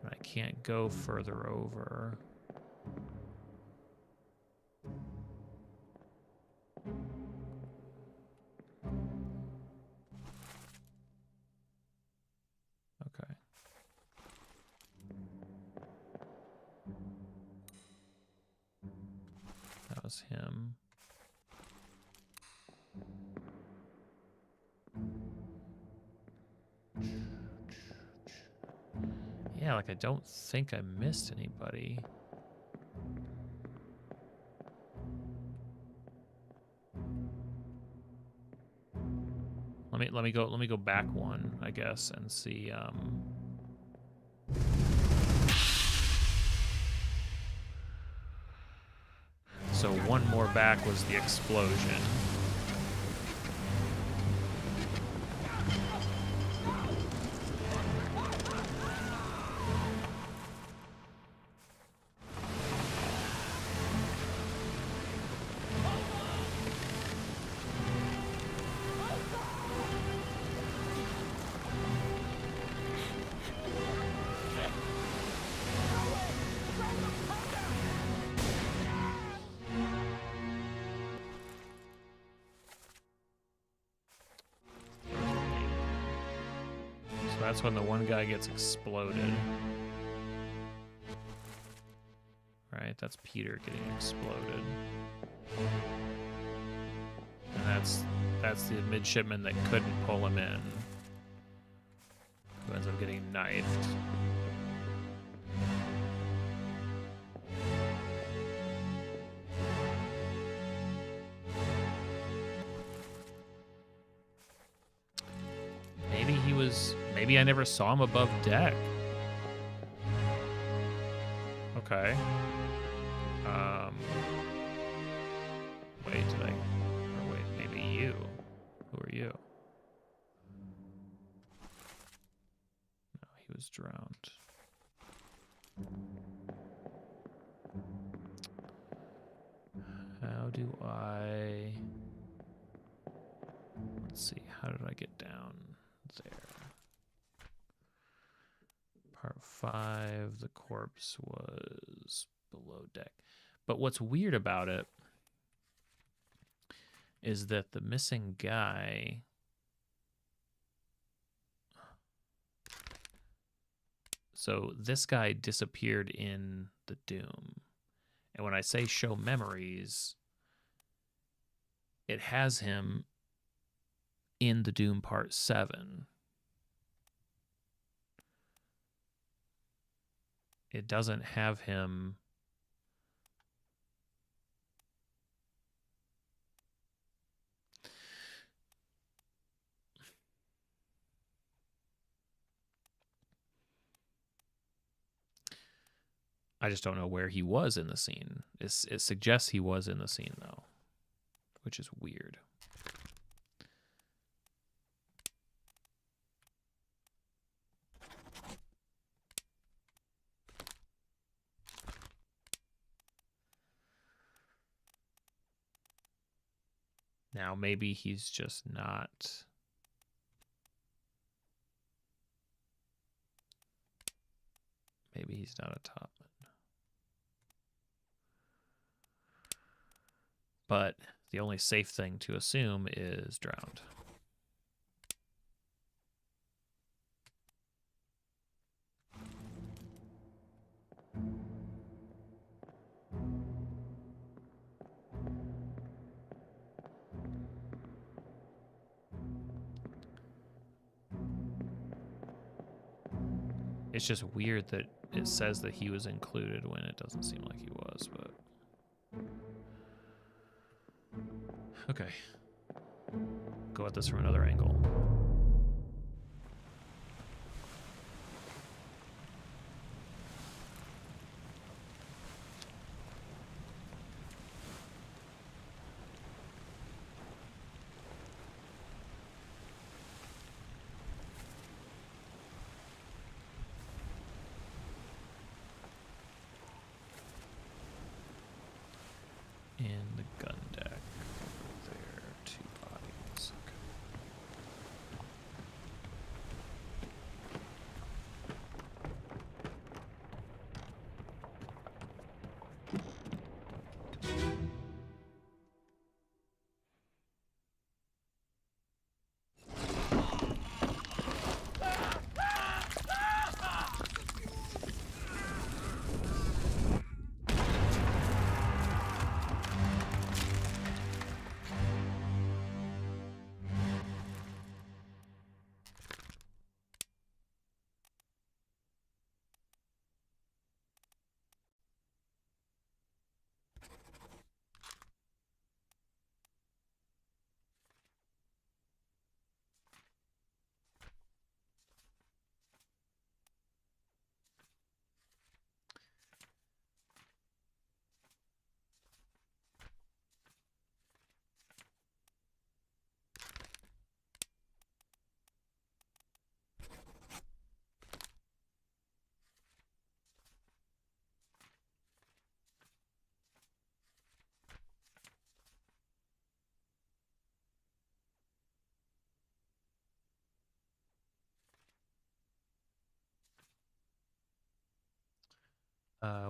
I can't go further over. Okay. That was him. Yeah, like I don't think I missed anybody. Let me go back one, I guess, and see so one more back was the explosion. That's when the one guy gets exploded. Right, that's Peter getting exploded. And that's the midshipman that couldn't pull him in, who ends up getting knifed. Maybe I never saw him above deck. Okay. Wait, did I... Or wait, maybe you. Who are you? No, he was drowned. How do I... Let's see, how did I get down there? Part 5, the corpse was below deck. But what's weird about it is that the missing guy... So this guy disappeared in the Doom. And when I say show memories, it has him in the Doom Part 7. It doesn't have him... I just don't know where he was in the scene. It suggests he was in the scene, though, which is weird. Now, maybe he's just not... Maybe he's not a topman. But the only safe thing to assume is drowned. It's just weird that it says that he was included when it doesn't seem like he was, but... Okay. Go at this from another angle. In the gun deck, there are 2 bodies. Okay.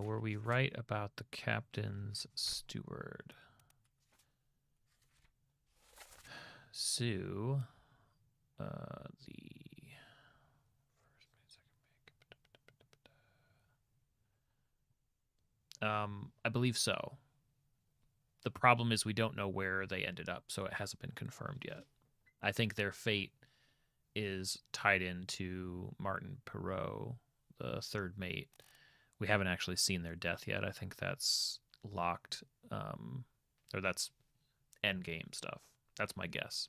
Were we right about the captain's steward? So, I believe so. The problem is we don't know where they ended up, so it hasn't been confirmed yet. I think their fate is tied into Martin Perot, the third mate. We haven't actually seen their death yet. I think that's locked, or that's endgame stuff. That's my guess.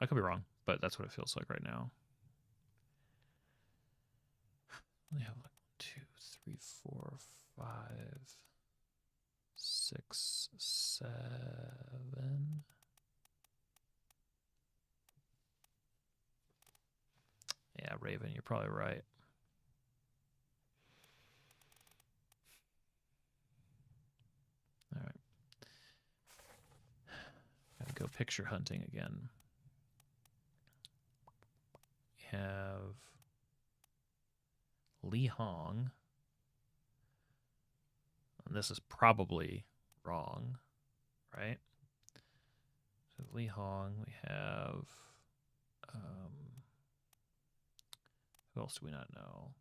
I could be wrong, but that's what it feels like right now. We have like 1, 2, 3, 4, 5, 6, 7. Yeah, Raven, you're probably right. All right. Gotta go picture hunting again. We have Li Hong. And this is probably wrong, right? So Li Hong, we have... who else do we not know?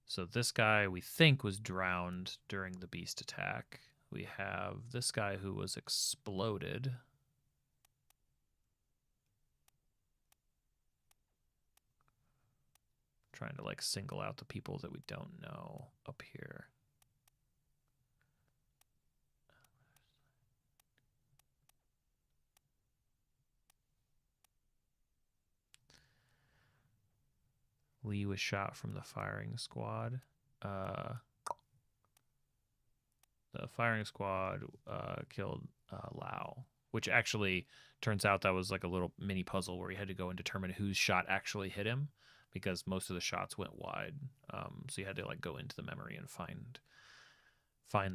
So this guy we think was drowned during the beast attack. We have this guy who was exploded. Trying to like single out the people that we don't know up here. Lee was shot from the firing squad. The firing squad killed Lau, which actually turns out that was like a little mini puzzle where he had to go and determine whose shot actually hit him, because most of the shots went wide. So you had to like go into the memory and find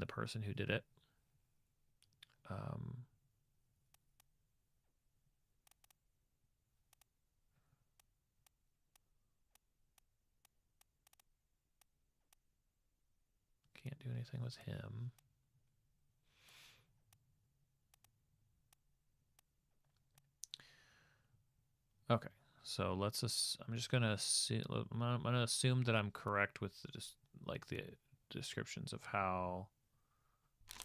the person who did it. Can't do anything with him. Okay, so let's. I'm just gonna assume. I'm gonna assume that I'm correct with the descriptions of how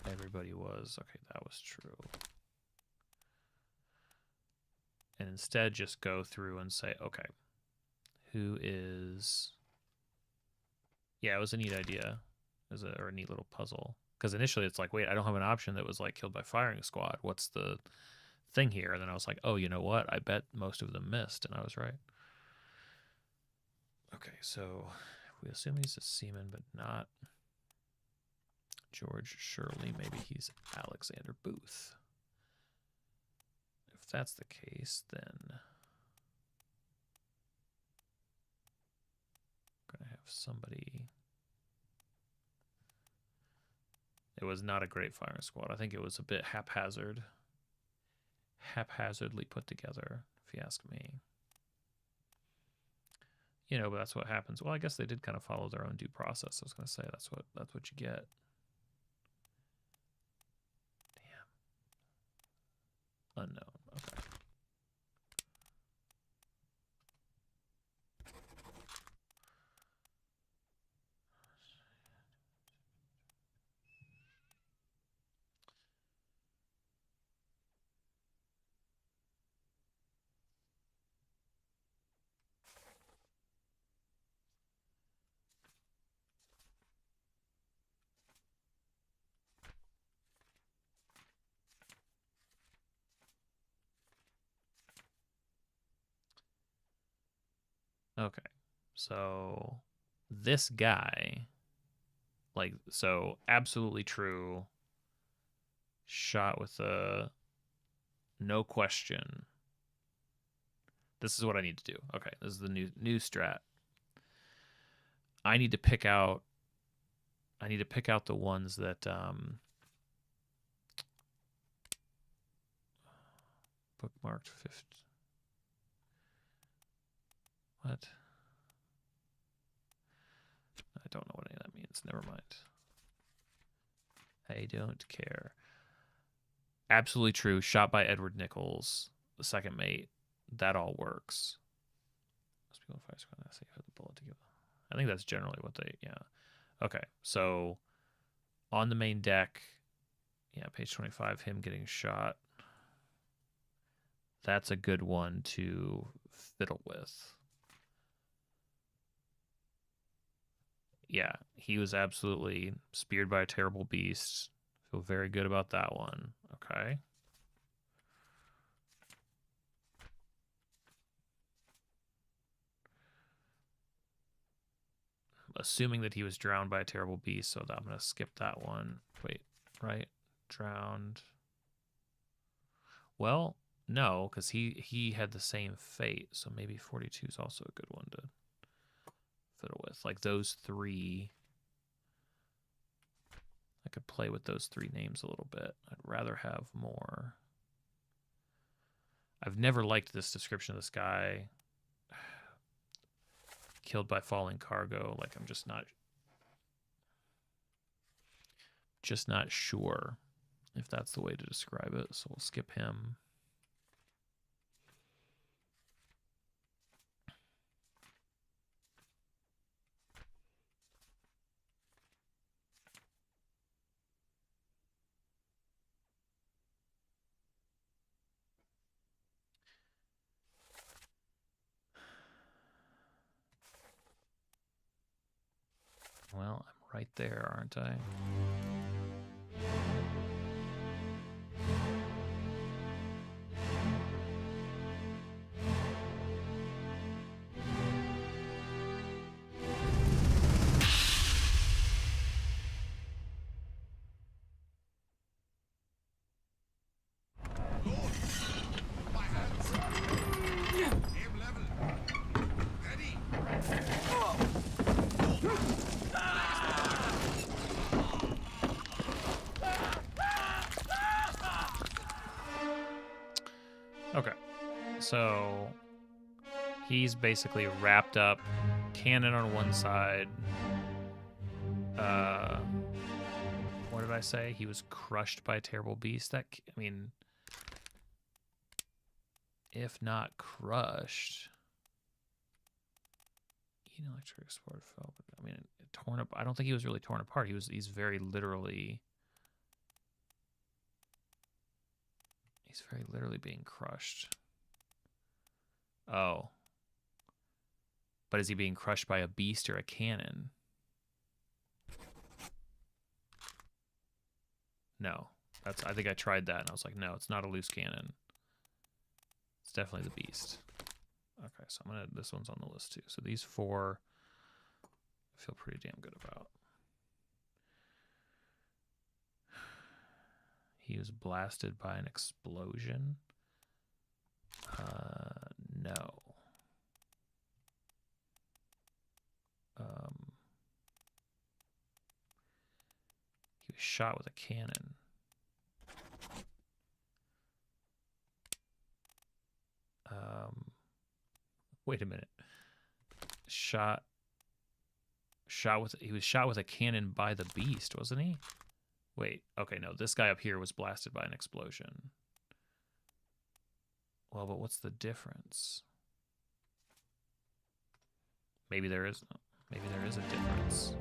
everybody was. Okay, that was true. And instead, just go through and say, okay, who is? Yeah, it was a neat idea, or a neat little puzzle. Because initially, it's like, wait, I don't have an option that was like killed by firing squad. What's the thing here? And then I was like, oh, you know what? I bet most of them missed, and I was right. Okay, so we assume he's a seaman, but not George Shirley. Maybe he's Alexander Booth. If that's the case, then I'm gonna have somebody. It was not a great firing squad. I think it was a bit haphazardly put together, if you ask me. You know, but that's what happens. Well, I guess they did kind of follow their own due process. I was going to say that's what you get. Damn. Unknown. Okay. Okay. So this guy, like, so absolutely true. Shot with a no question. This is what I need to do. Okay, this is the new strat. I need to pick out the ones that bookmarked 50. What? I don't know what any of that means. Never mind. I don't care. Absolutely true. Shot by Edward Nichols, the second mate. That all works. Most people fire squad. I say the bullet to give. I think that's generally what they. Yeah. Okay. So on the main deck, yeah, page 25, him getting shot. That's a good one to fiddle with. Yeah, he was absolutely speared by a terrible beast. Feel very good about that one. Okay. Assuming that he was drowned by a terrible beast, so I'm going to skip that one. Wait, right? Drowned. Well, no, because he had the same fate, so maybe 42 is also a good one to fiddle with. Like those three, I could play with those three names a little bit. I'd rather have more. I've never liked this description of this guy. Killed by falling cargo. Like, I'm just not sure if that's the way to describe it. So we'll skip him. Well, I'm right there, aren't I? Okay, so he's basically wrapped up, cannon on one side. What did I say? He was crushed by a terrible beast. I mean, if not crushed, electric explode fell. But I mean, torn up. I don't think he was really torn apart. He's very literally. He's very literally being crushed. Oh. But is he being crushed by a beast or a cannon? No. I think I tried that and I was like, no, it's not a loose cannon. It's definitely the beast. Okay, so this one's on the list too. So these 4 I feel pretty damn good about. He was blasted by an explosion. No. He was shot with a cannon. Wait a minute. He was shot with a cannon by the beast, wasn't he? Wait, okay, no, this guy up here was blasted by an explosion. Well, but what's the difference? Maybe there is a difference.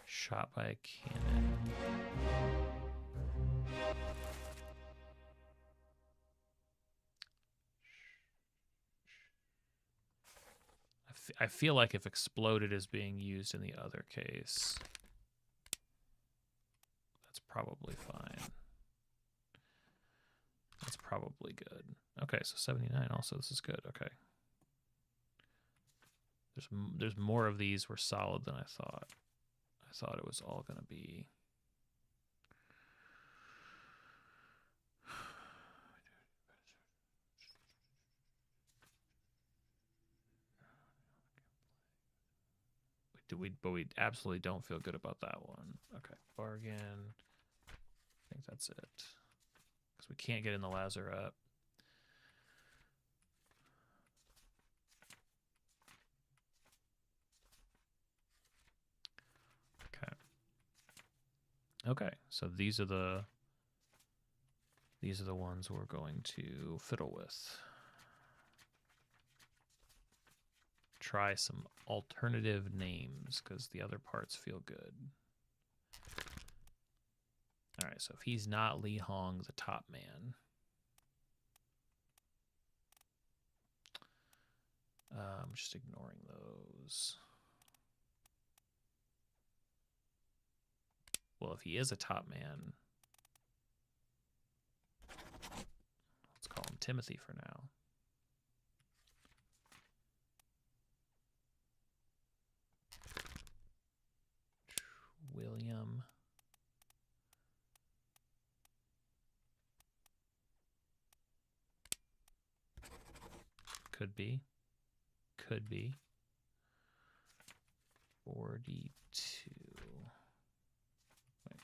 Shot by a cannon. I feel like if exploded is being used in the other case, that's probably fine. That's probably good. Okay, so 79 also, this is good. Okay. There's more of these were solid than I thought. I thought it was all going to be... But we absolutely don't feel good about that one. Okay, bargain. I think that's it. Because we can't get in the lazarette. Okay. Okay, so these are the ones we're going to fiddle with. Try some alternative names because the other parts feel good. All right, so if he's not Li Hong, the top man, I'm just ignoring those. Well, if he is a top man, let's call him Timothy for now. William. Could be. Could be. 42. Wait.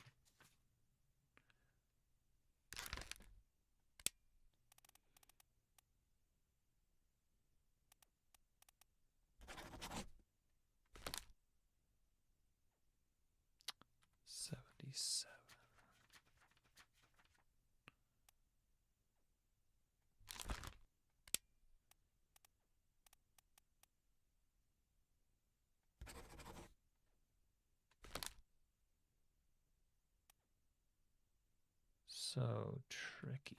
$77. so tricky.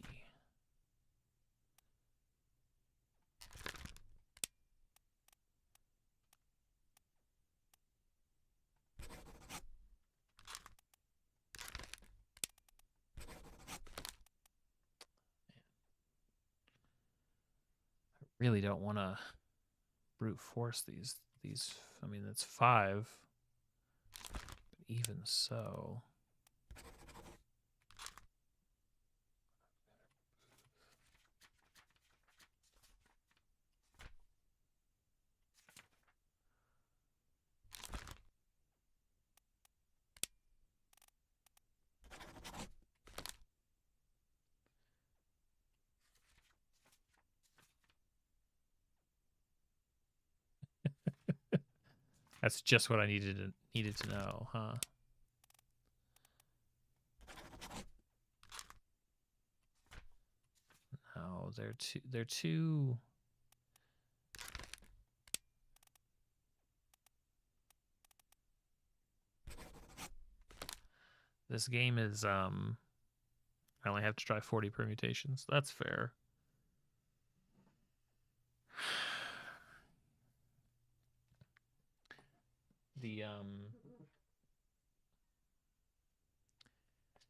Really don't want to brute force these. I mean, it's 5. But even so. That's just what I needed to know, huh? No, they're too This game is I only have to try 40 permutations. That's fair.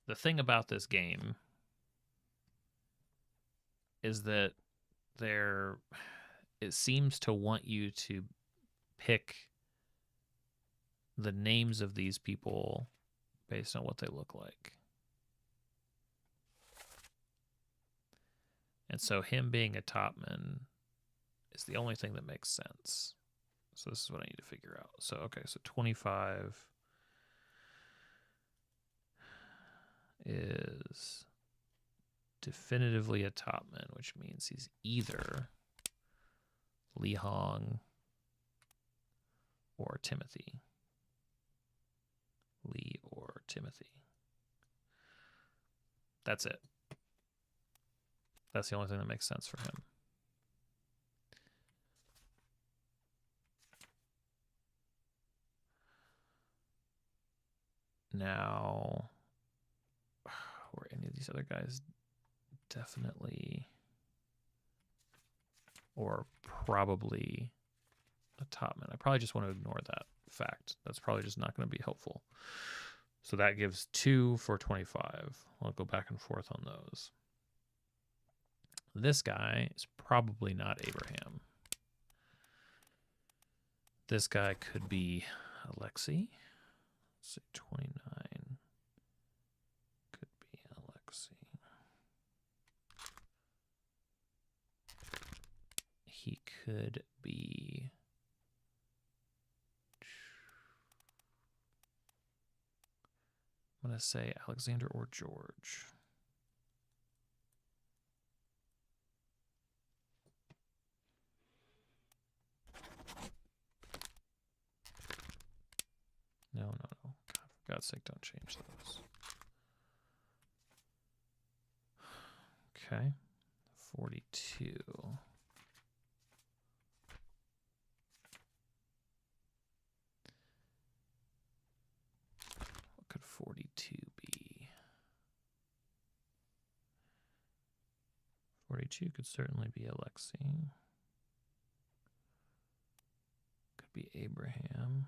The thing about this game is that it seems to want you to pick the names of these people based on what they look like. And so him being a topman is the only thing that makes sense. So this is what I need to figure out. So, okay, so 25 is definitively a topman, which means he's either Li Hong or Timothy. Lee or Timothy. That's it. That's the only thing that makes sense for him. Now, were any of these other guys definitely or probably a topman? I probably just want to ignore that fact. That's probably just not going to be helpful. So that gives 2 for 25. I'll go back and forth on those. This guy is probably not Abraham. This guy could be Alexei. Let's say 29. Could be Alexei. He could be... I'm going to say Alexander or George. No. God, for God's sake, don't change those. Okay. 42. What could 42 be? 42 could certainly be Alexei. Could be Abraham.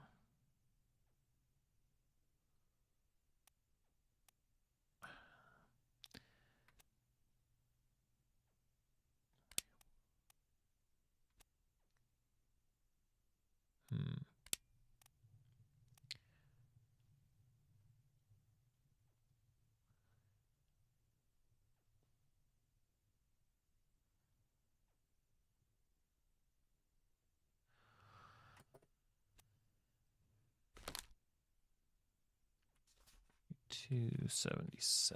Hmm. $277.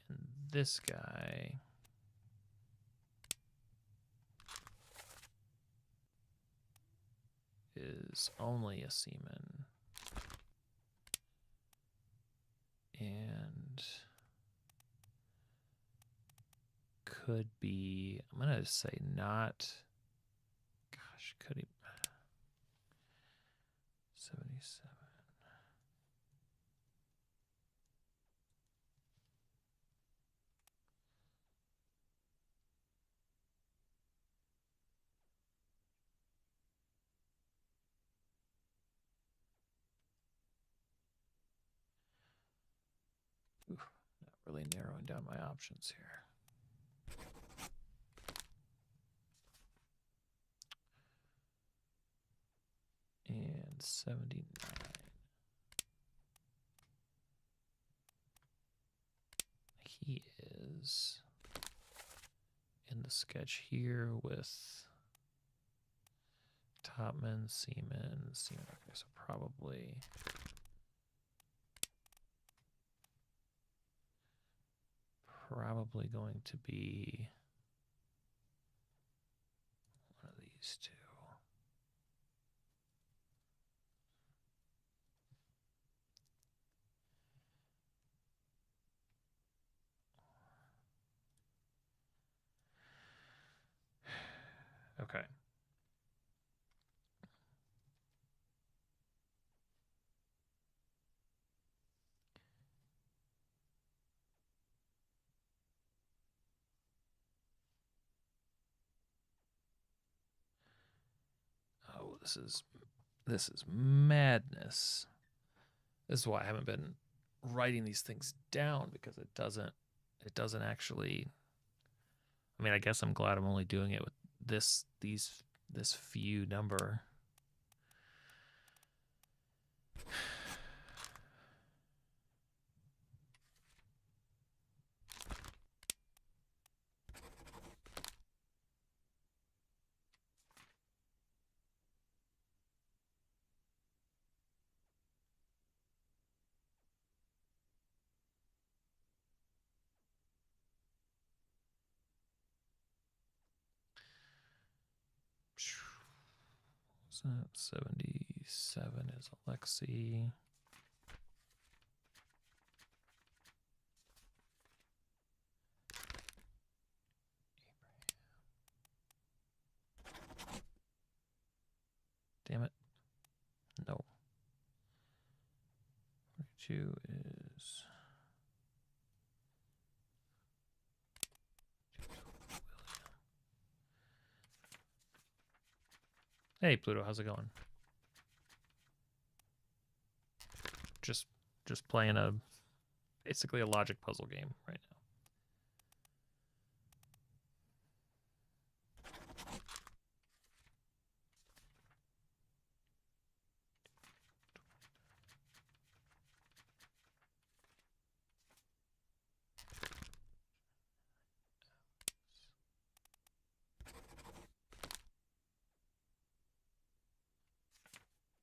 And this guy is only a seaman. And could be, I'm going to say not, gosh, Gosh, could he? 77. Ooh, not really narrowing down my options here. And 79. He is in the sketch here with Topman, Seaman. Okay, so probably going to be one of these two. Okay. Oh, this is madness. This is why I haven't been writing these things down, because it doesn't actually. I mean, I guess I'm glad I'm only doing it with this few number. What's that? 77 is Alexi. Damn it. No. 42 is Hey Pluto, how's it going? Just playing basically a logic puzzle game right now.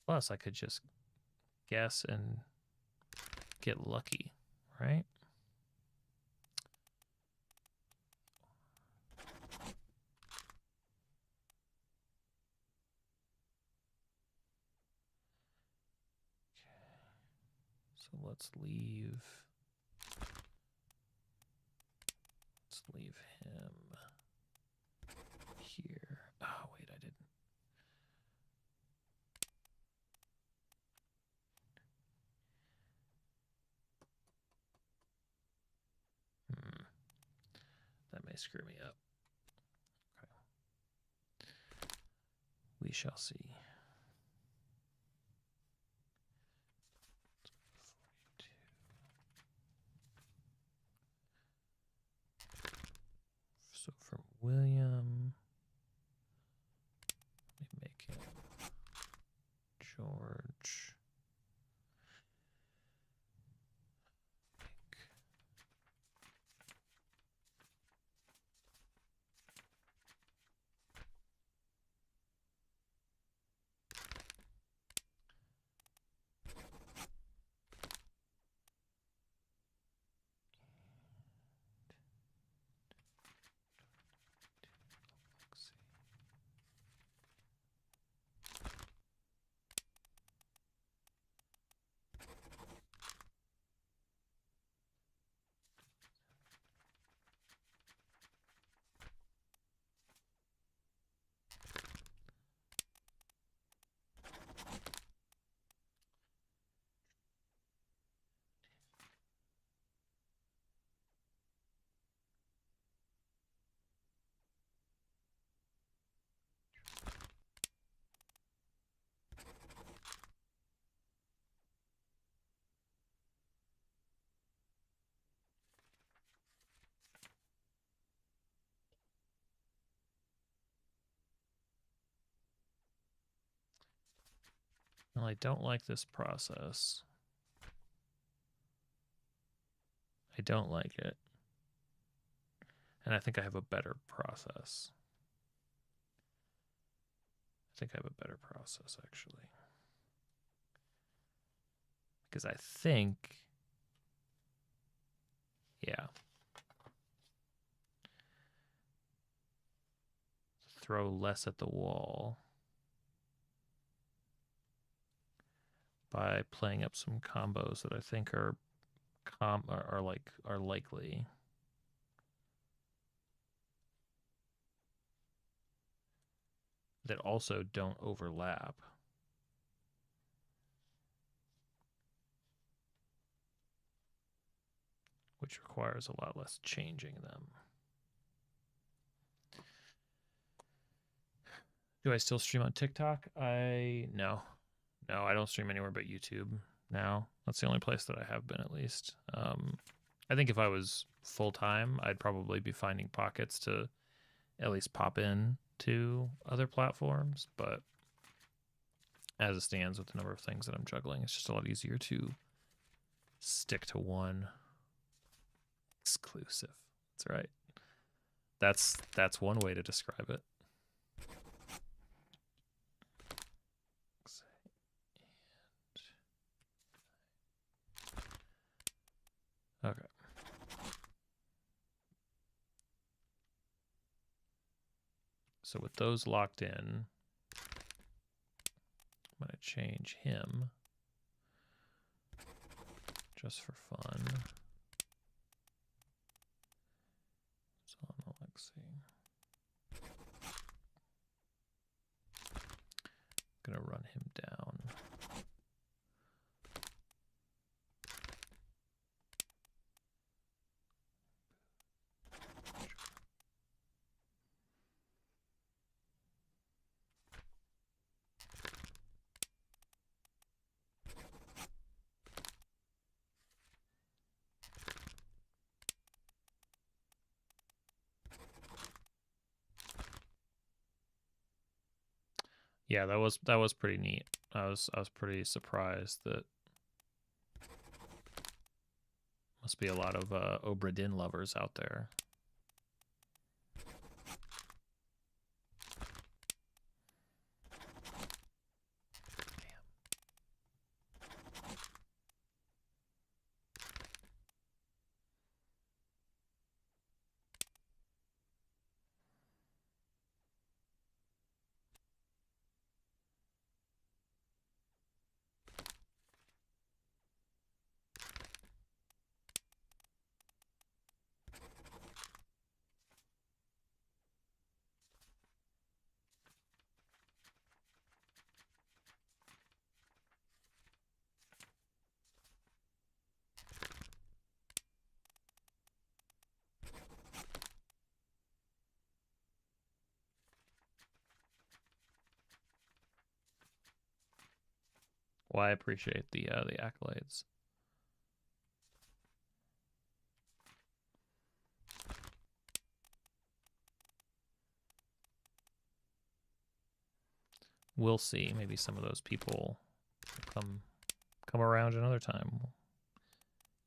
Plus, I could just guess and get lucky, right? Okay. So let's leave him here. Oh, wait, I didn't. That may screw me up. Okay. We shall see. So from William, let me make him George. Well, I don't like this process. I don't like it. And I think I have a better process. I think I have a better process, actually. Because I think... Yeah. Throw less at the wall by playing up some combos that I think are likely. That also don't overlap. Which requires a lot less changing them. Do I still stream on TikTok? No, I don't stream anywhere but YouTube now. That's the only place that I have been, at least. I think if I was full-time, I'd probably be finding pockets to at least pop in to other platforms, but as it stands with the number of things that I'm juggling, it's just a lot easier to stick to one. Exclusive. That's right. That's one way to describe it. Okay. So with those locked in, I'm going to change him just for fun. So let's see. I'm going to run him down. Yeah, that was pretty neat. I was pretty surprised that must be a lot of Obra Dinn lovers out there. Well, I appreciate the accolades. We'll see. Maybe some of those people come around another time.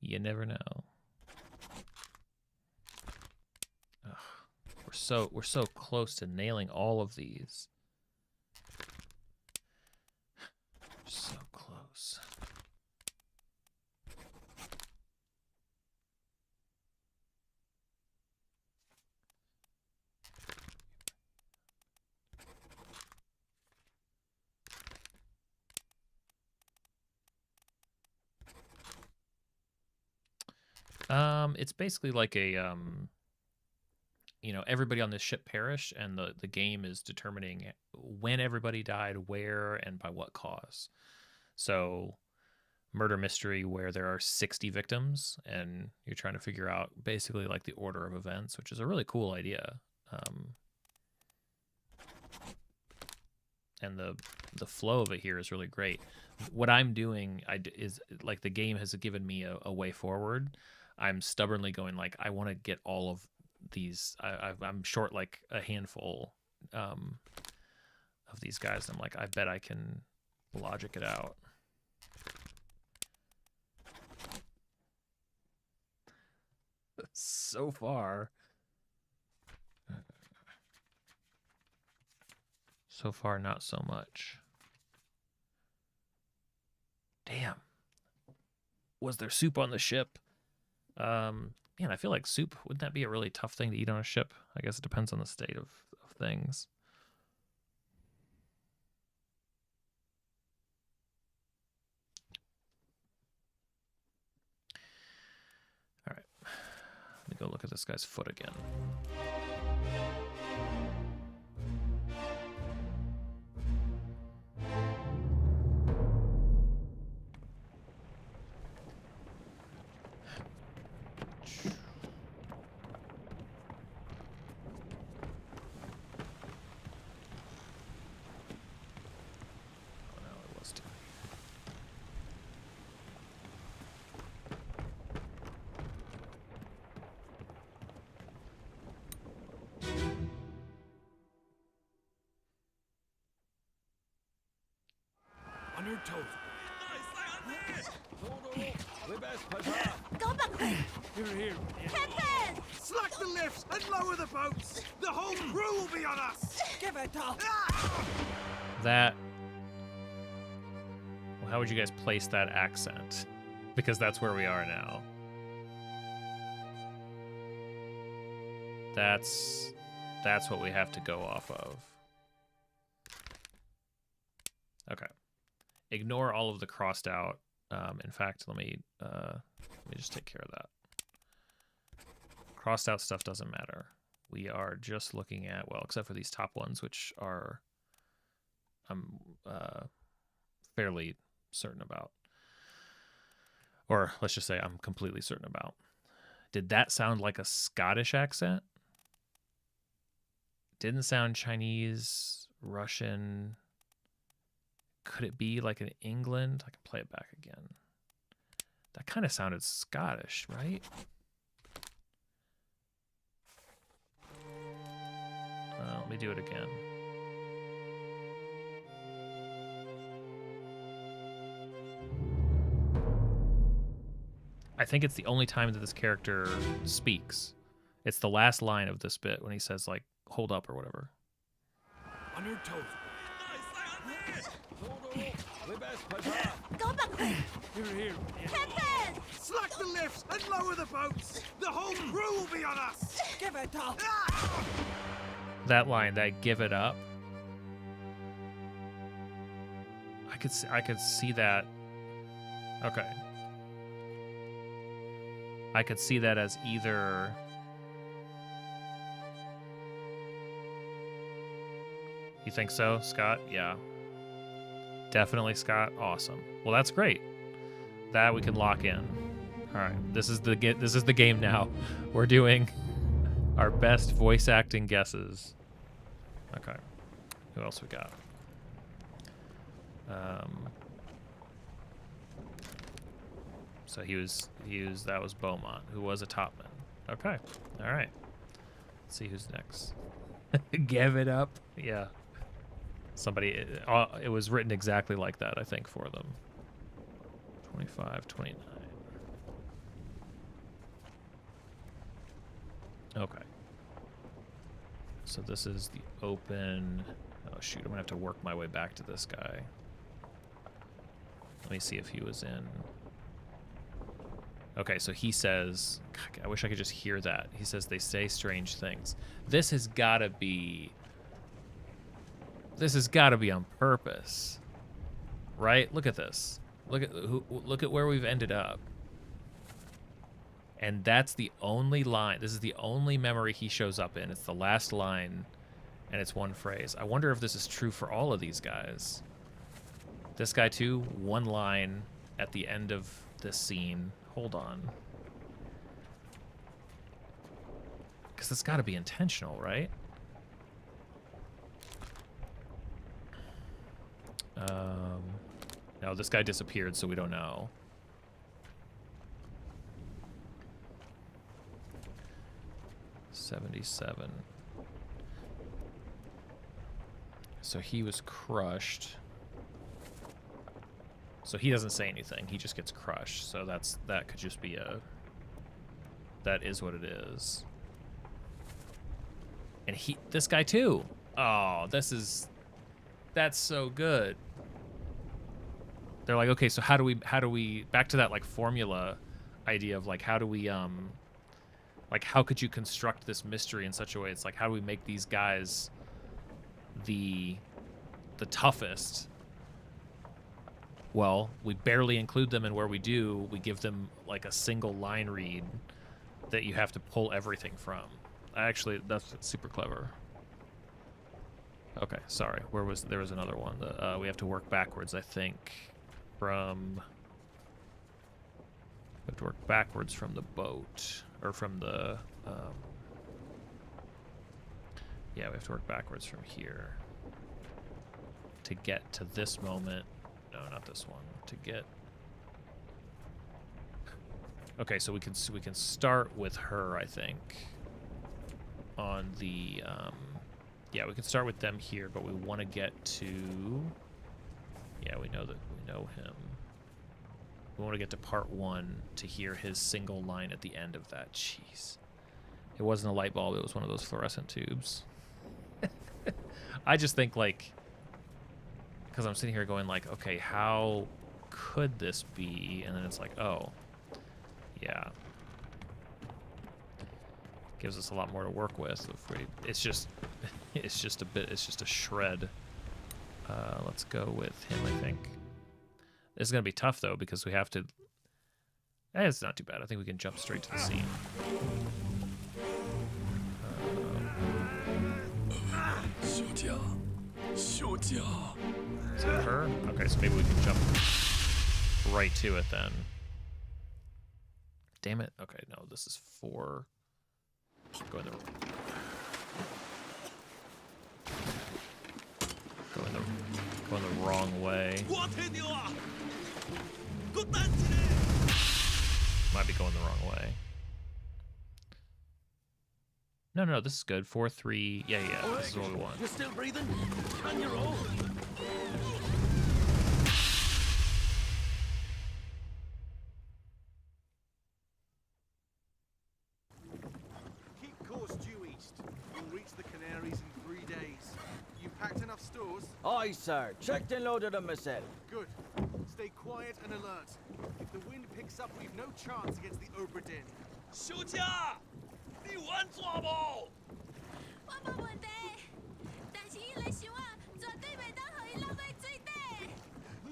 You never know. Ugh. We're so close to nailing all of these. So close. It's basically like a you know, everybody on this ship perished, and the game is determining when everybody died, where, and by what cause. So, murder mystery where there are 60 victims, and you're trying to figure out basically like the order of events, which is a really cool idea. And the flow of it here is really great. What I'm doing is like the game has given me a way forward. I'm stubbornly going like I want to get all of these. I'm short like a handful of these guys. I'm like I bet I can logic it out. So far. So far, not so much. Damn. Was there soup on the ship? Man, I feel like soup, wouldn't that be a really tough thing to eat on a ship? I guess it depends on the state of things. All right. Let me go look at this guy's foot again. On your toes. We best push on. Go back! Here. Captain! Slack the lifts and lower the boats. The whole crew will be on us. Give it up! That... Well, how would you guys place that accent? Because that's where we are now. That's what we have to go off of. Okay. Ignore all of the crossed out. In fact, let me just take care of that. Crossed out stuff doesn't matter. We are just looking at, well, except for these top ones, which are I'm fairly certain about. Or let's just say I'm completely certain about. Did that sound like a Scottish accent? Didn't sound Chinese, Russian. Could it be like in England? I can play it back again. That kind of sounded Scottish, right? Let me do it again. I think it's the only time that this character speaks. It's the last line of this bit when he says, like, hold up or whatever. On your toes. We best push on. Go back! Here. Captain! Slack the lifts and lower the boats. The whole crew will be on us. Give it up! That line, that give it up. I could see that. Okay. I could see that as either You think so, Scott? Yeah. Definitely Scott. Awesome. Well, that's great. That we can lock in. All right. This is the game now. We're doing our best voice acting guesses. Okay. Who else we got? So that was Beaumont, who was a topman. Okay. All right. Let's see who's next. Give it up. Yeah. Somebody, it was written exactly like that, I think, for them. 25, 29. Okay. So this is the open. Oh, shoot. I'm going to have to work my way back to this guy. Let me see if he was in. Okay, so he says, God, I wish I could just hear that. He says they say strange things. This has got to be on purpose. Right? Look at this. Look at where we've ended up. And that's the only line. This is the only memory he shows up in. It's the last line, and it's one phrase. I wonder if this is true for all of these guys. This guy, too, one line at the end of this scene. Hold on. Because it's got to be intentional, right? No, this guy disappeared, so we don't know. $77. So he was crushed. So he doesn't say anything. He just gets crushed. So that could just be a... That is what it is. And this guy too. Oh, that's so good. They're like, okay, so how do we back to that like formula idea of like how do we like how could you construct this mystery in such a way? It's like how do we make these guys the toughest? Well, we barely include them, and where we do, we give them like a single line read that you have to pull everything from. Actually, that's super clever. Okay, sorry. There was another one that we have to work backwards, I think, from... We have to work backwards from the boat, or from the... yeah, we have to work backwards from here to get to this moment. No, not this one. To get... Okay, so we can start with her, I think. On the yeah, we can start with them here, but we want to get to... Yeah, we know him. We want to get to part 1 to hear his single line at the end of that. Jeez. It wasn't a light bulb, it was one of those fluorescent tubes. I just think, like... Because I'm sitting here going, like, okay, how could this be? And then it's like, oh, yeah. Gives us a lot more to work with. If we, it's just a shred. Let's go with him, I think. This is gonna be tough though because we have to. It's not too bad. I think we can jump straight to the scene. Is it her? Okay, so maybe we can jump right to it then. Damn it. Okay, no, this is 4. Going the wrong way. Might be going the wrong way. No, this is good. 4, 3. Yeah, this is what we want. You're still breathing? And you're old. Keep course due east. We'll reach the Canaries in 3 days. You packed enough stores? Aye, sir. Checked and loaded them myself. Good. Stay quiet and alert. If the wind picks up, we've no chance against the Obra Dinn. 休假，你玩错不？我冇问题，但是伊来想啊，绝对袂当互伊落在水底。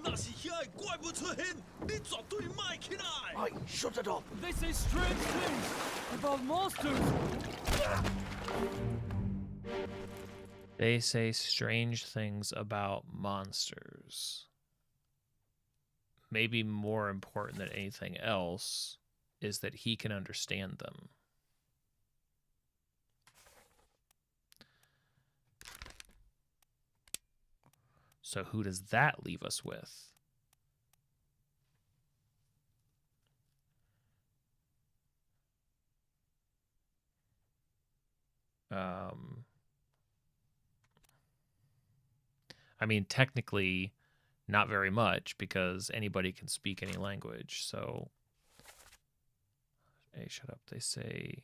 那是遐个怪物出现，你绝对卖起来。Aye, shut it up. They say strange things about monsters. They say strange things about monsters. Maybe more important than anything else is that he can understand them. So who does that leave us with? I mean, technically, not very much because anybody can speak any language. So, hey, shut up. They say,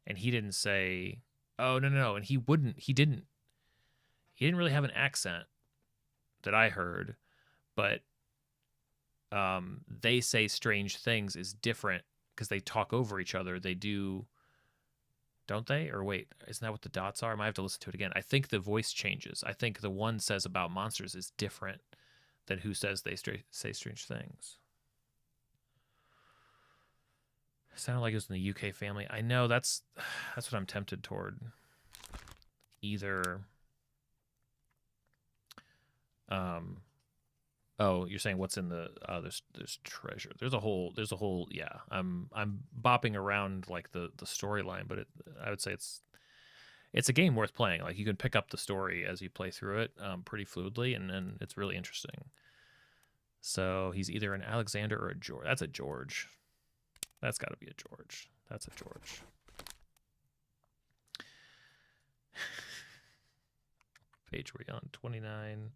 and he didn't say, oh, no. And he didn't really have an accent that I heard, but they say strange things is different because they talk over each other. They do, don't they? Or wait, isn't that what the dots are? I might have to listen to it again. I think the voice changes. I think the one says about monsters is different than who says they say strange things. It sounded like it was in the UK family. I know, that's what I'm tempted toward. Either... oh, you're saying what's in the there's treasure. There's a whole yeah. I'm bopping around like the storyline, but I would say it's a game worth playing. Like you can pick up the story as you play through it pretty fluidly, and it's really interesting. So he's either an Alexander or a George. That's a George. That's got to be a George. That's a George. Page we're on 29.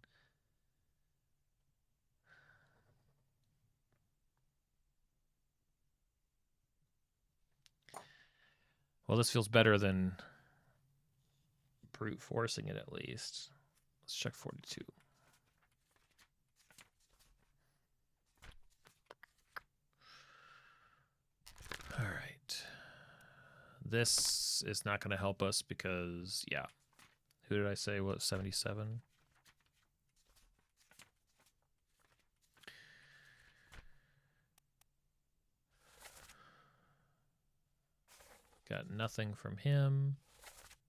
Well, this feels better than brute forcing it at least. Let's check 42. All right. This is not going to help us because, yeah. Who did I say was 77? Got nothing from him.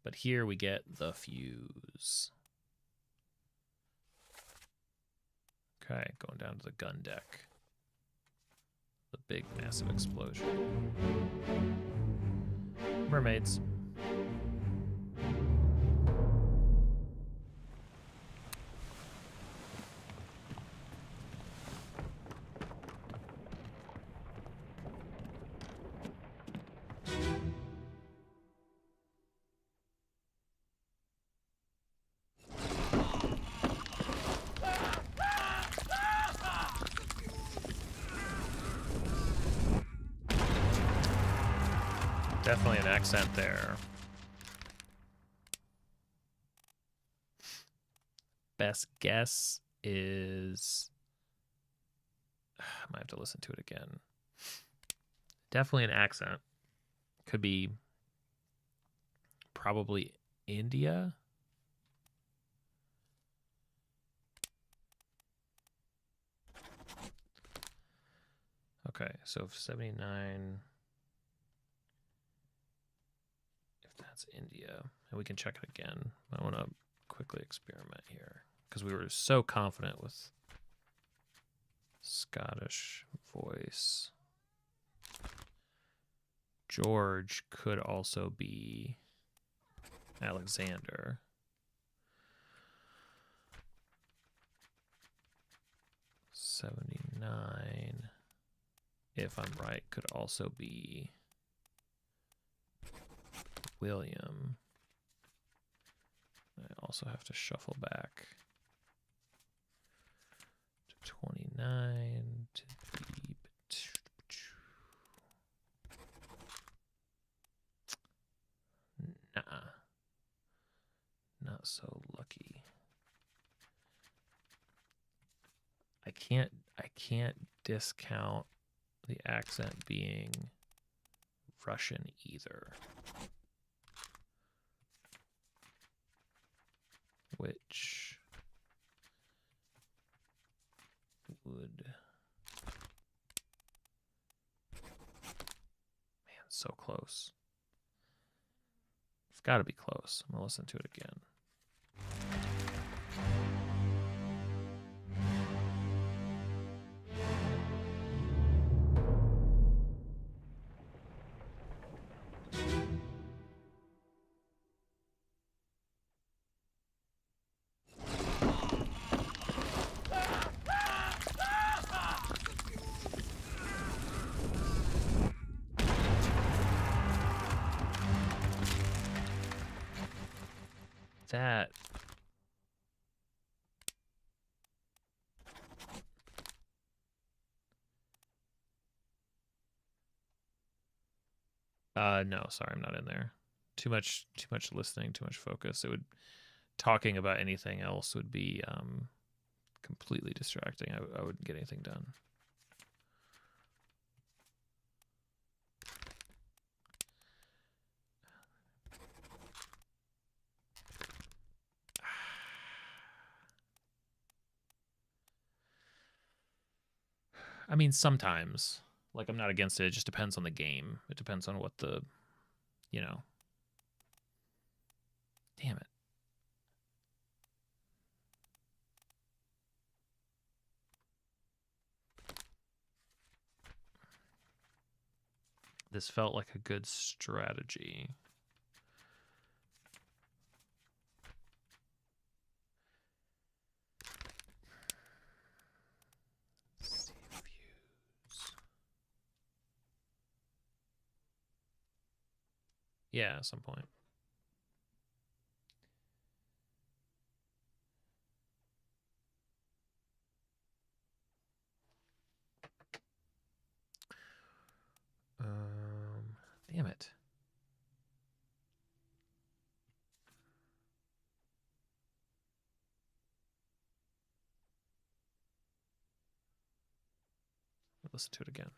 But here we get the fuse. Okay, going down to the gun deck. The big, massive explosion. Mermaids. Definitely an accent there. Best guess is... I might have to listen to it again. Definitely an accent. Could be probably India. Okay, so 79... That's India. And we can check it again. I want to quickly experiment here because we were so confident with Scottish voice. George could also be Alexander. $79, if I'm right, could also be William. I also have to shuffle back to 29 to be... Nah. Not so lucky. I can't discount the accent being Russian either. Which would... Man, so close. It's got to be close. I'm going to listen to it again. That... no, sorry, I'm not in there. Too much listening, too much focus. It would... Talking about anything else would be completely distracting. I wouldn't get anything done. I mean, sometimes. Like, I'm not against it. It just depends on the game. It depends on what the, you know. Damn it. This felt like a good strategy. Yeah, at some point. Damn it. listen to it again.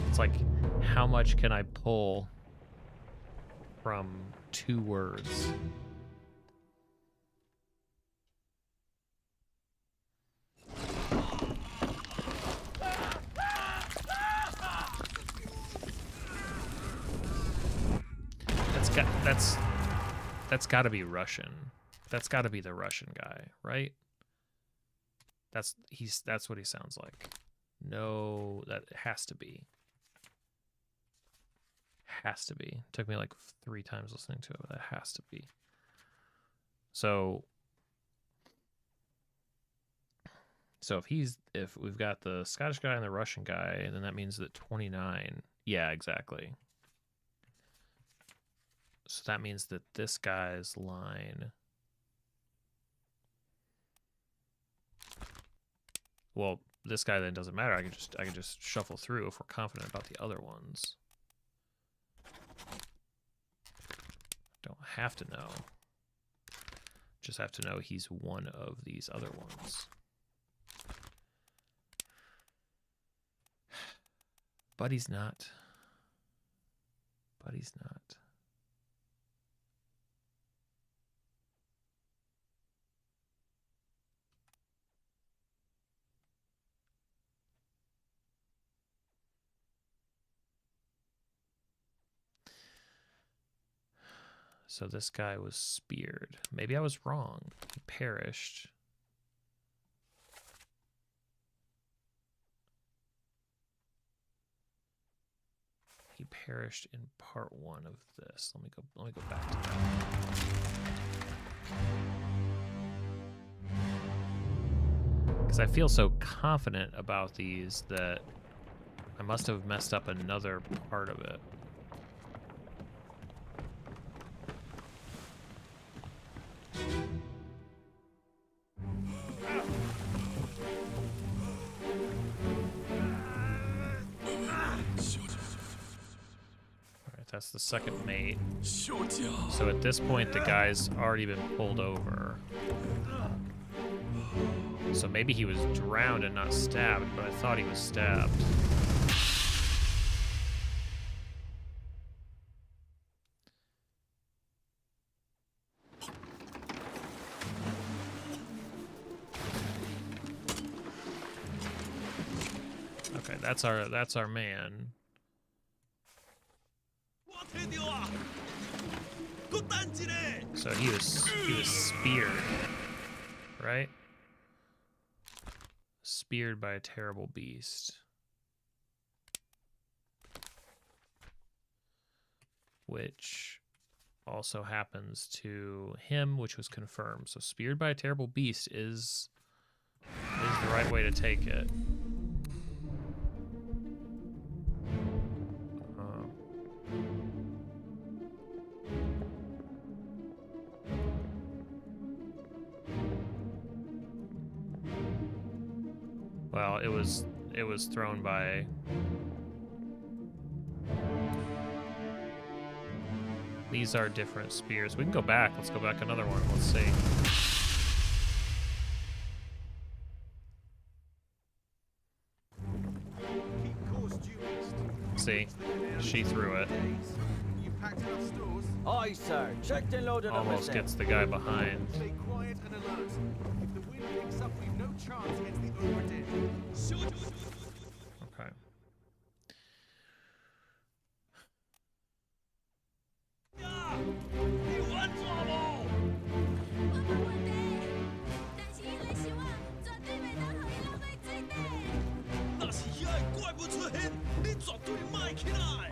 It's like, how much can I pull from 2 words? That's got to be Russian. That's got to be the Russian guy, right? That's what he sounds like. No, that has to be. Has to be. Took me like 3 times listening to it, but that has to be. So if we've got the Scottish guy and the Russian guy, then that means that 29. Yeah, exactly. So that means that this guy's line. Well, this guy then doesn't matter. I can just shuffle through if we're confident about the other ones. Don't have to know. Just have to know he's one of these other ones. But he's not. But he's not. So this guy was speared. Maybe I was wrong. He perished. He perished in part 1 of this. Let me go back to that. Because I feel so confident about these that I must have messed up another part of it. That's the second mate. So at this point, the guy's already been pulled over. So maybe he was drowned and not stabbed, but I thought he was stabbed. Okay, that's our man. So he was speared, right? Speared by a terrible beast. Which also happens to him, which was confirmed. So speared by a terrible beast is the right way to take it. Well, it was thrown by these are different spears. We can go back. Let's go back another one. Let's see. See, she threw it. Aye, sir. Checked and loaded. Almost gets the guy behind. Stay quiet and alert. If the wind picks up, we've no chance against the Obra Dinn. Okay.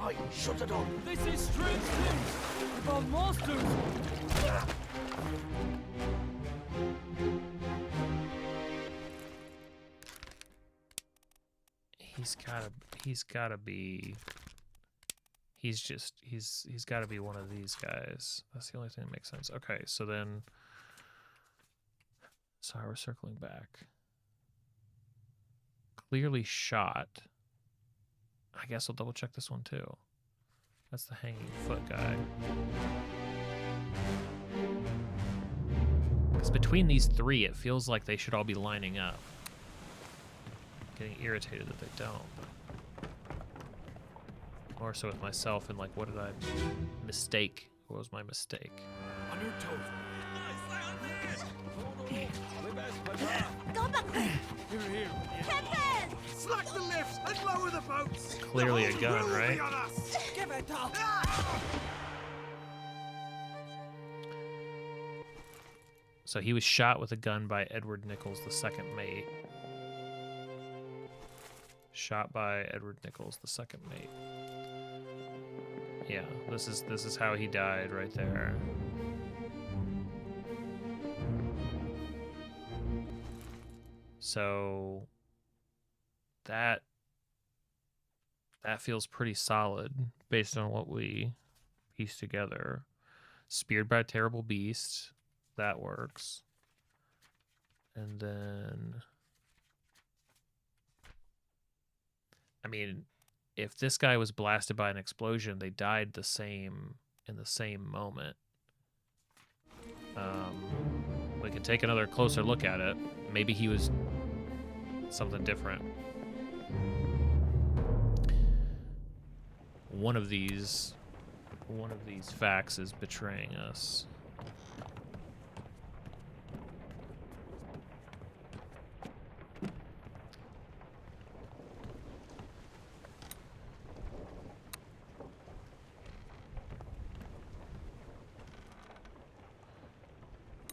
Aye, shut it up. They say strange things about monsters. He's gotta be. He's gotta be one of these guys. That's the only thing that makes sense. Okay, so then. Sorry, we're circling back. Clearly shot. I guess I'll double check this one too. That's the hanging foot guy. It's between these three. It feels like they should all be lining up. Getting irritated that they don't. More so with myself and like, what did I mistake? What was my mistake? On your toes. Go back there. Here. Captain! Slack the lifts and lower the boats! Clearly a The gun, whole will right? be on us. Give it up. So he was shot with a gun by Edward Nichols, the second mate. Shot by Edward Nichols, the second mate. Yeah, this is how he died right there. So that feels pretty solid based on what we pieced together. Speared by a terrible beast, that works. And then, I mean, if this guy was blasted by an explosion, they died the same in the same moment. We can take another closer look at it. Maybe he was something different. One of these facts is betraying us.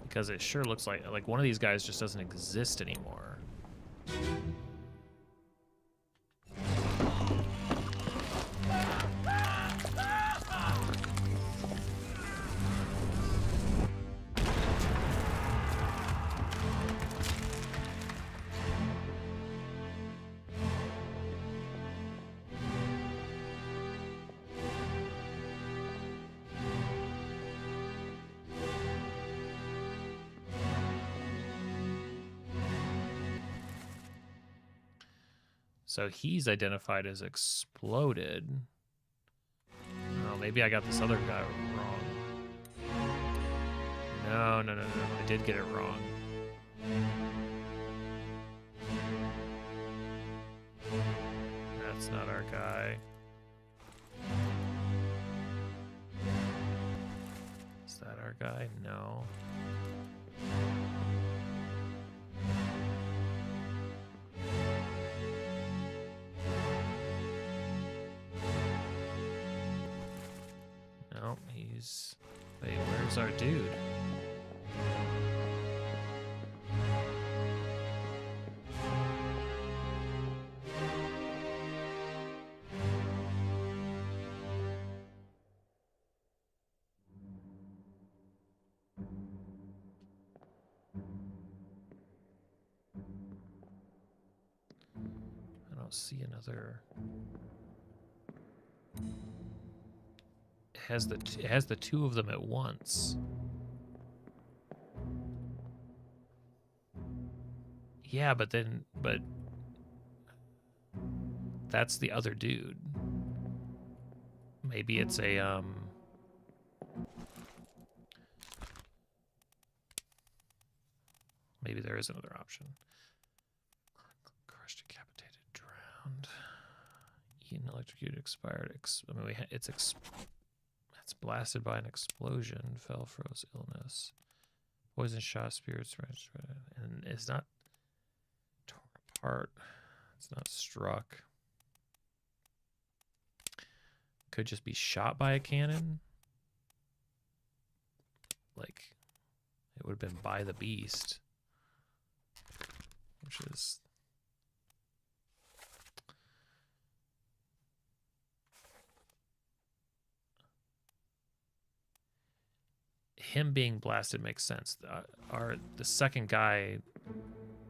Because it sure looks like one of these guys just doesn't exist anymore. So he's identified as exploded. Oh, maybe I got this other guy wrong. No. I did get it wrong. That's not our guy. Is that our guy? No. No, he's... Wait, where's our dude? I don't see another... It has the two of them at once. Yeah, but that's the other dude. Maybe it's a maybe there is another option. Crushed, decapitated, drowned, eaten, electrocuted, expired. I mean, it's blasted by an explosion, fell, froze, illness, poison shot, spirits, and it's not torn apart. It's not struck. Could just be shot by a cannon. Like, it would have been by the beast, which is... Him being blasted makes sense. The second guy,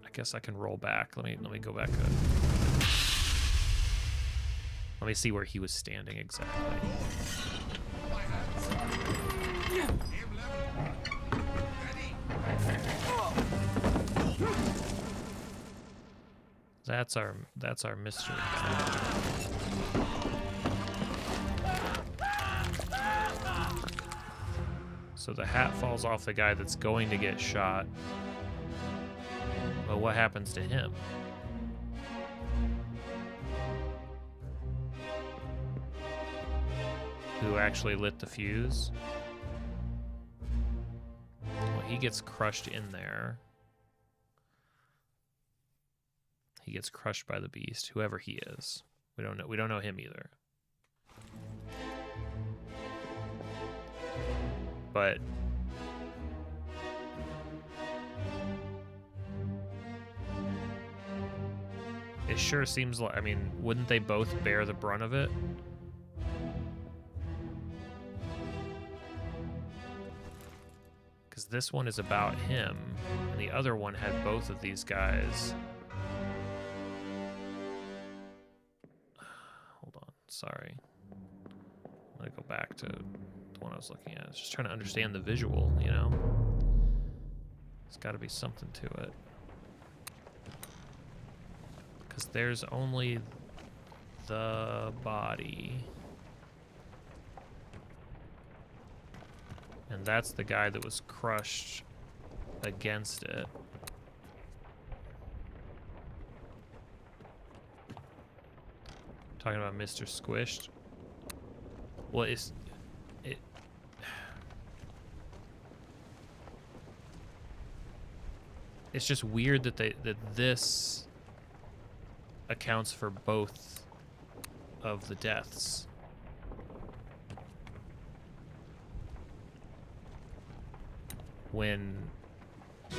I guess I can roll back. Let me go back. Let me see where he was standing exactly. That's our mystery. So the hat falls off the guy that's going to get shot. But what happens to him? Who actually lit the fuse? Well, he gets crushed in there. He gets crushed by the beast, whoever he is. We don't know him either. But it sure seems like, I mean, wouldn't they both bear the brunt of it? Because this one is about him, and the other one had both of these guys. Hold on, sorry. I'm gonna go back to the one I was looking at. I was just trying to understand the visual, you know? There's gotta be something to it. Because there's only the body. And that's the guy that was crushed against it. Talking about Mr. Squished. Well, it's just weird that this accounts for both of the deaths. When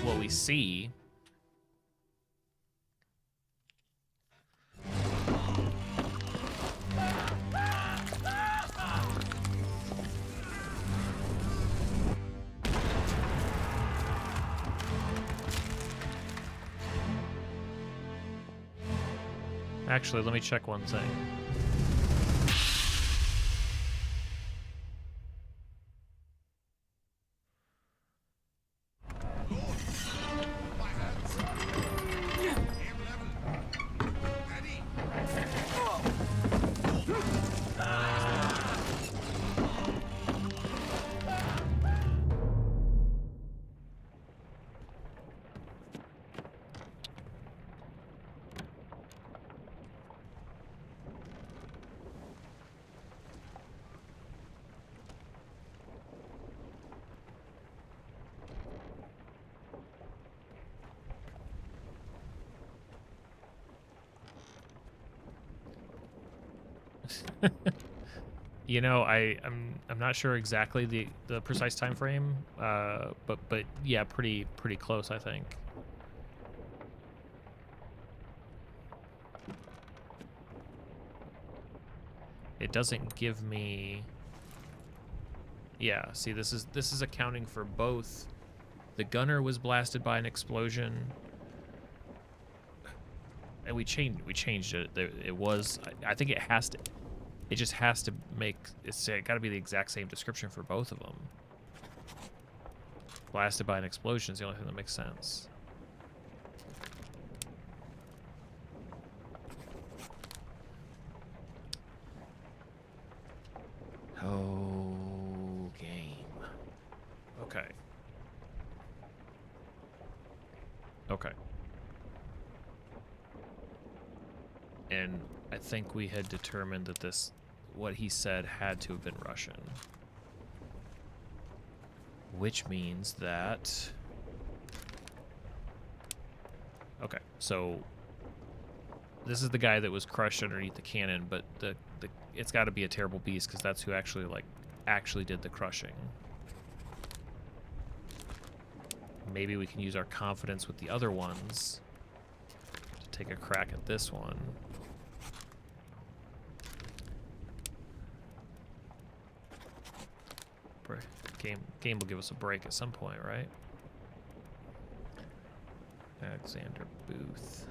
what we see actually, let me check one thing. You know, I'm not sure exactly the precise time frame, but yeah, pretty close, I think. It doesn't give me. Yeah, see, this is accounting for both. The gunner was blasted by an explosion, and we changed it. It was. I think it has to. It just has to make. It's got to be the exact same description for both of them. Blasted by an explosion is the only thing that makes sense. Oh, game. Okay. Okay. And I think we had determined that what he said had to have been Russian. Which means that... Okay, so this is the guy that was crushed underneath the cannon, but it's got to be a terrible beast because that's who actually did the crushing. Maybe we can use our confidence with the other ones to take a crack at this one. Game will give us a break at some point, right? Alexander Booth.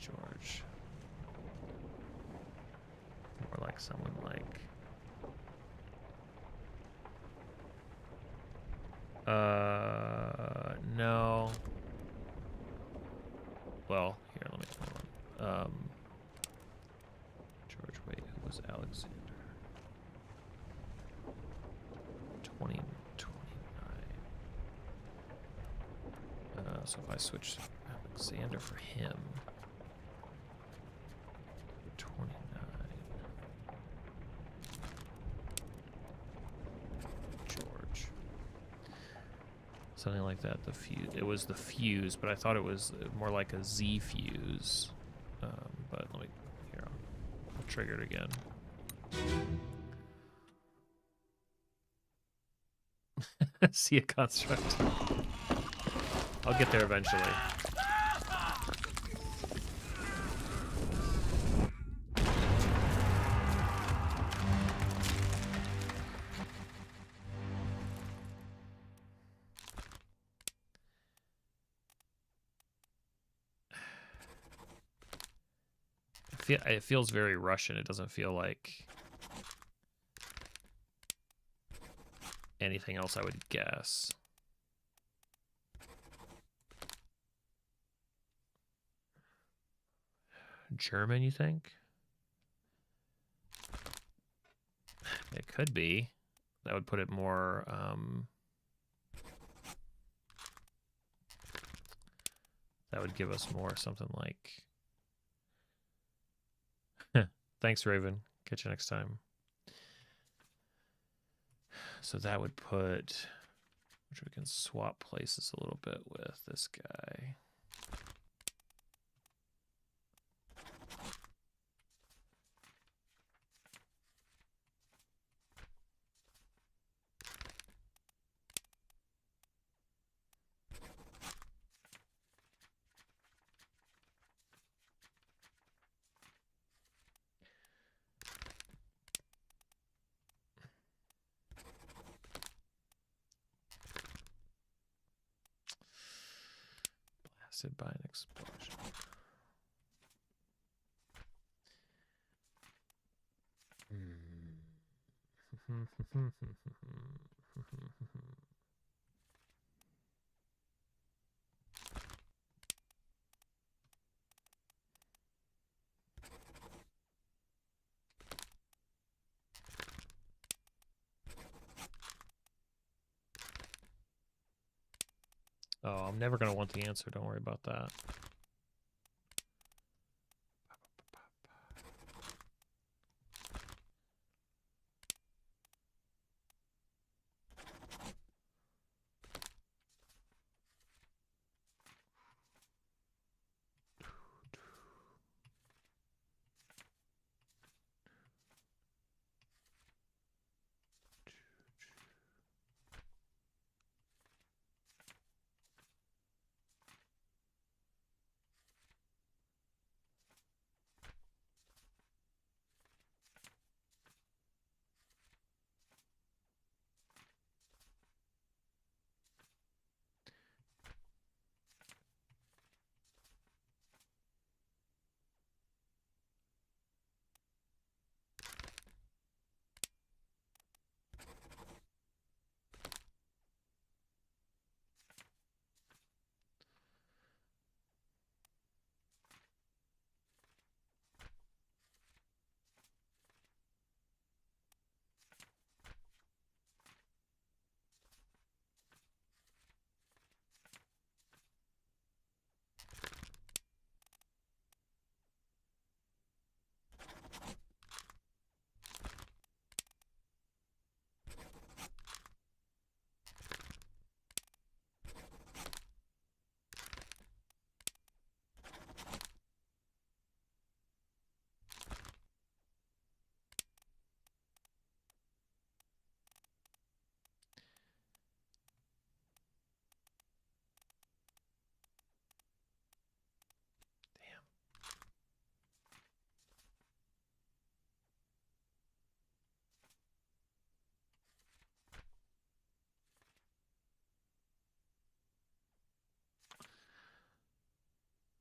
George. More like someone like... No. Well, here, let me hold on. George, wait, who was Alexander? So if I switch Alexander for him, 29. George. Something like that. The fuse. It was the fuse, but I thought it was more like a Z fuse. But let me. Here, I'll trigger it again. See a construct. I'll get there eventually. It feels very Russian. It doesn't feel like anything else I would guess. German, you think? It could be. That would put it more, that would give us more something like... Thanks, Raven. Catch you next time. So that would put... Which we can swap places a little bit with this guy. Blasted by an explosion. Oh, I'm never going to want the answer. Don't worry about that.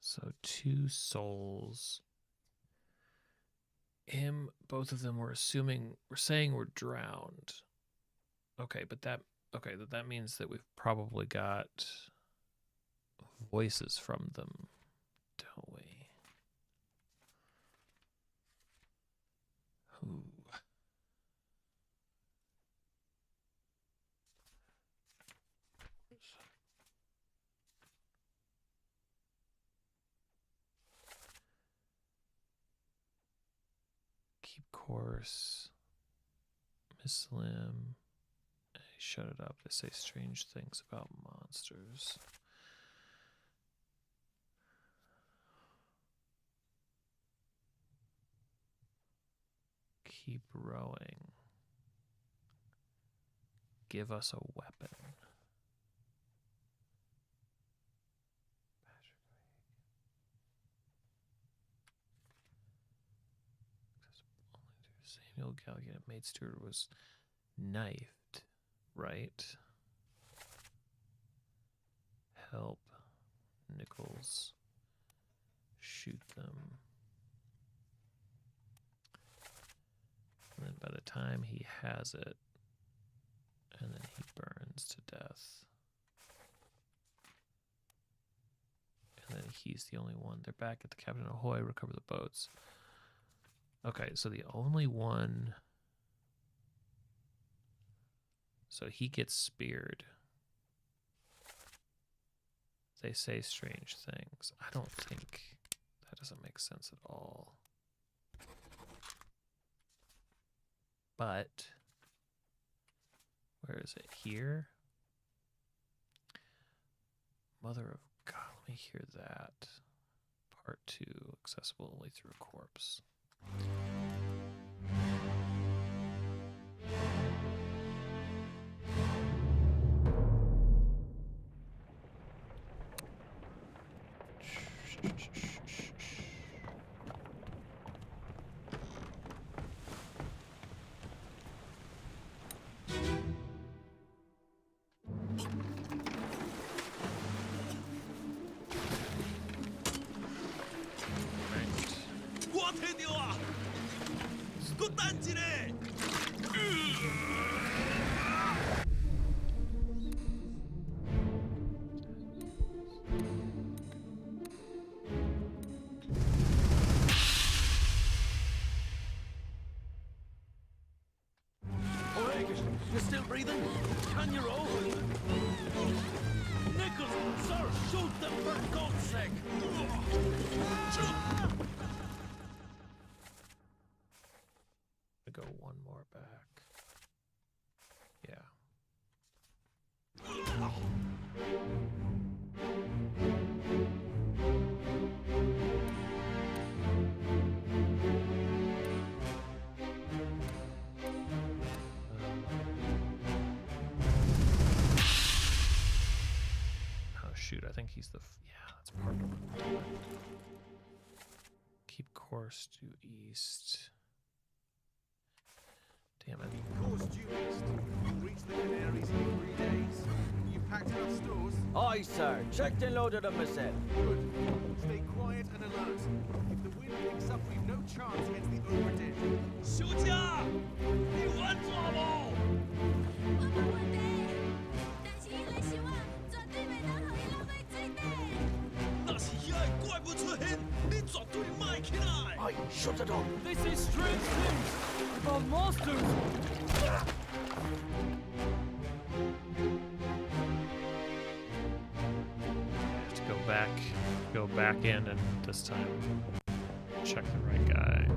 So 2 souls. Him, both of them we're saying we're drowned. Okay, but that means that we've probably got voices from them, don't we? Ooh. course. Miss Slim. Shut it up. They say strange things about monsters. Keep rowing. Give us a weapon. Samuel Galligan, Maid Stewart was knifed, right? Help Nichols shoot them. And then by the time he has it, and then he burns to death. And then he's the only one. They're back at the Captain Ahoy, recover the boats. Okay, so the only one... So he gets speared. They say strange things. I don't think... That doesn't make sense at all. But... Where is it? Here? Mother of God, let me hear that. Part 2, accessible only through a corpse. You're still breathing? Can you roll? Nichols, sir, shoot them for God's sake! I go one more back. Yeah. Oh shoot, I think he's the... Yeah, that's part one. Keep course due east. Damn it. Course due east. You'll reach the Canaries in 3 days. You packed enough stores? Aye, sir. Checked and loaded them myself. Good. Stay quiet and alert. If the wind picks up, we've no chance against the Obra Dinn. 休假，你稳住好冇？我冇問題，但是伊嚟想啊，絕對袂當互伊留在水底。那是遐个怪物出现，你絕對賣起來。 Aye, shut it up. They say strange things about monsters. Have to go back in, and this time check the right guy.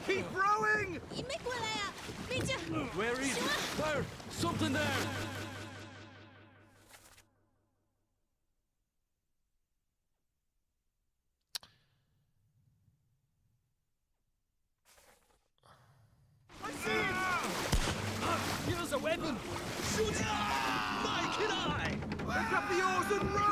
Keep rowing! 伊咩過來啊？你這 Where is it? There! Something there! I see it! Here's a weapon! 休假，賣起來！ Pick up the oars and row!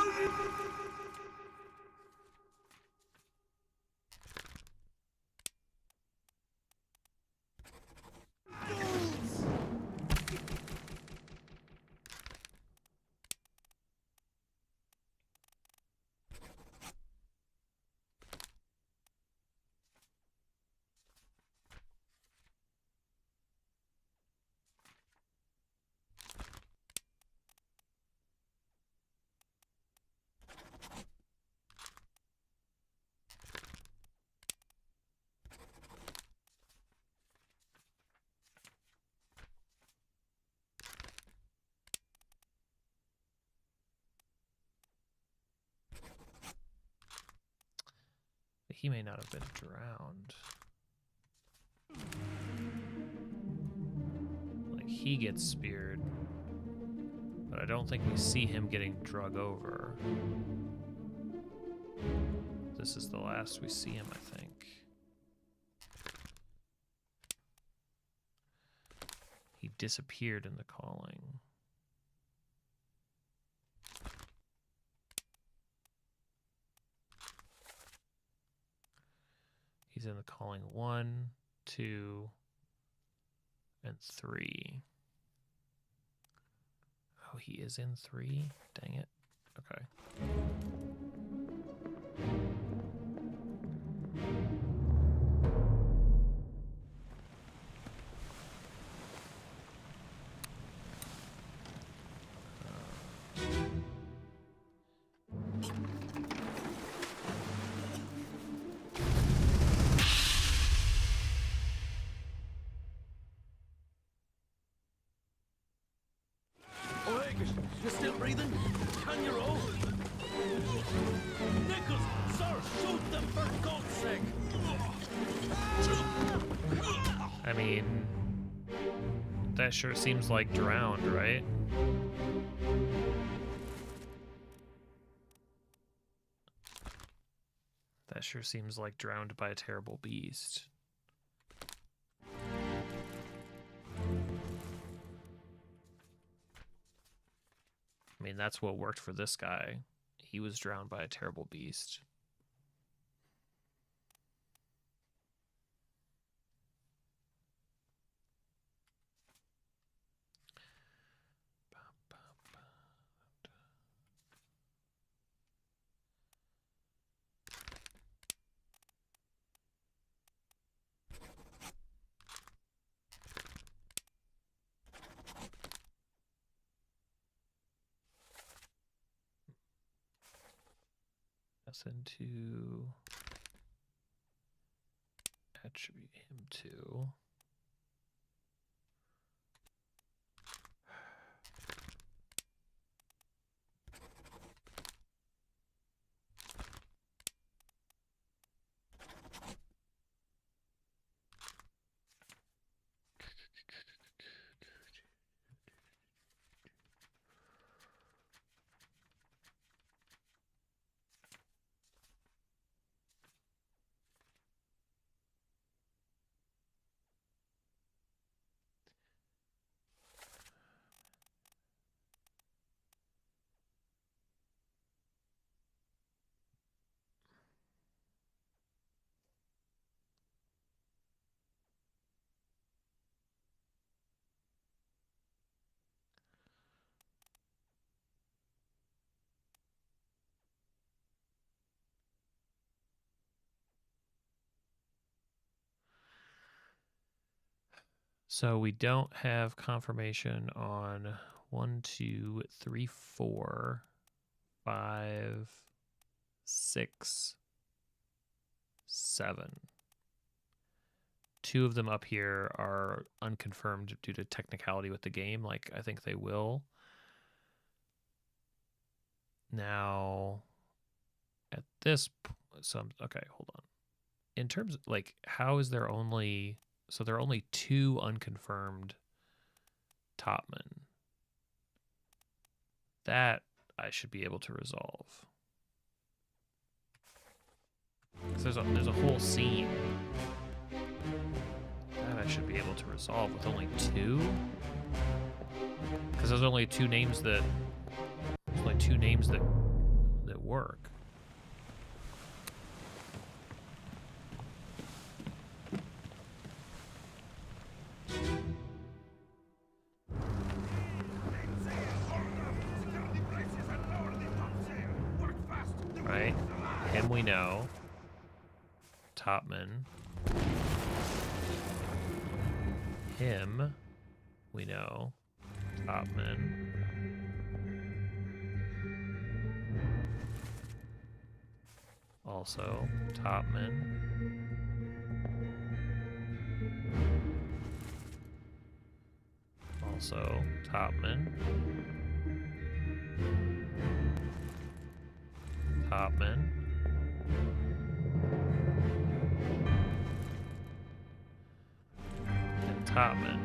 he may not have been drowned. Like, he gets speared, but I don't think we see him getting drug over. This is the last we see him, I think. He disappeared in the calling. He's in the calling 1, 2, and 3. Oh, he is in 3? Dang it. Okay. Oegish, you still breathing? Can you roll? Nichols, sir, shoot them for God's sake! I mean, that sure seems like drowned, right? That sure seems like drowned by a terrible beast. I mean, that's what worked for this guy. He was drowned by a terrible beast. Into attribute him to So we don't have confirmation on 1, 2, 3, 4, 5, 6, 7. 2 of them up here are unconfirmed due to technicality with the game. Like, I think they will. Now, at this point, okay, hold on. In terms of, like, how is there only... So there are only 2 unconfirmed topmen. That I should be able to resolve. 'Cause there's a whole scene that I should be able to resolve with only 2. Because there's only 2 names that that work. Right? Him we know. Topman. Him we know. Topman. Also Topman. Also Topman. Topman. Topman.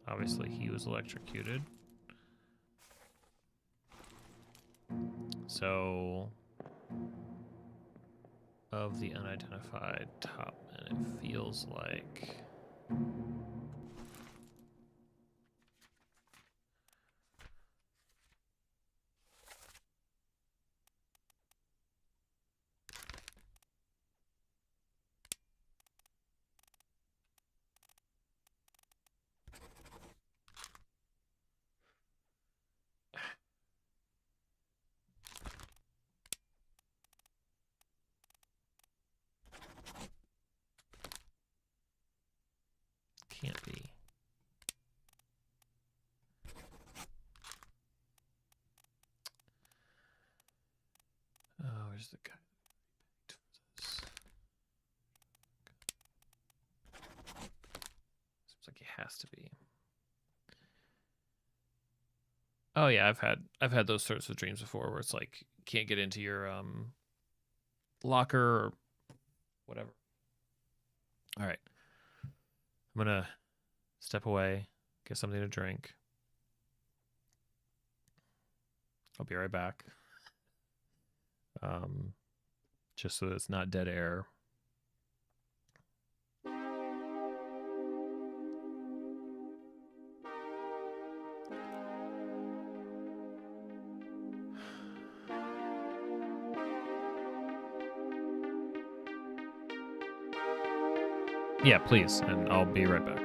Obviously, he was electrocuted. So, of the unidentified topman, it feels like... Can't be. Oh, where's the guy? Seems like he has to be. Oh yeah, I've had those sorts of dreams before where it's like can't get into your locker or whatever. All right. I'm going to step away, get something to drink. I'll be right back. Just so that it's not dead air. Yeah, please, and I'll be right back.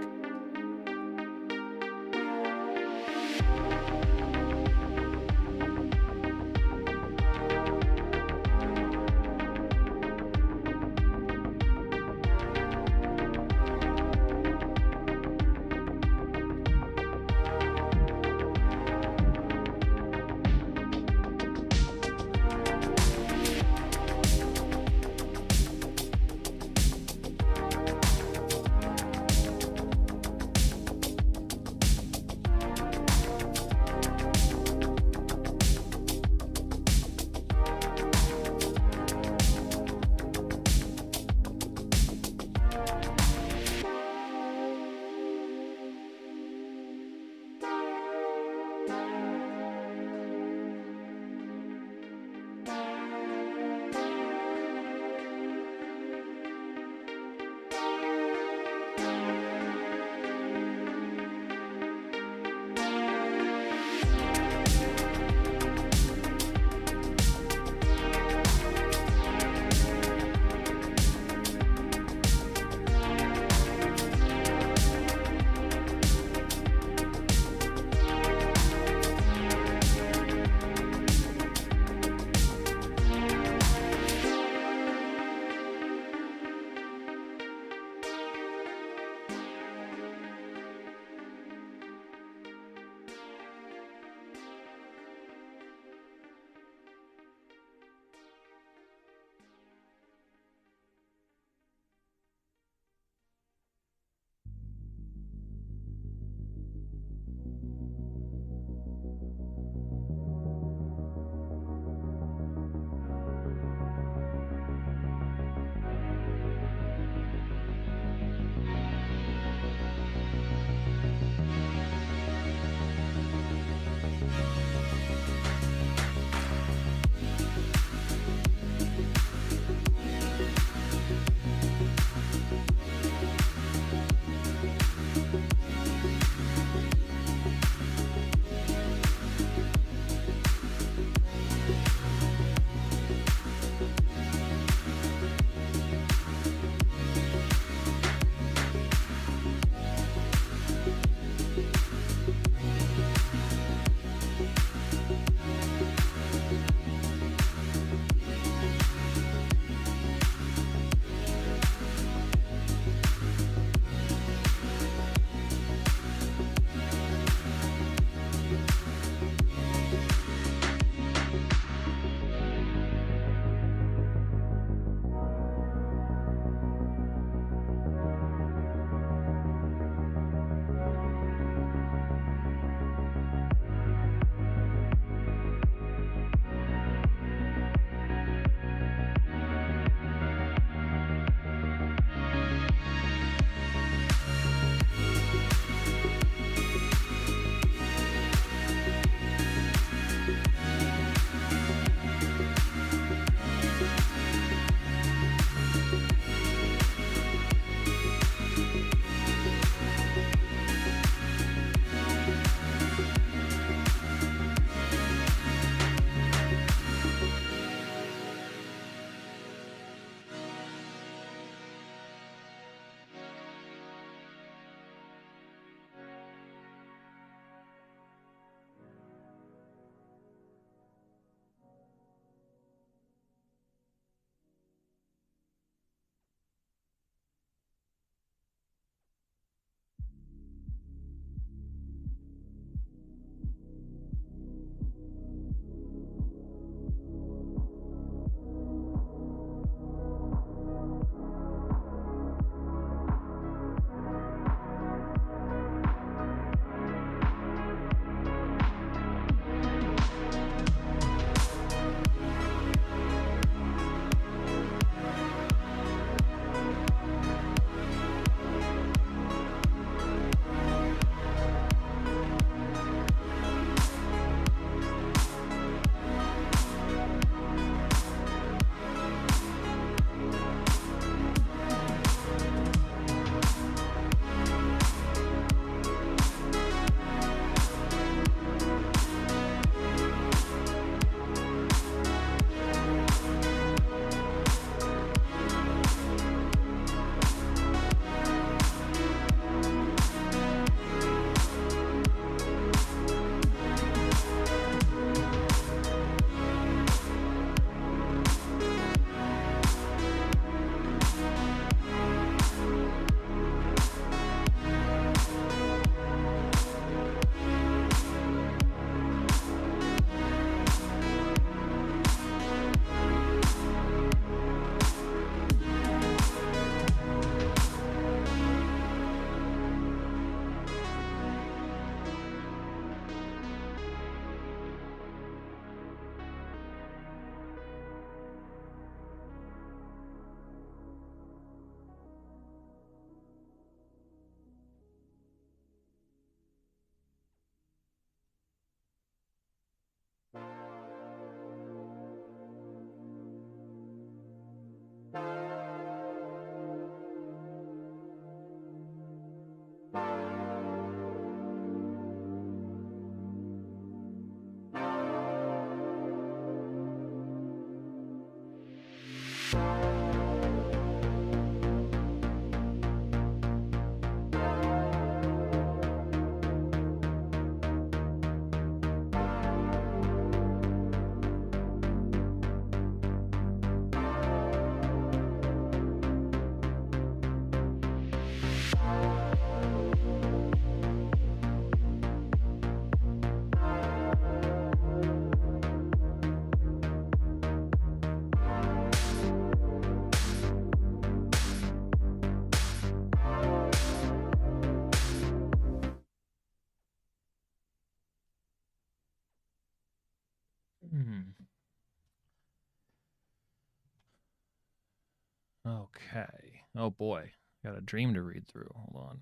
Okay. Oh boy. Got a dream to read through. Hold on.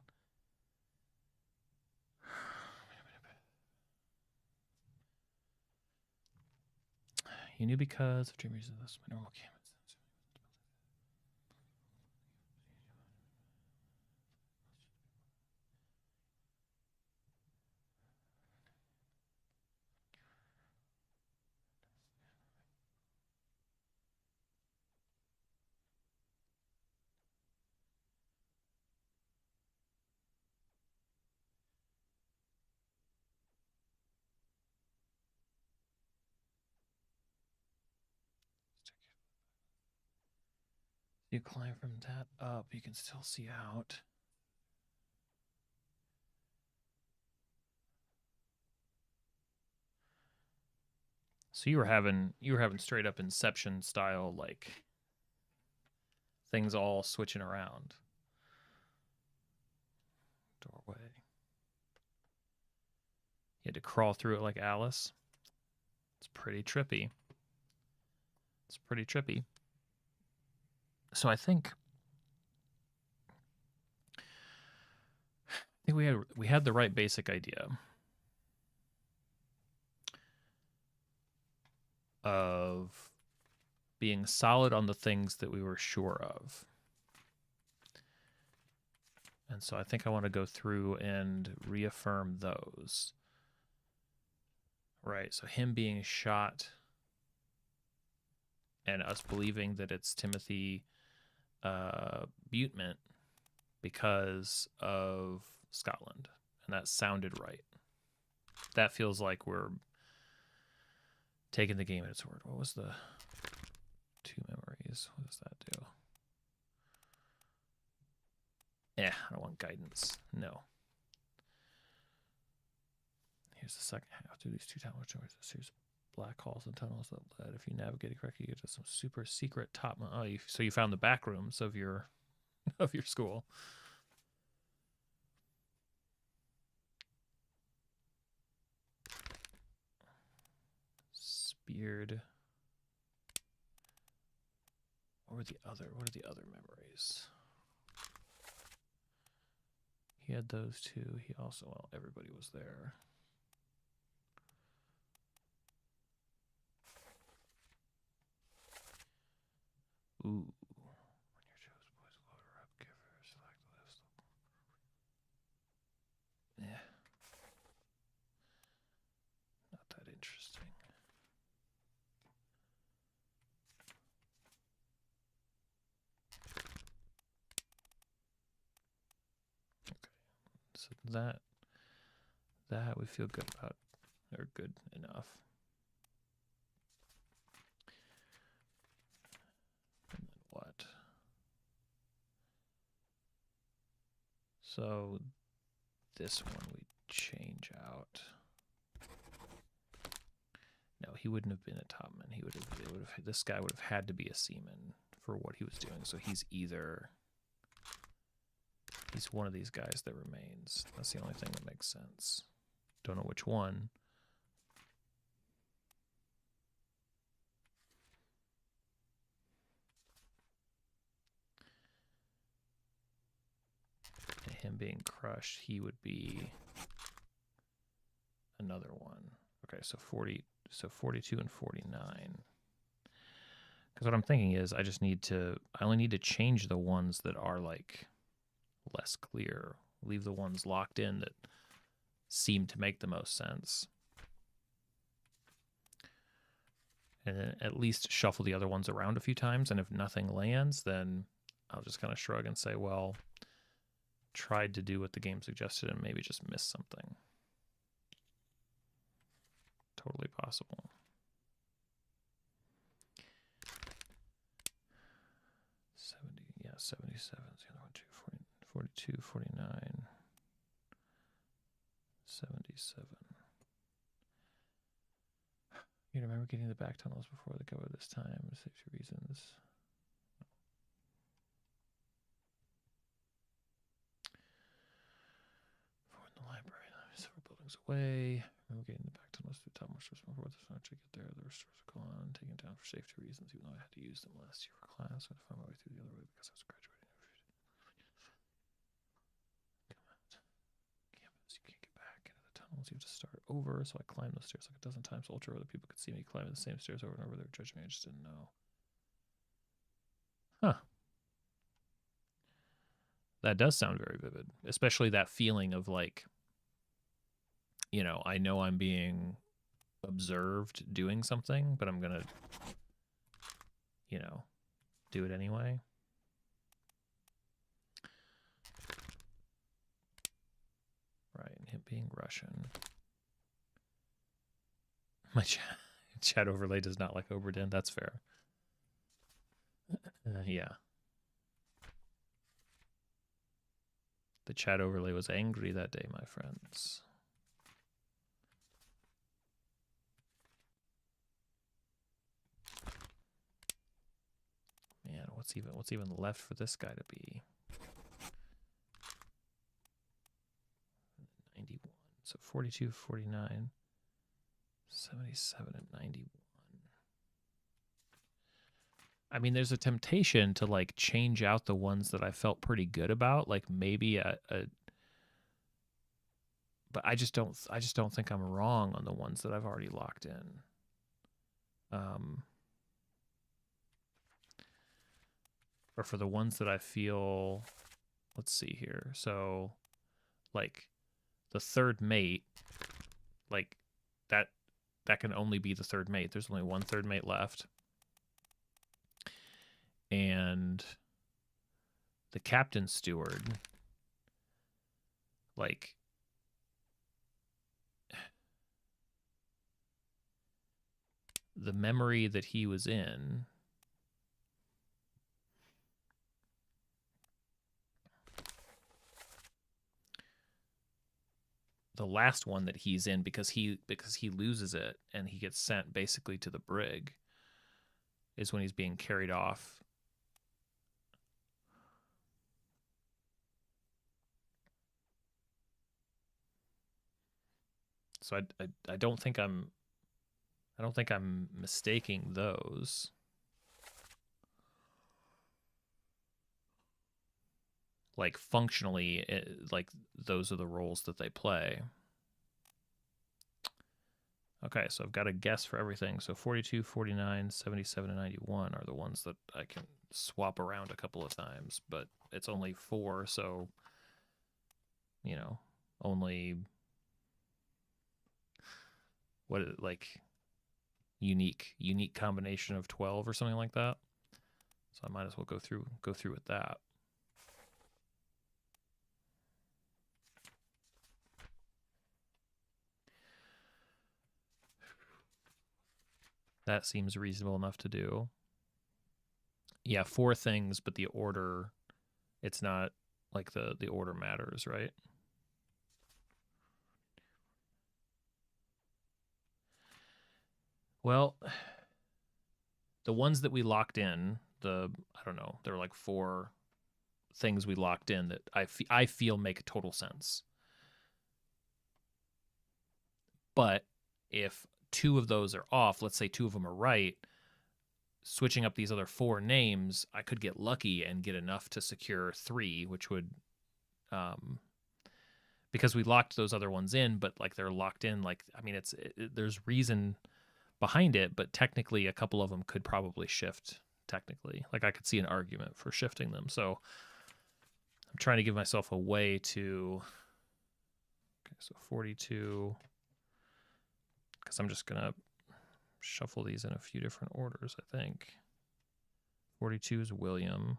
You knew because of dream reasons. That's my normal game. You climb from that up, you can still see out. So you were having straight up Inception style, like things all switching around. Doorway. You had to crawl through it like Alice. It's pretty trippy. It's pretty trippy. So I think we had the right basic idea of being solid on the things that we were sure of. And so I think I want to go through and reaffirm those. Right, so him being shot and us believing that it's Timothy Butemint because of Scotland. And that sounded right. That feels like we're taking the game at its word. What was the 2 memories? What does that do? I don't want guidance. No. Here's the second half. Through these 2 tunnels, a series of black halls and tunnels that led. If you navigate it correctly, you get to some super secret top. Oh, so you found the back rooms of your school. Speared. What are the other memories? He had those 2. He also, well, everybody was there. Ooh. When your chose boys loader up, give her select the list. Yeah. Not that interesting. Okay. So that we feel good about, or good enough. And then what? So this one we change out. No, he wouldn't have been a topman. This guy would have had to be a seaman for what he was doing. So he's one of these guys that remains. That's the only thing that makes sense. Don't know which one. And him being crushed, he would be another one. Okay, so 42 and 49. Because what I'm thinking is I only need to change the ones that are like less clear. Leave the ones locked in that seem to make the most sense. And then at least shuffle the other ones around a few times. And if nothing lands, then I'll just kind of shrug and say, well, tried to do what the game suggested and maybe just missed something. Totally possible. Yeah, 77 is the other one too. 42, 49, 77. You remember getting the back tunnels before the cover this time for safety reasons. For in the library, several buildings away. Getting the back to most of the top most before this not to get there. The restores are gone, taken down for safety reasons, even though I had to use them last year for class. I had to find my way through the other way because I was graduating. Come out. Campus, you can't get back into the tunnels. You have to start over. So I climbed those stairs like a dozen times. Ultra other people could see me climbing the same stairs over and over. They were judging me. I just didn't know. Huh. That does sound very vivid, especially that feeling of like, you know I'm being observed doing something, but I'm gonna, do it anyway. Right, and him being Russian. My chat overlay does not like Obra Dinn. That's fair. Yeah. The chat overlay was angry that day, my friends. Man, what's even left for this guy to be? 91. So 42, 49, 77, and 91. I mean, there's a temptation to like change out the ones that I felt pretty good about, like maybe but I just don't think I'm wrong on the ones that I've already locked in. Or for the ones that I feel, let's see here. So like the third mate, like that can only be the third mate. There's only one third mate left. And the captain steward, like the memory that he was in, the last one that he's in, because he loses it and he gets sent basically to the brig, is when he's being carried off. So I don't think I'm mistaking those. Like functionally, like those are the roles that they play. Okay, so I've got a guess for everything. So 42, 49, 77, and 91 are the ones that I can swap around a couple of times, but it's only 4, so only what is it, like unique combination of 12 or something like that. So I might as well go through with that. That seems reasonable enough to do. Yeah, 4 things, but the order, it's not like the order matters, right? Well, the ones that we locked in, I don't know, there were like 4 things we locked in that I feel make total sense. But if 2 of those are off, let's say 2 of them are right, switching up these other 4 names, I could get lucky and get enough to secure 3, which would, because we locked those other ones in, but like they're locked in, like, I mean, there's reason behind it, but technically a couple of them could probably shift technically. Like I could see an argument for shifting them. So I'm trying to give myself a way to, okay, so 42, because I'm just going to shuffle these in a few different orders, I think. 42 is William.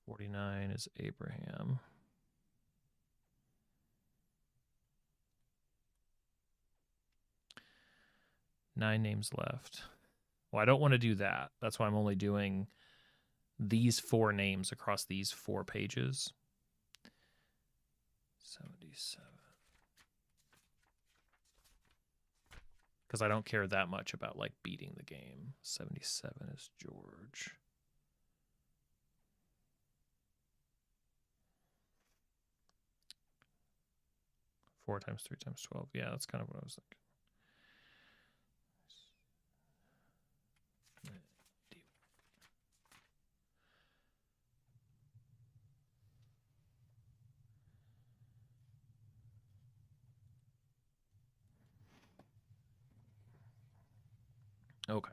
49 is Abraham. Nine names left. Well, I don't want to do that. That's why I'm only doing these 4 names across these 4 pages. 77. Because I don't care that much about like beating the game. 77 is George. 4 times 3 times 12. Yeah, that's kind of what I was thinking. Okay.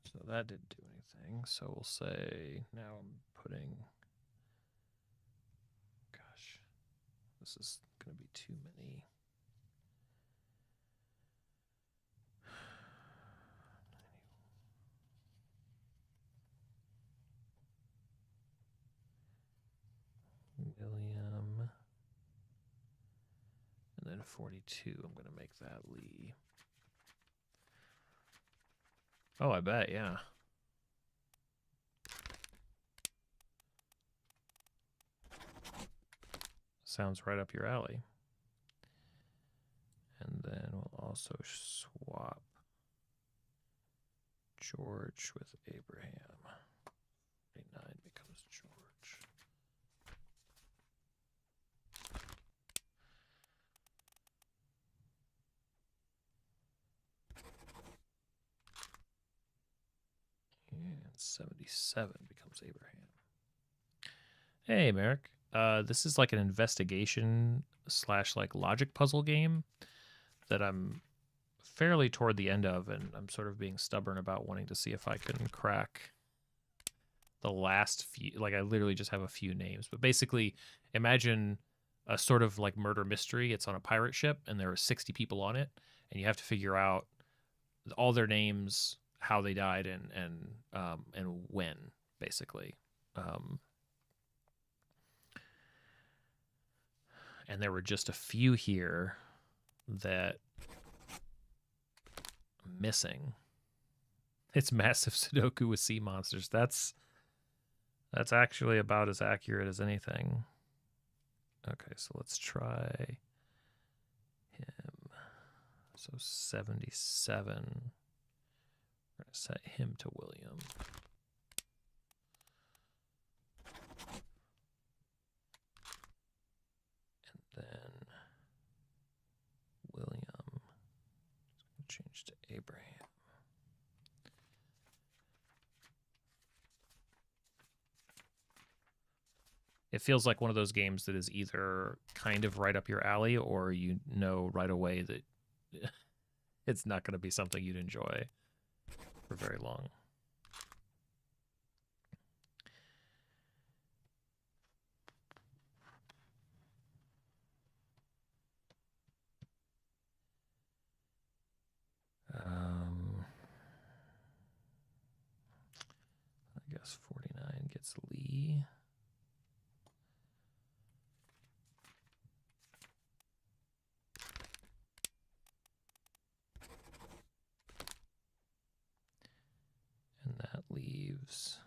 So that didn't do anything. So we'll say now I'm putting. Gosh, this is going to be too many. William. And then 42, I'm going to make that Lee. Oh, I bet, yeah. Sounds right up your alley. And then we'll also swap George with Abraham. 49 becomes George. And 77 becomes Abraham. Hey, Merrick. This is like an investigation / like logic puzzle game that I'm fairly toward the end of, and I'm sort of being stubborn about wanting to see if I can crack the last few. Like, I literally just have a few names, but basically imagine a sort of like murder mystery. It's on a pirate ship and there are 60 people on it, and you have to figure out all their names, how they died, and when, basically. And there were just a few here that I'm missing. It's massive Sudoku with sea monsters. That's actually about as accurate as anything. Okay, so let's try him. So 77. We're going to set him to William. And then William is going to change to Abraham. It feels like one of those games that is either kind of right up your alley, or you know right away that it's not going to be something you'd enjoy for very long. I guess 49 gets Lee. And that leaves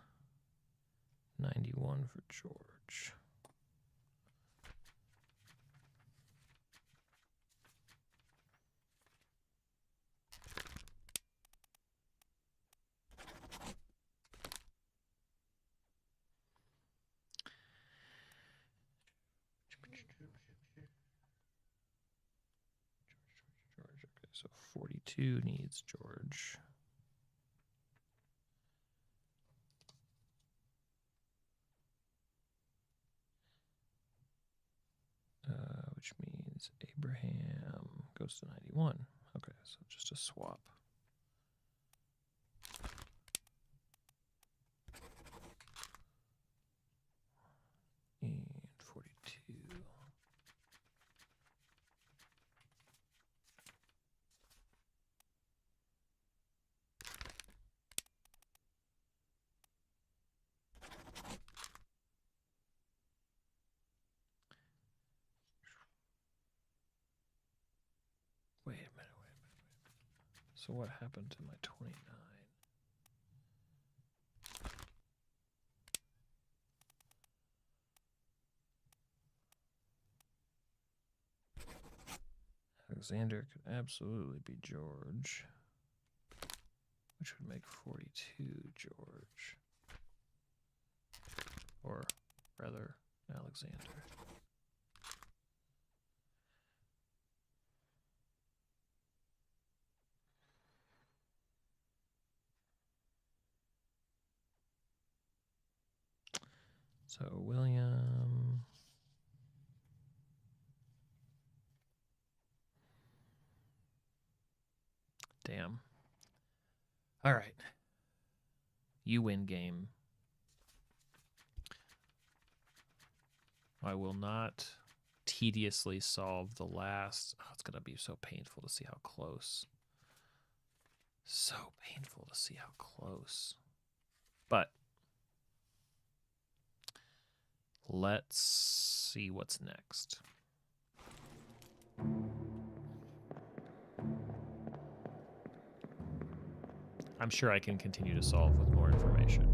91 for George. George, okay, so 42 needs George. Which means Abraham goes to 91. Okay, so just a swap. And 42. Wait a minute. So what happened to my 29? Alexander could absolutely be George, which would make 42 George. Or rather, Alexander. So William. Damn. All right. You win game. I will not tediously solve the last. Oh, it's going to be so painful to see how close. So painful to see how close. But let's see what's next. I'm sure I can continue to solve with more information.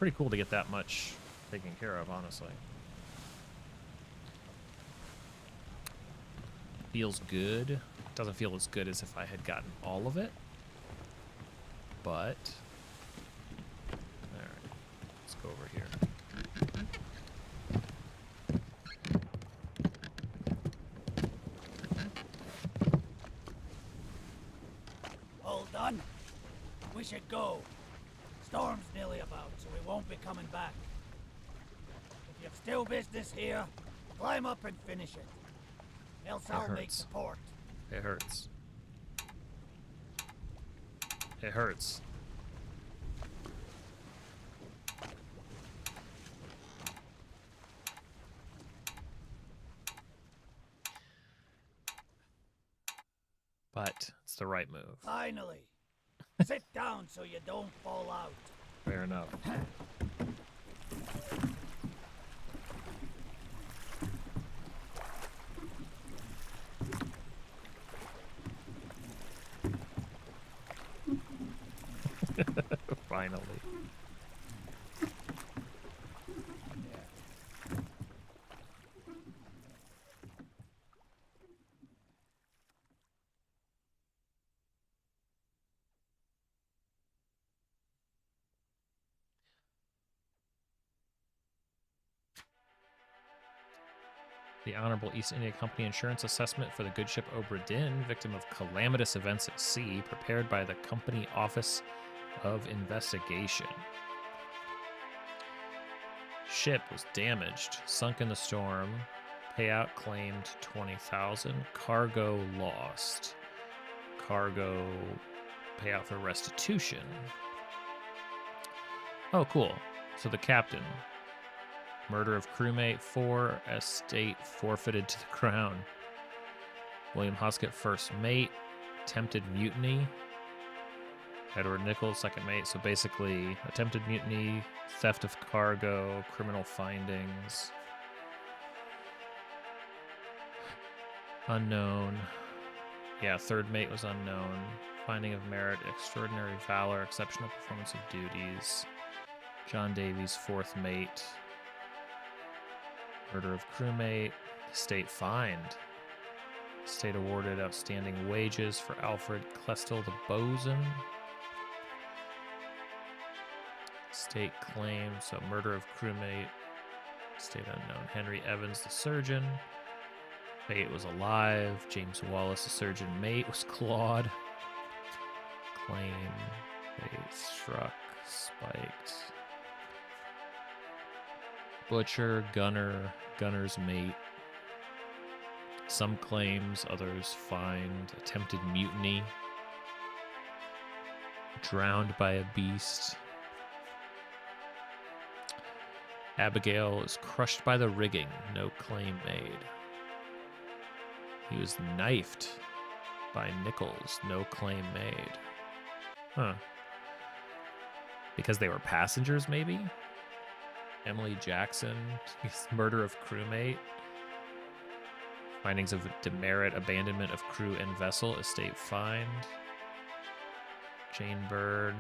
Pretty cool to get that much taken care of, honestly. Feels good. Doesn't feel as good as if I had gotten all of it. But, alright, let's go over here. All done? We should go. Storm's nearly about, so we won't be coming back. If you've still business here, climb up and finish it. Else I'll make the port. It hurts. It hurts. But it's the right move. Finally. Sit down so you don't fall out. Fair enough. Finally. The Honorable East India Company Insurance Assessment for the good ship Obra Dinn, victim of calamitous events at sea, prepared by the Company Office of Investigation. Ship was damaged, sunk in the storm. Payout claimed 20,000. Cargo lost. Cargo payout for restitution. Oh, cool. So the captain. Murder of crewmate, 4. Estate forfeited to the crown. William Hoskett, first mate. Attempted mutiny. Edward Nichols, second mate. So basically, attempted mutiny, theft of cargo, criminal findings. Unknown. Yeah, third mate was unknown. Finding of merit, extraordinary valor, exceptional performance of duties. John Davies, fourth mate. Murder of crewmate. State fined. State awarded outstanding wages for Alfred Klestel, the bosun. State claim, so murder of crewmate. State unknown. Henry Evans, the surgeon. Fate was alive. James Wallace, the surgeon mate, was clawed. Claim. Fate struck. Spiked. Butcher, gunner, gunner's mate. Some claims, others fined. Attempted mutiny. Drowned by a beast. Abigail is crushed by the rigging. No claim made. He was knifed by Nichols. No claim made. Huh. Because they were passengers, maybe? Emily Jackson, murder of crewmate. Findings of demerit, abandonment of crew and vessel, estate fined. Jane Bird,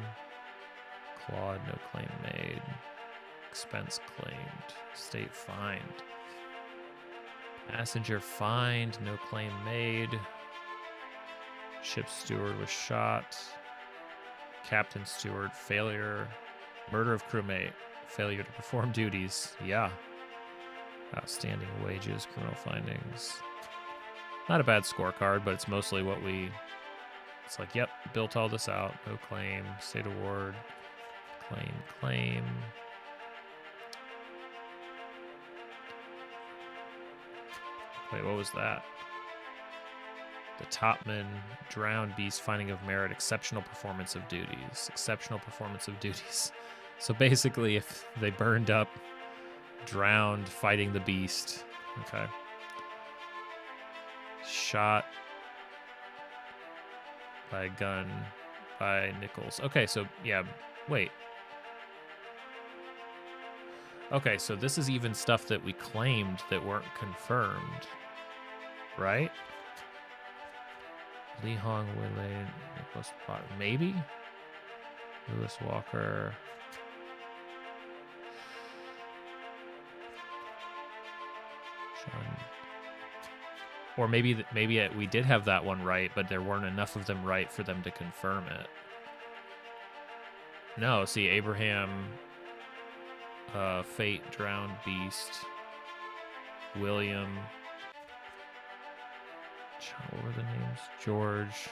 Claude, no claim made. Expense claimed, estate fined. Passenger fined, no claim made. Ship steward was shot. Captain steward, failure. Murder of crewmate, failure to perform duties. Yeah. Outstanding wages, criminal findings. Not a bad scorecard, but it's mostly what we... It's like, yep, built all this out. No claim, state award, claim. Wait, what was that? The topman, drowned beast, finding of merit, exceptional performance of duties. Exceptional performance of duties. So basically, if they burned up, drowned, fighting the beast. Okay. Shot by a gun by Nichols. Okay, so, yeah, wait. Okay, so this is even stuff that we claimed that weren't confirmed. Right? Lee Hong, Willie, Nicholas Potter. Maybe? Lewis Walker. Sean. Or maybe we did have that one right, but there weren't enough of them right for them to confirm it. No, see, Abraham, Fate, Drowned Beast, William. What were the names? George.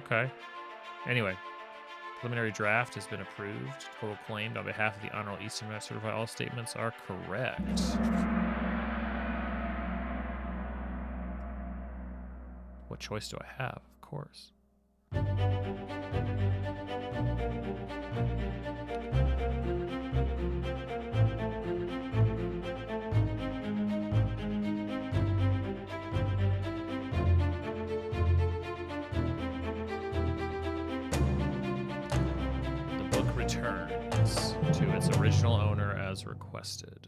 Okay. Anyway, preliminary draft has been approved. Total claimed on behalf of the Honorable Eastern Mass certify all statements are correct. What choice do I have? Of course. Returns to its original owner as requested.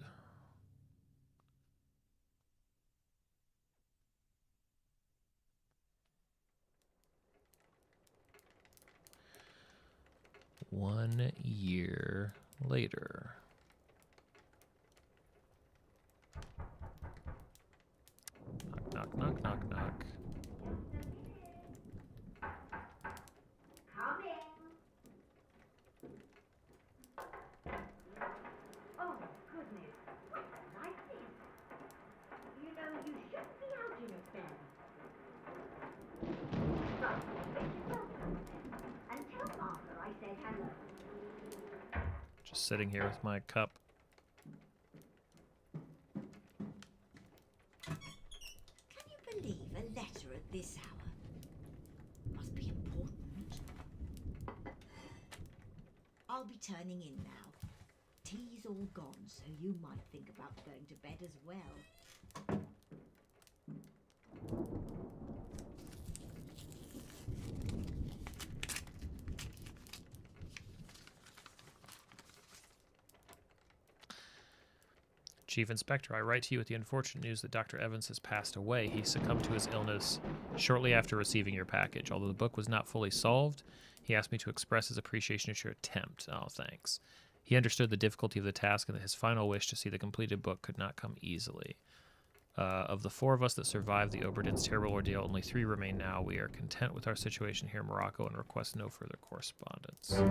One year later. Knock, knock, knock, knock, knock. Just sitting here with my cup. Can you believe a letter at this hour? Must be important. I'll be turning in now. Tea's all gone, so you might think about going to bed as well. Chief Inspector, I write to you with the unfortunate news that Dr. Evans has passed away. He succumbed to his illness shortly after receiving your package. Although the book was not fully solved, he asked me to express his appreciation at your attempt. Oh, thanks. He understood the difficulty of the task and that his final wish to see the completed book could not come easily. Of the 4 of us that survived the Obra Dinn's terrible ordeal, only 3 remain now. We are content with our situation here in Morocco and request no further correspondence.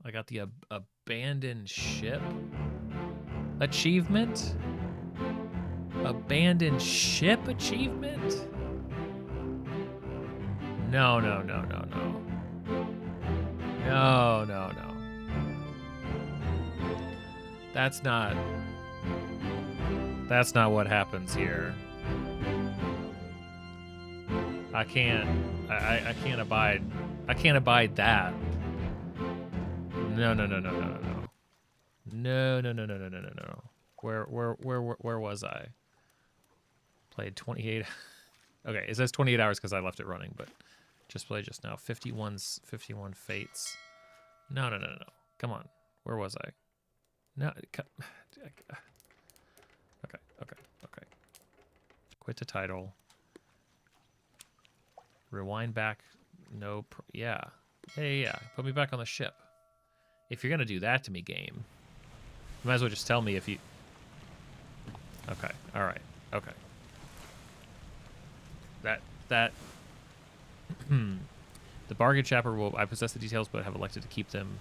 I got the abandoned ship achievement. Abandoned ship achievement? No. No. That's not what happens here. I can't abide that. No. No. Where was I? Played 28. Okay, it says 28 hours because I left it running, but just played just now. 51 fates. No. Come on. Where was I? No. Quit the title. Rewind back. No. Yeah. Yeah. Put me back on the ship. If you're going to do that to me, game, you might as well just tell me if you... Okay. All right. Okay. That... The bargain chapter will... I possess the details, but have elected to keep them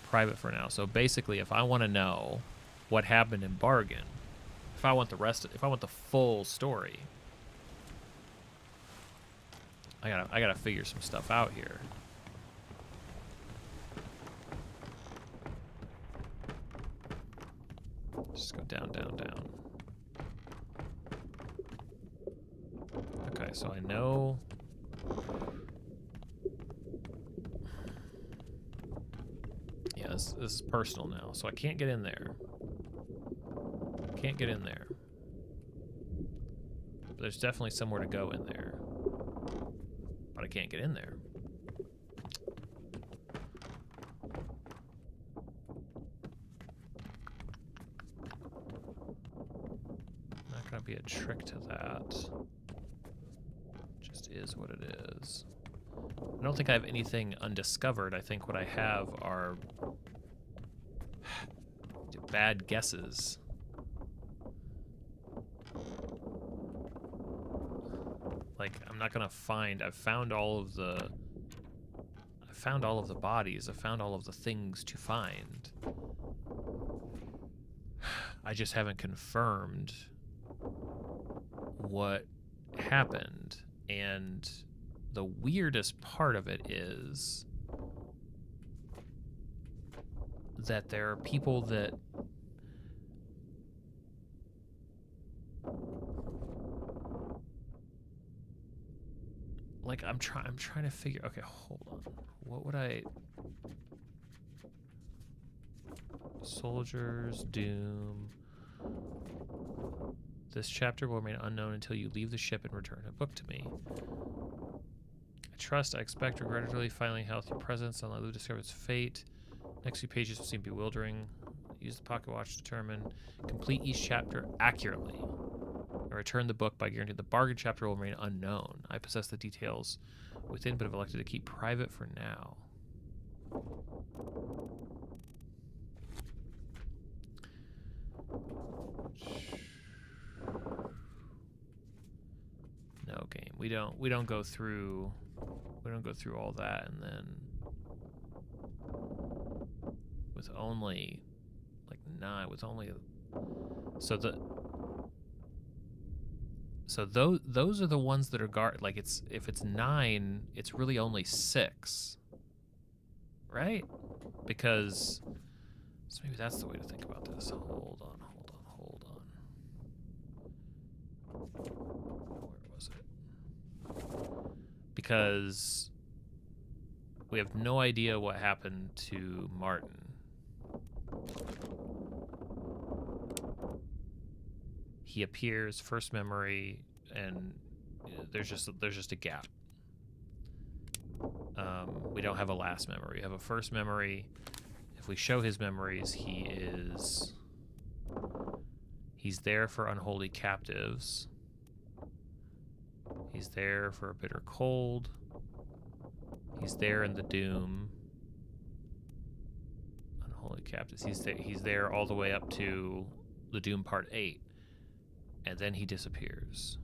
private for now. So basically, if I want to know what happened in bargain, if I want the full story, I gotta figure some stuff out here. Just go down, down, down. Okay, so I know. Yeah, this is personal now, so I can't get in there. Can't get in there. But there's definitely somewhere to go in there. But I can't get in there. Not gonna be a trick to that. Just is what it is. I don't think I have anything undiscovered. I think what I have are bad guesses. Like, I'm not gonna find... I've found all of the bodies. I've found all of the things to find. I just haven't confirmed what happened. And the weirdest part of it is that there are people that... Like, I'm trying to figure... Okay, hold on. What would I... Soldiers, Doom... This chapter will remain unknown until you leave the ship and return a book to me. I trust, I expect, regrettably, finally health your presence, unlikely to discover its fate. Next few pages will seem bewildering. Use the pocket watch to determine. Complete each chapter accurately. I return the book by guaranteeing the bargain chapter will remain unknown. I possess the details within, but have elected to keep private for now. No, game. We don't go through all that, and then with only like 9, with only so those are the ones that are guard. Like, it's, if it's 9, it's really only 6, right? Because, so maybe that's the way to think about this. Hold on. Where was it? Because we have no idea what happened to Martin. He appears, first memory, and there's just a gap. We don't have a last memory. We have a first memory. If we show his memories, he's there for unholy captives. He's there for a bitter cold. He's there in the Doom. Unholy captives. He's there all the way up to the Doom Part 8. And then he disappears.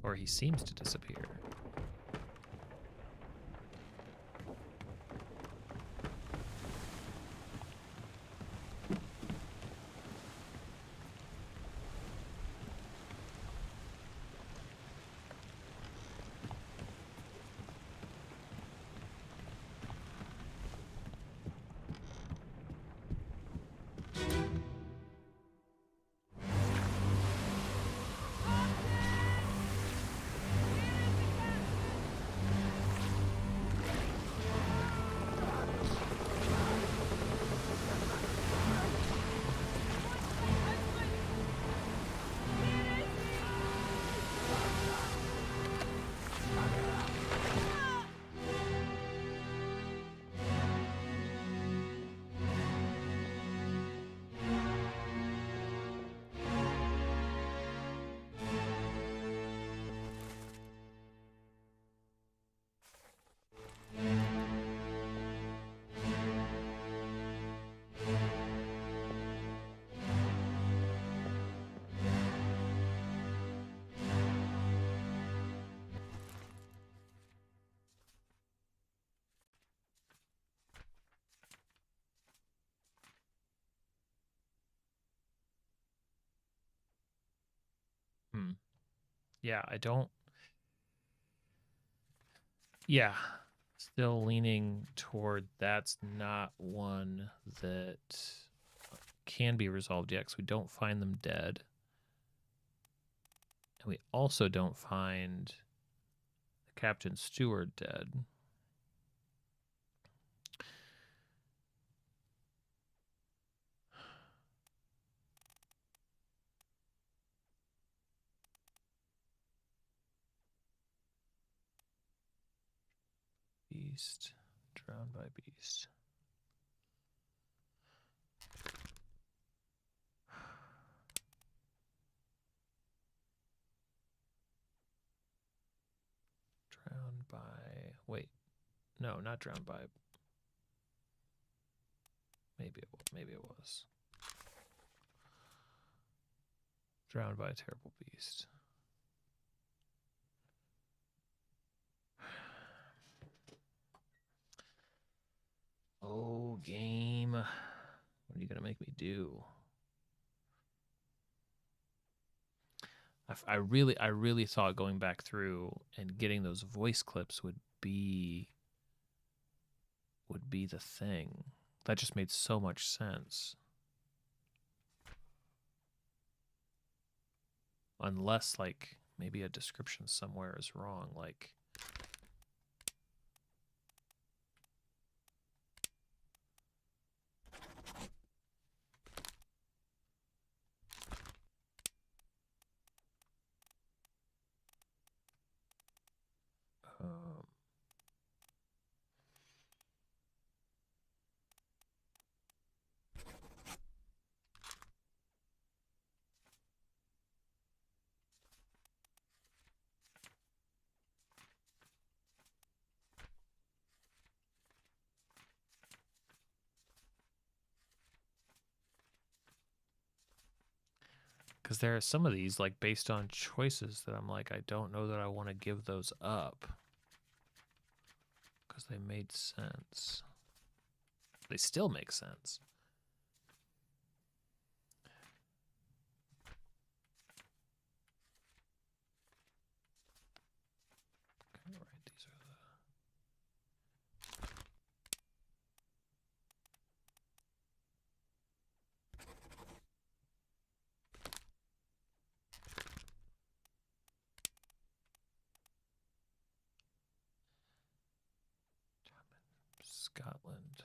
Or he seems to disappear. yeah, I don't. Yeah, still leaning toward that's not one that can be resolved yet, because we don't find them dead. And we also don't find the Captain Steward dead. Beast. Drowned by beast. Drowned by... Wait. No, not drowned by... Maybe it was. Drowned by a terrible beast. Oh, game. What are you going to make me do? I really thought going back through and getting those voice clips would be the thing. That just made so much sense. Unless, like, maybe a description somewhere is wrong, like... Because there are some of these, like, based on choices that I'm like, I don't know that I want to give those up. Because they made sense. They still make sense. Okay, right, these are the... Scotland.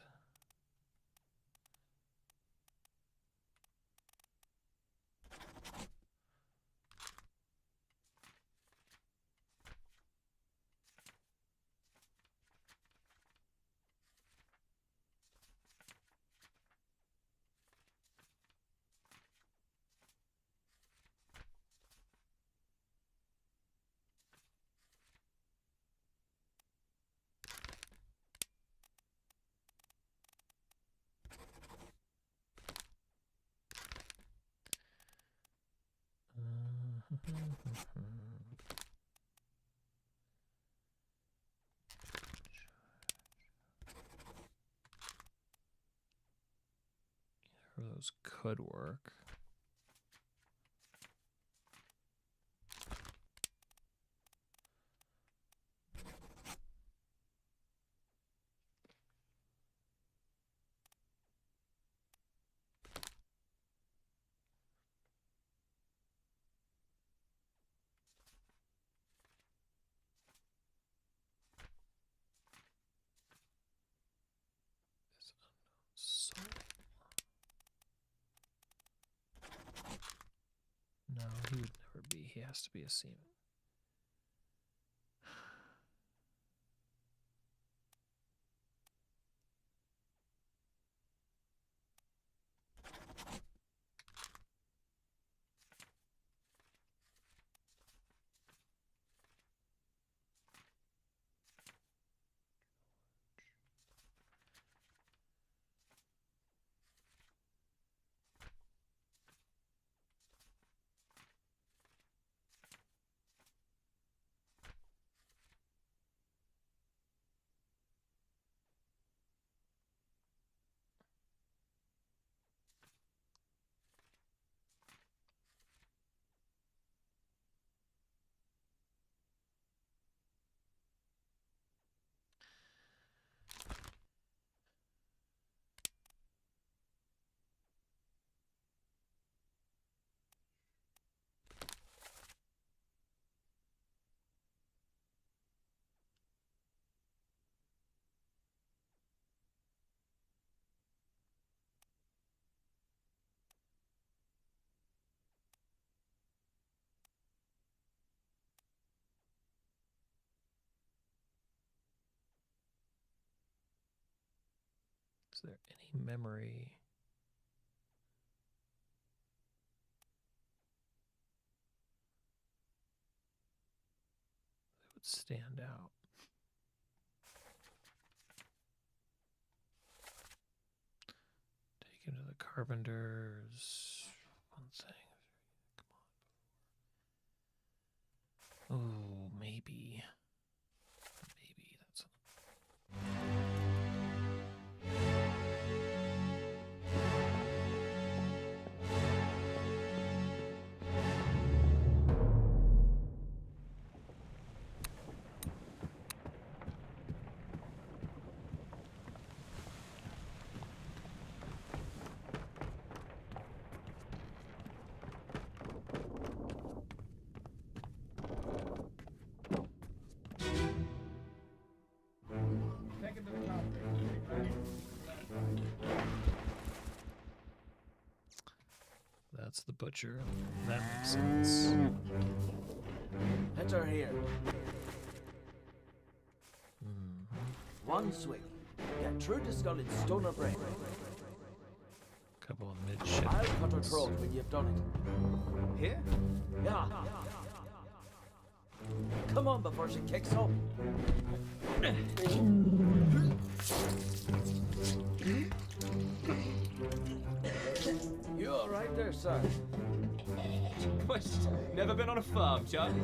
Those could work. Soul. No, he would never be. He has to be a seaman. Is there any memory? That would stand out. Take him to the carpenters. One thing. Come on. Oh, maybe. Maybe that's. That's the butcher. That makes sense. Enter here. One swing. Get true discarded stone or brain. Couple of midship. I'll cut her throat when you've done it. Here? Yeah. Come on before she kicks up. You all right there, sir? What? Never been on a farm, John?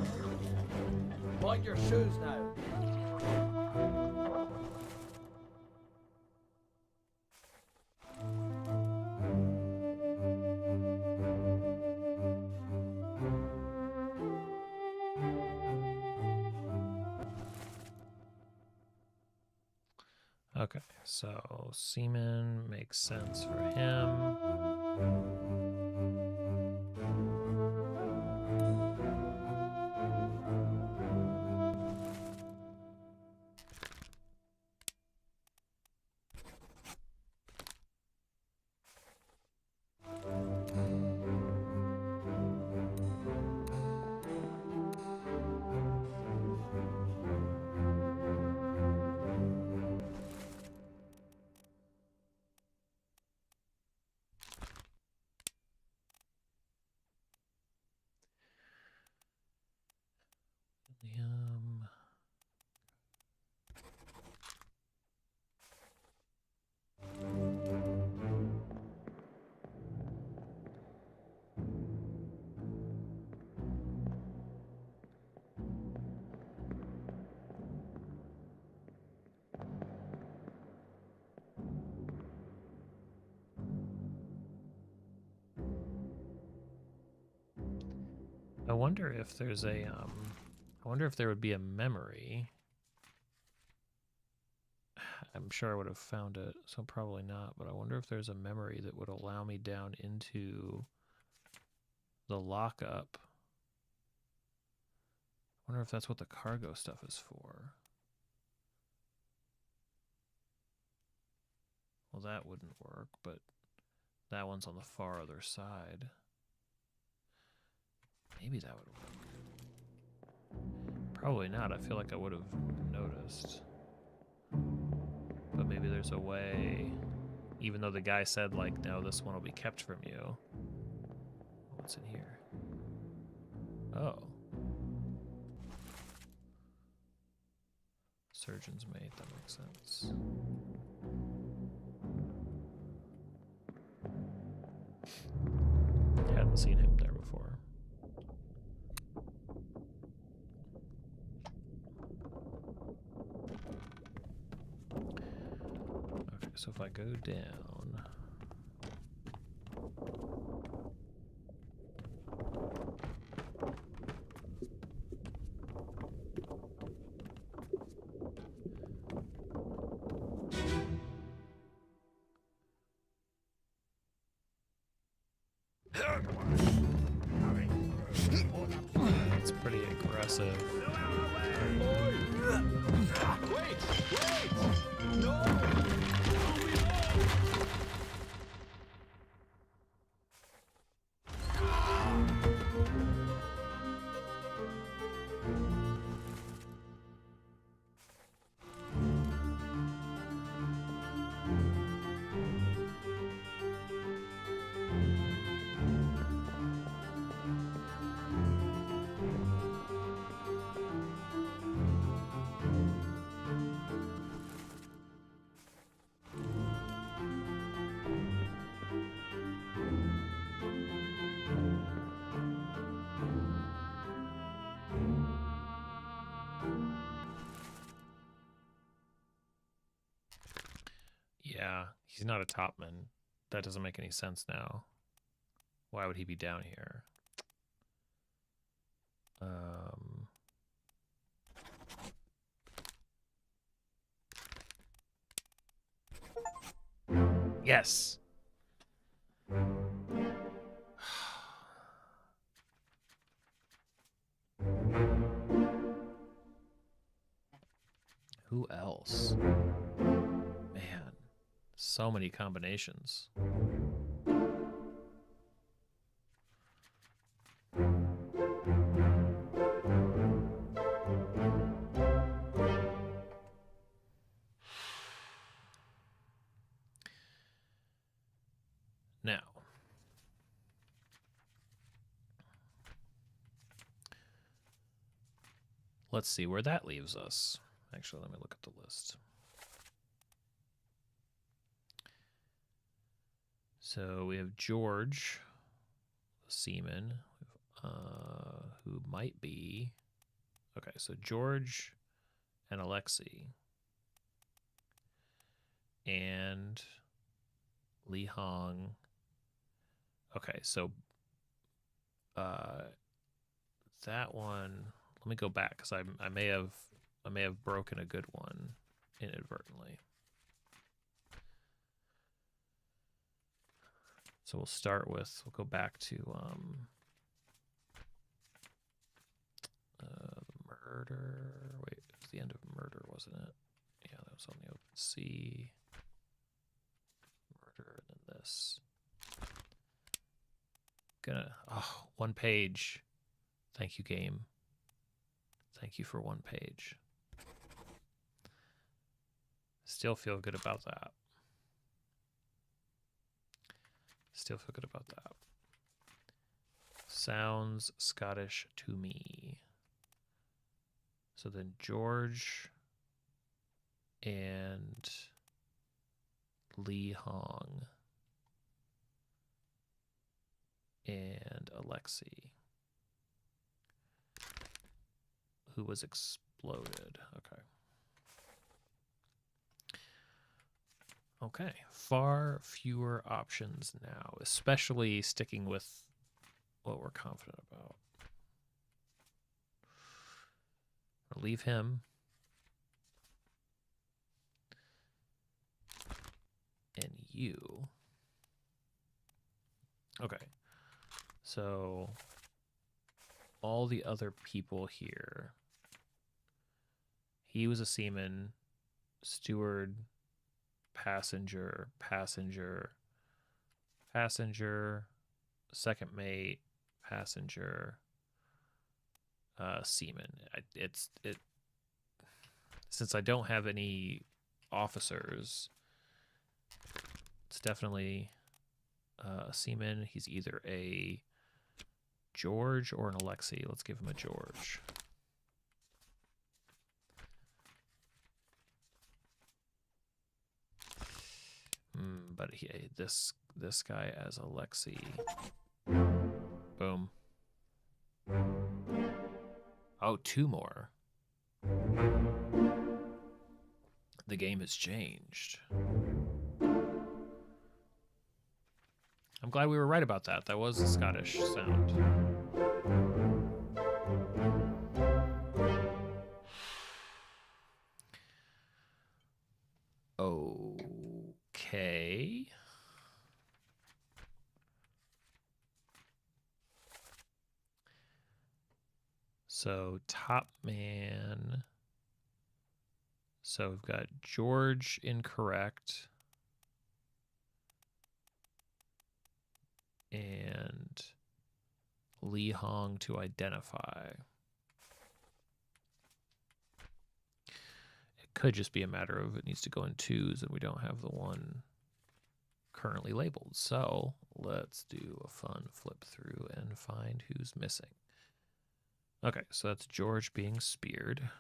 Mind your shoes now. Okay, so semen makes sense for him. William. I wonder if there's a I wonder if there would be a memory. I'm sure I would have found it, so probably not, but I wonder if there's a memory that would allow me down into the lockup. I wonder if that's what the cargo stuff is for. Well, that wouldn't work, but that one's on the far other side. Maybe that would work. Probably not. I feel like I would have noticed. But maybe there's a way, even though the guy said, like, no, this one will be kept from you. What's in here? Oh. Surgeon's mate, that makes sense. Hadn't seen him there before. Okay, so if I go down, it's pretty aggressive. He's not a topman. That doesn't make any sense now. Why would he be down here? Yes. Who else? Man, so many combinations. Now, let's see where that leaves us. Actually, let me look at the list. So we have George, the seaman, who might be... Okay, so George and Alexei. And Li Hong. Okay, so that one... Let me go back, because I may have broken a good one inadvertently. So we'll start with, we'll go back to the murder. Wait, it was the end of murder, wasn't it? Yeah, that was on the open sea. Murder, and then this. One page. Thank you, game. Thank you for one page. Still feel good about that. Still feel good about that. Sounds Scottish to me. So then George and Li Hong and Alexei, who was exploded. Okay. Okay, far fewer options now, especially sticking with what we're confident about. I'll leave him. And you. Okay, so all the other people here. He was a seaman, steward, passenger, second mate, passenger, seaman. Since I don't have any officers, it's definitely a seaman. He's either a George or an Alexei. Let's give him a George. But this guy as Alexei. Boom. Oh, two more. The game has changed. I'm glad we were right about that. That was a Scottish sound. Okay. So top man. So we've got George incorrect. And Li Hong to identify. It could just be a matter of it needs to go in twos and we don't have the one currently labeled. So let's do a fun flip through and find who's missing. Okay, so that's George being speared.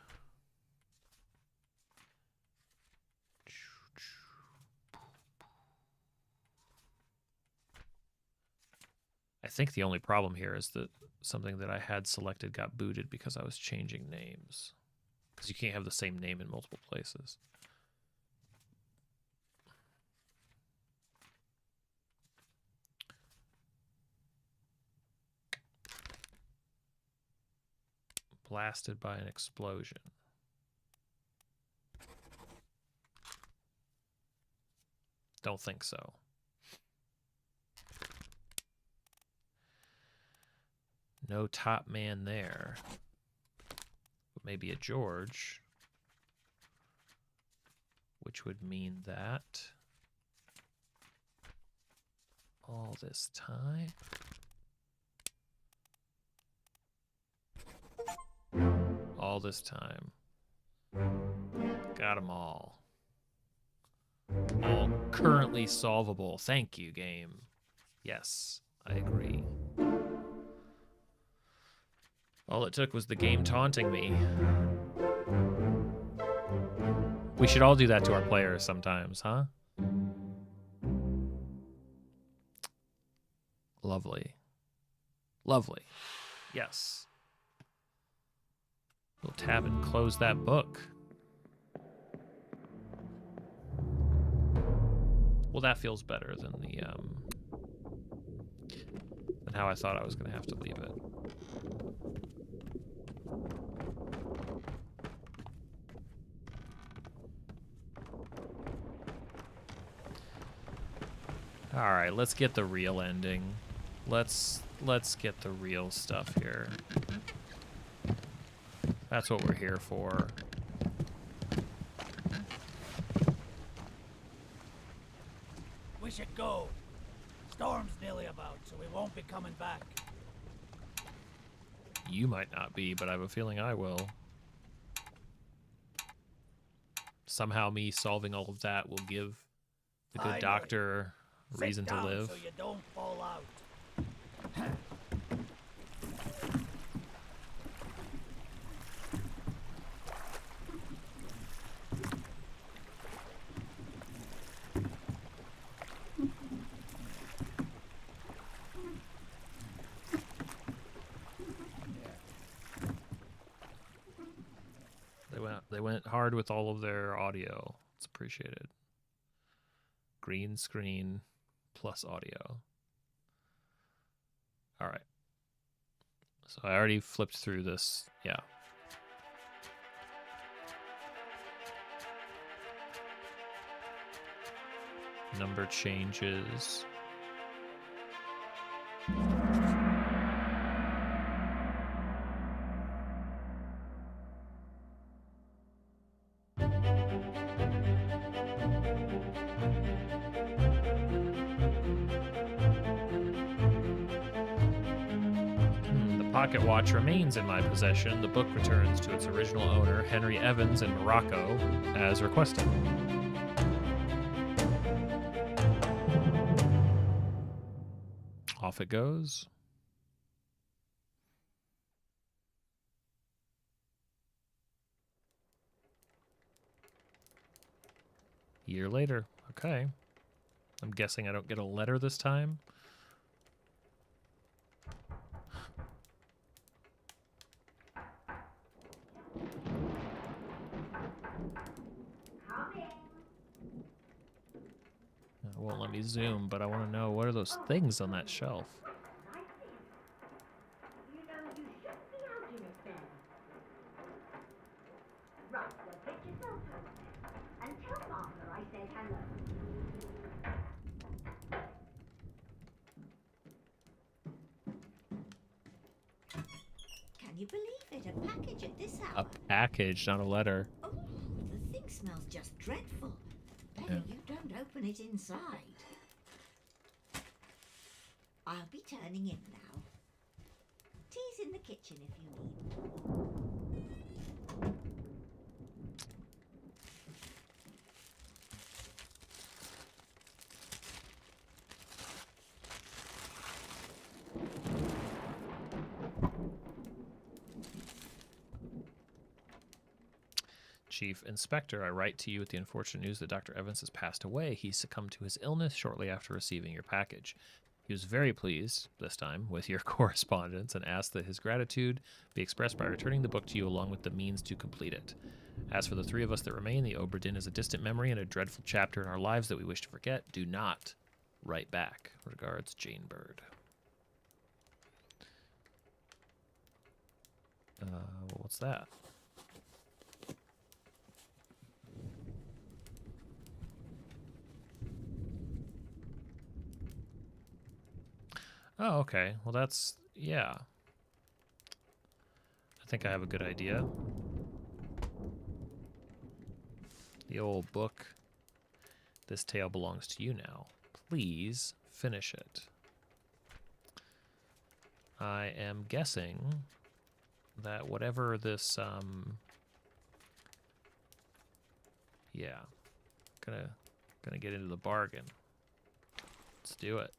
I think the only problem here is that something that I had selected got booted because I was changing names. Because you can't have the same name in multiple places. Blasted by an explosion. Don't think so. No top man there. But maybe a George. Which would mean that all this time. All this time. Got them all. All currently solvable. Thank you, game. Yes, I agree. All it took was the game taunting me. We should all do that to our players sometimes, huh? Lovely. Lovely. Yes. We'll tab and close that book. Well, that feels better than the than how I thought I was going to have to leave it. All right, let's get the real ending. Let's get the real stuff here. That's what we're here for. We should go. Storm's nearly about, so we won't be coming back. You might not be, but I have a feeling I will. Somehow me solving all of that will give the good doctor reason to live. So you don't fall out. They went hard with all of their audio. It's appreciated. Green screen plus audio. All right. So I already flipped through this. Yeah. Number changes. Pocket watch remains in my possession. The book returns to its original owner, Henry Evans in Morocco, as requested. Off it goes. Year later. Okay. I'm guessing I don't get a letter this time. It won't let me zoom, but I want to know, what are those things on that shelf? You know, you should be out in it then. Right, well, get yourself home then. And tell Martha I said hello. Can you believe it? A package at this hour. A package, not a letter. Oh, the thing smells just dreadful. Better you don't open it inside. I'll be turning in now. Tea's in the kitchen if you need. Chief Inspector, I write to you with the unfortunate news that Dr. Evans has passed away. He succumbed to his illness shortly after receiving your package. He was very pleased, this time, with your correspondence and asked that his gratitude be expressed by returning the book to you along with the means to complete it. As for the three of us that remain, the Obra Dinn is a distant memory and a dreadful chapter in our lives that we wish to forget. Do not write back. Regards, Jane Bird. what's that? Oh, okay. Well, that's, yeah. I think I have a good idea. The old book. This tale belongs to you now. Please finish it. I am guessing that whatever this, yeah, gonna get into the bargain. Let's do it.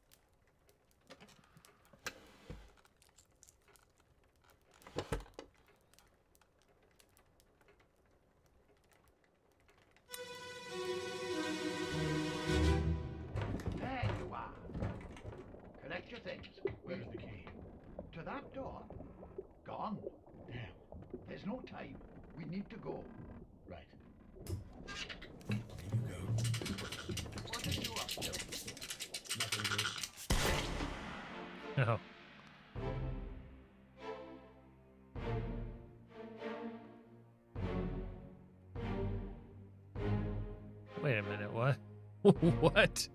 There you are. Collect your things. Where's the key? To that door. Gone. Damn. There's no time. We need to go. Right. Here you go. What are you up to? Nothing good. Oh. Wait a minute, what? What?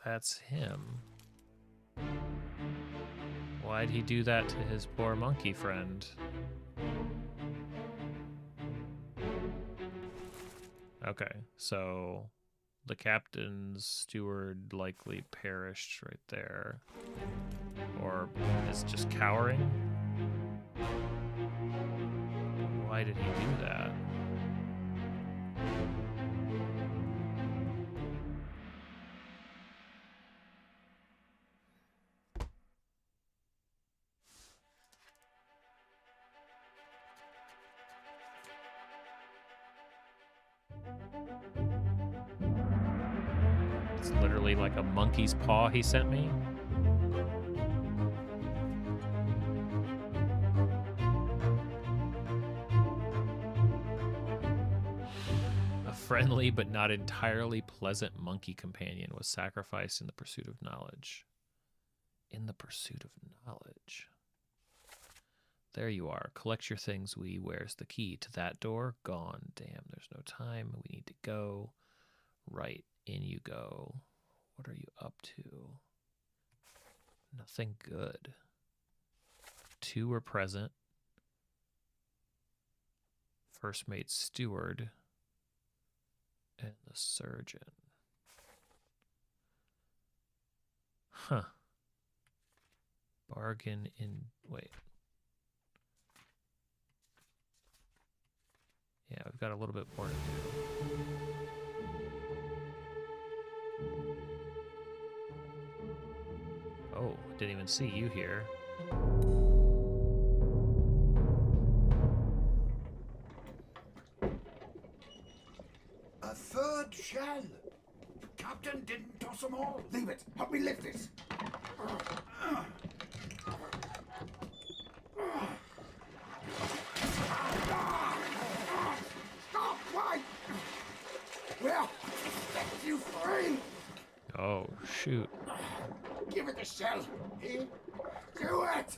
That's him. Why'd he do that to his poor monkey friend? Okay, so the captain's steward likely perished right there. Or is just cowering? Why did he do that? It's literally like a monkey's paw he sent me. A friendly but not entirely pleasant monkey companion was sacrificed in the pursuit of knowledge. In the pursuit of knowledge. There you are. Collect your things, Wee. Where's the key? To that door? Gone. Damn, there's no time. We need to go. Right. In you go. What are you up to? Nothing good. 2 were present. First mate steward. And the surgeon. Huh. Bargain in... Wait. Yeah, we've got a little bit more to do. Oh, didn't even see you here. A third shell. Captain didn't toss them all. Leave it. Help me lift it. Stop! Why? Well, set you free. Oh, shoot. Give it the shell. Here. Do it.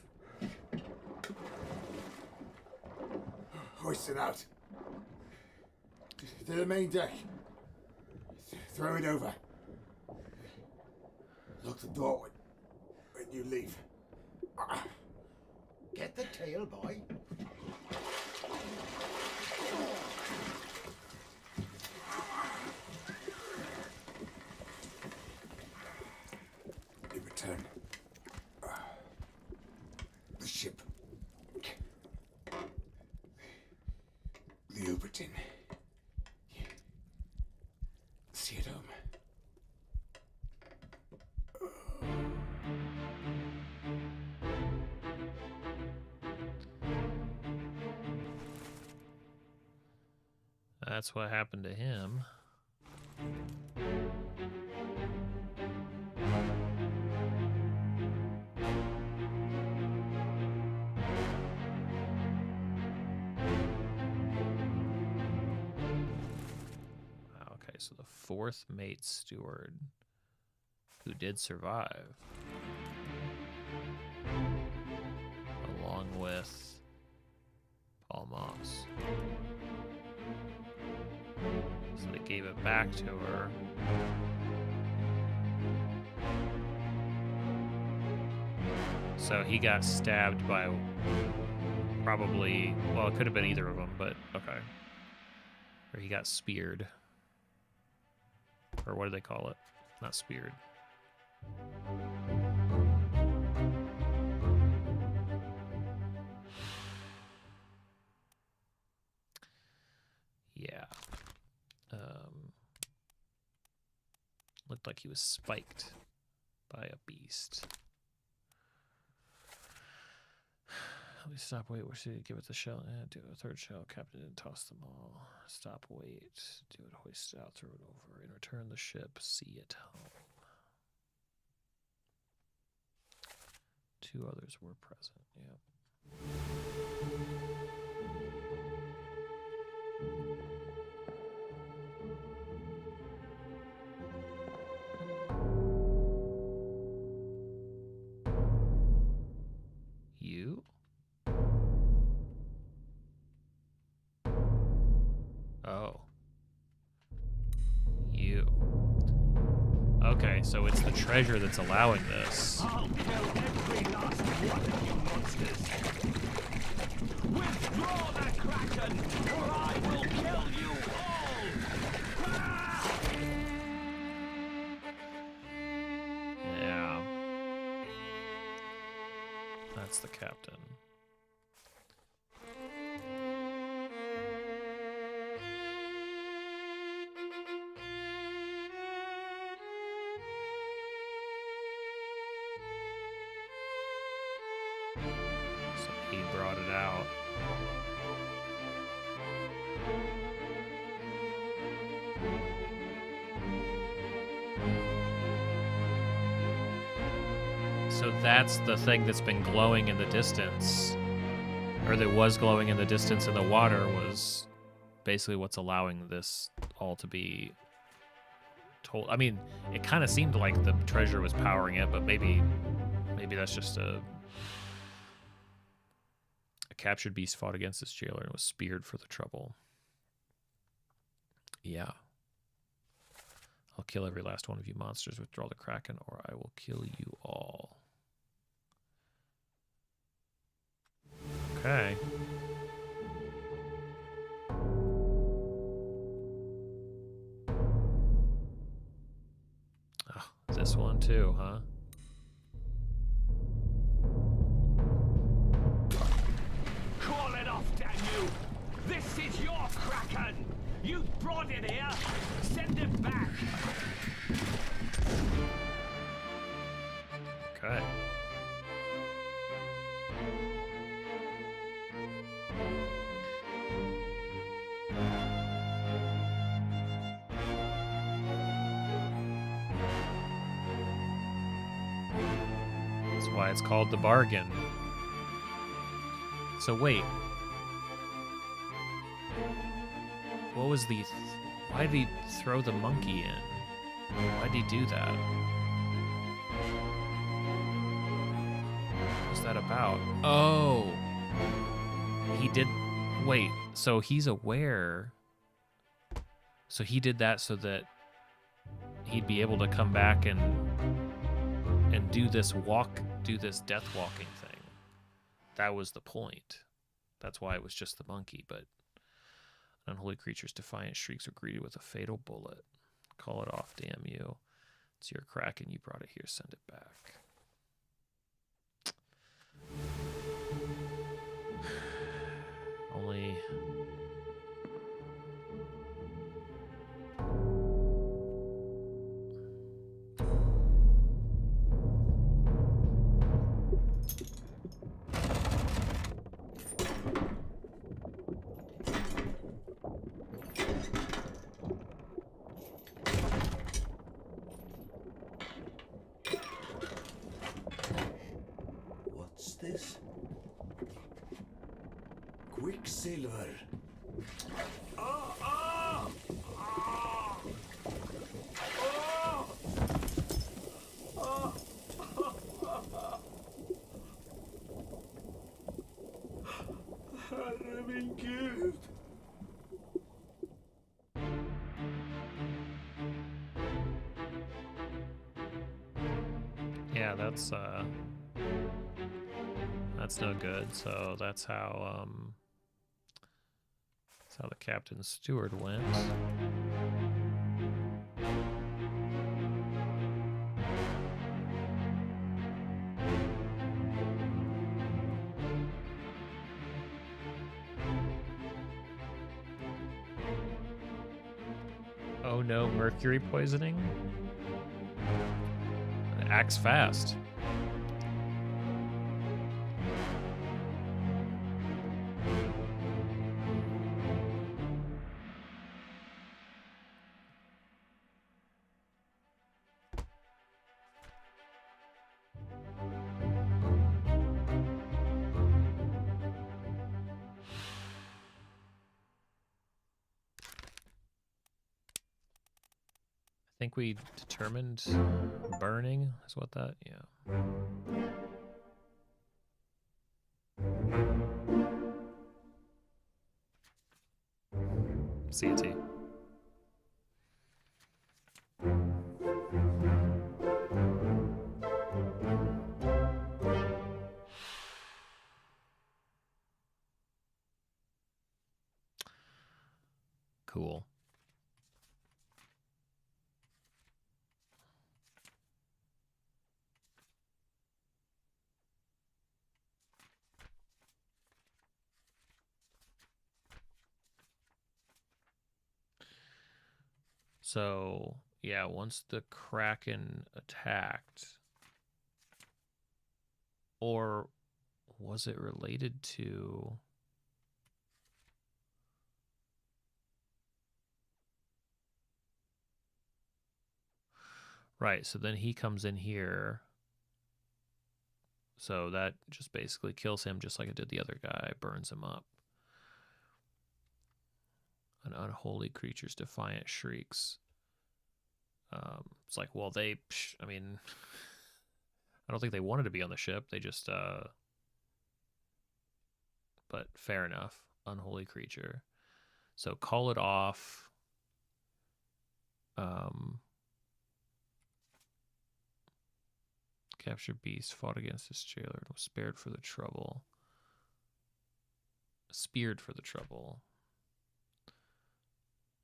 Hoist it out. To the main deck. Throw it over. Lock the door when you leave. Get the tail, boy. In return, the ship. The Obra Dinn. See it home. That's what happened to him. Okay, so the 4th mate steward. who did survive, along with Paul Moss. So they gave it back to her. So he got stabbed by probably, well, it could have been either of them, but okay. Or he got speared. Or what do they call it? Not speared. Yeah. Looked like he was spiked by a beast. We stop, wait, where should he give it the shell? Do a third shell, captain, and toss them all. Stop, wait, do it, hoist it out, throw it over. In return, the ship, see it home. 2 others were present, yep. You? Oh. You. Okay, so it's the treasure that's allowing this. I'll kill every last one of you monsters. Withdraw the Kraken, or I will kill you all! Yeah. That's the captain. So he brought it out. So that's the thing that's been glowing in the distance, or that was glowing in the distance in the water, was basically what's allowing this all to be told. I mean, it kind of seemed like the treasure was powering it, but maybe that's just a captured beast fought against this jailer and was speared for the trouble. Yeah. I'll kill every last one of you monsters. Withdraw the Kraken, or I will kill you all. Okay. Oh, this one too, huh? Call it off, damn you! This is your Kraken! You brought it here! Send it back! Okay. That's why it's called the bargain. So wait. What was the... Why did he throw the monkey in? Why did he do that? What's that about? Oh! He did... Wait, so he's aware... So he did that so that he'd be able to come back and do this death walking thing. That was the point. That's why it was just the monkey, but unholy creature's defiant shrieks are greeted with a fatal bullet. Call it off, damn you. It's your Kraken, you brought it here, send it back. Only... What's this? Quicksilver. that's no good. So that's how the captain's steward went. Oh no, mercury poisoning? It acts fast. I think we determined burning is what that, yeah. CT. Cool. So, yeah, once the Kraken attacked, or was it related to... Right, so then he comes in here. So that just basically kills him just like it did the other guy, burns him up. An unholy creature's defiant shrieks. It's like, well, I mean, I don't think they wanted to be on the ship. They just, but fair enough. Unholy creature. So call it off. Captured beast, fought against his jailer, and was spared for the trouble. Speared for the trouble.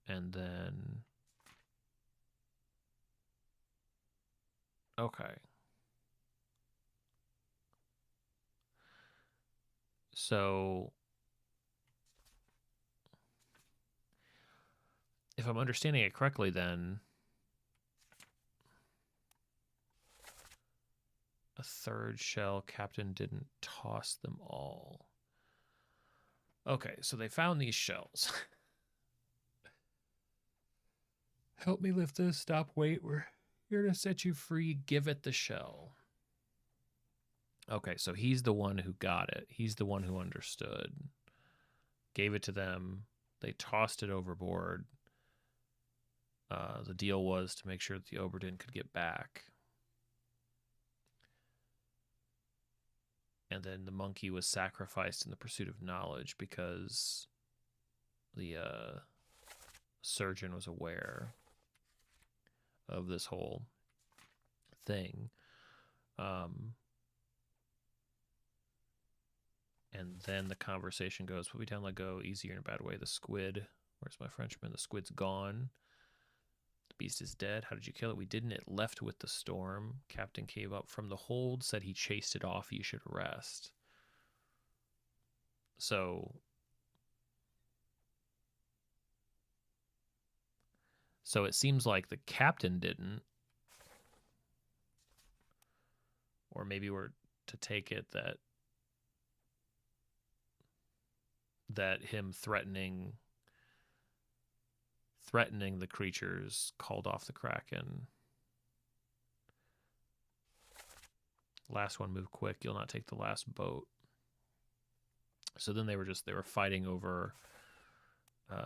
And then... Okay. So... if I'm understanding it correctly, then... a third shell captain didn't toss them all. Okay, so they found these shells. Help me lift this. Stop, wait. We're here to set you free. Give it the shell. Okay, so he's the one who got it. He's the one who understood. Gave it to them. They tossed it overboard. The deal was to make sure that the Obra Dinn could get back. And then the monkey was sacrificed in the pursuit of knowledge because the surgeon was aware of this whole thing. And then the conversation goes, put me down, let go, easier in a bad way. The squid, where's my Frenchman? The squid's gone. The beast is dead. How did you kill it? We didn't. It left with the storm. Captain came up from the hold, said he chased it off. You should rest. So it seems like the captain didn't. Or maybe we're to take it that him threatening the creatures called off the Kraken. Last one, move quick. You'll not take the last boat. So then they were fighting over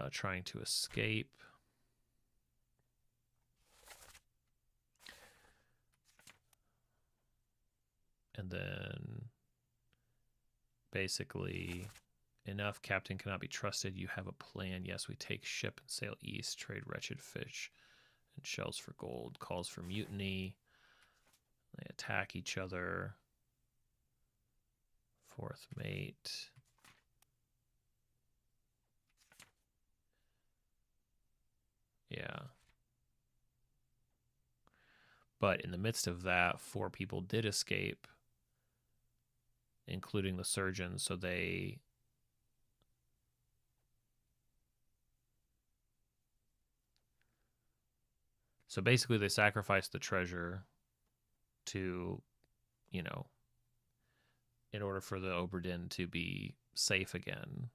trying to escape. And then basically, enough, captain cannot be trusted. You have a plan. Yes, we take ship and sail east, trade wretched fish and shells for gold. Calls for mutiny. They attack each other. Fourth mate. Yeah. But in the midst of that, 4 people did escape, including the surgeon, so they... So basically they sacrificed the treasure to, you know, in order for the Obra Dinn to be safe again.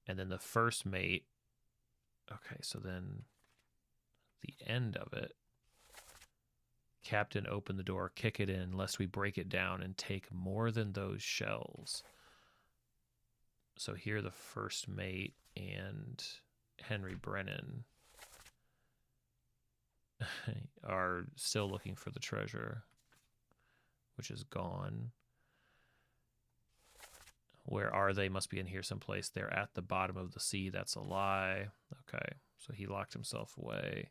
And then the first mate... Okay, so then the end of it. Captain, open the door, kick it in, lest we break it down and take more than those shells. So here the first mate and Henry Brennan are still looking for the treasure, which is gone. Where are they? Must be in here someplace. They're at the bottom of the sea. That's a lie. Okay, so he locked himself away.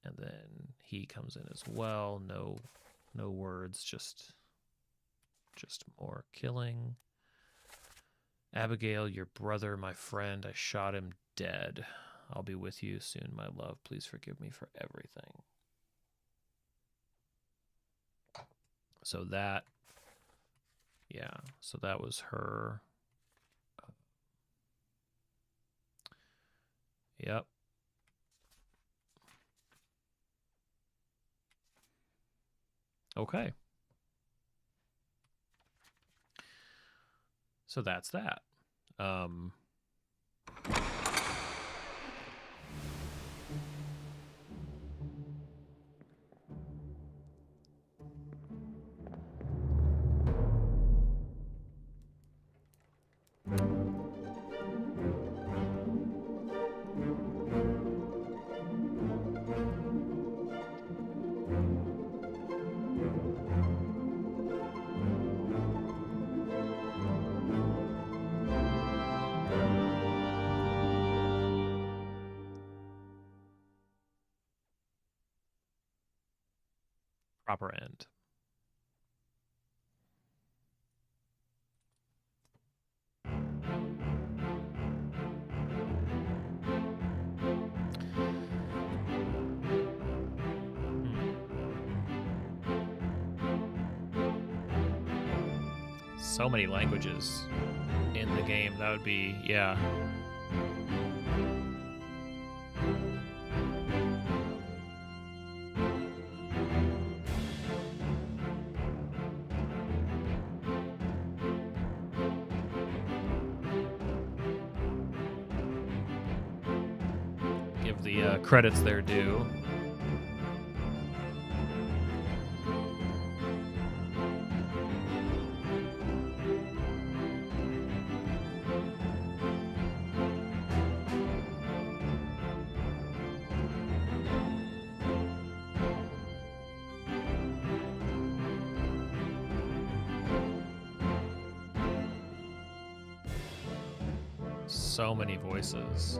And then he comes in as well. No words, just more killing. Abigail, your brother, my friend, I shot him dead. I'll be with you soon, my love. Please forgive me for everything. So that, yeah, so that was her. Yep. Okay. So that's that. Proper end. So many languages in the game. That would be, yeah. Give the credits their due. So many voices.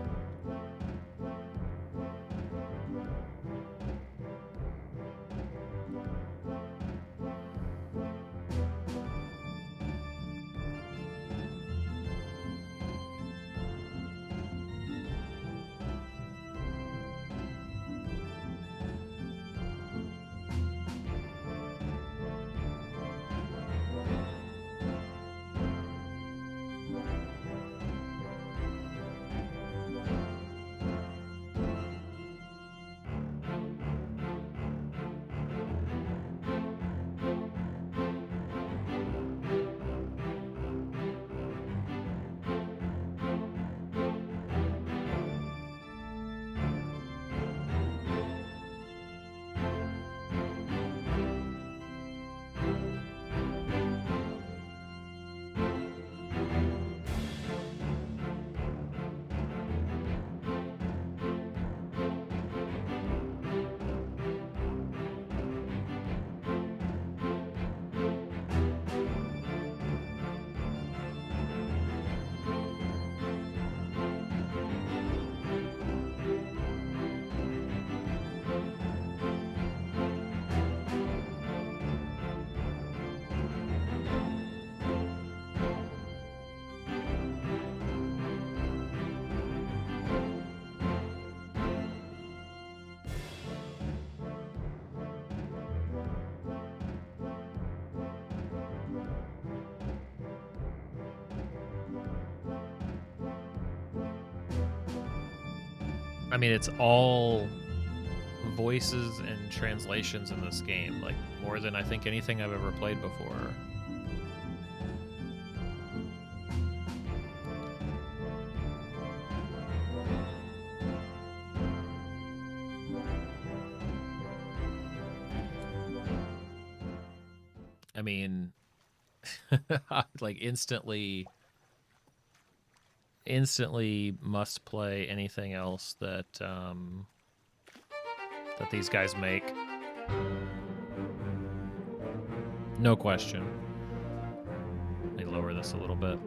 I mean, it's all voices and translations in this game, like more than I think anything I've ever played before. I mean, like instantly must play anything else that that these guys make. No question. Let me lower this a little bit.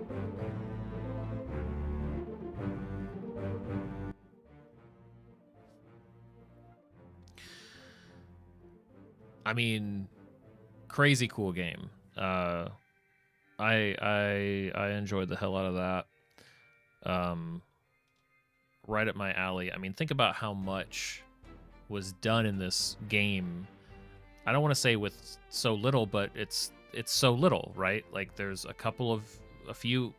I mean, crazy cool game. I enjoyed the hell out of that. Right up my alley. I mean, think about how much was done in this game. I don't want to say with so little, but it's so little, right? Like there's a few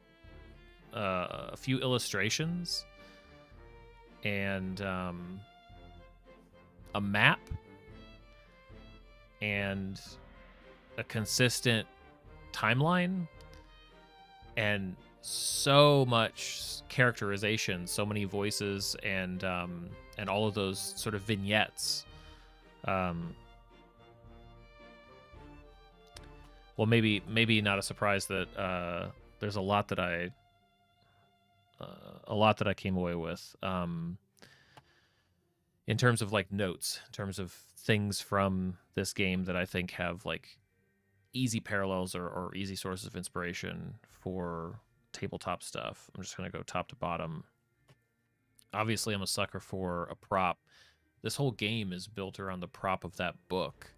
illustrations and a map and a consistent timeline and so much characterization, so many voices, and all of those sort of vignettes. Well, maybe not a surprise that there's a lot that I came away with in terms of like notes, in terms of things from this game that I think have like easy parallels or easy sources of inspiration for tabletop stuff. I'm just going to go top to bottom. Obviously, I'm a sucker for a prop. This whole game is built around the prop of that book.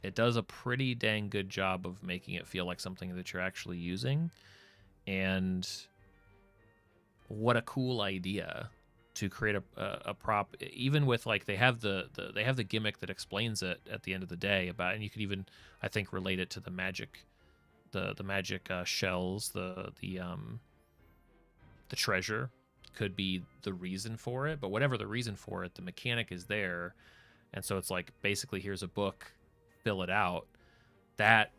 It does a pretty dang good job of making it feel like something that you're actually using. And what a cool idea to create a prop, even with like they have the gimmick that explains it at the end of the day about, and you could even I think relate it to the magic, the magic shells, the treasure could be the reason for it. But whatever the reason for it, the mechanic is there, and so it's like basically here's a book, fill it out. That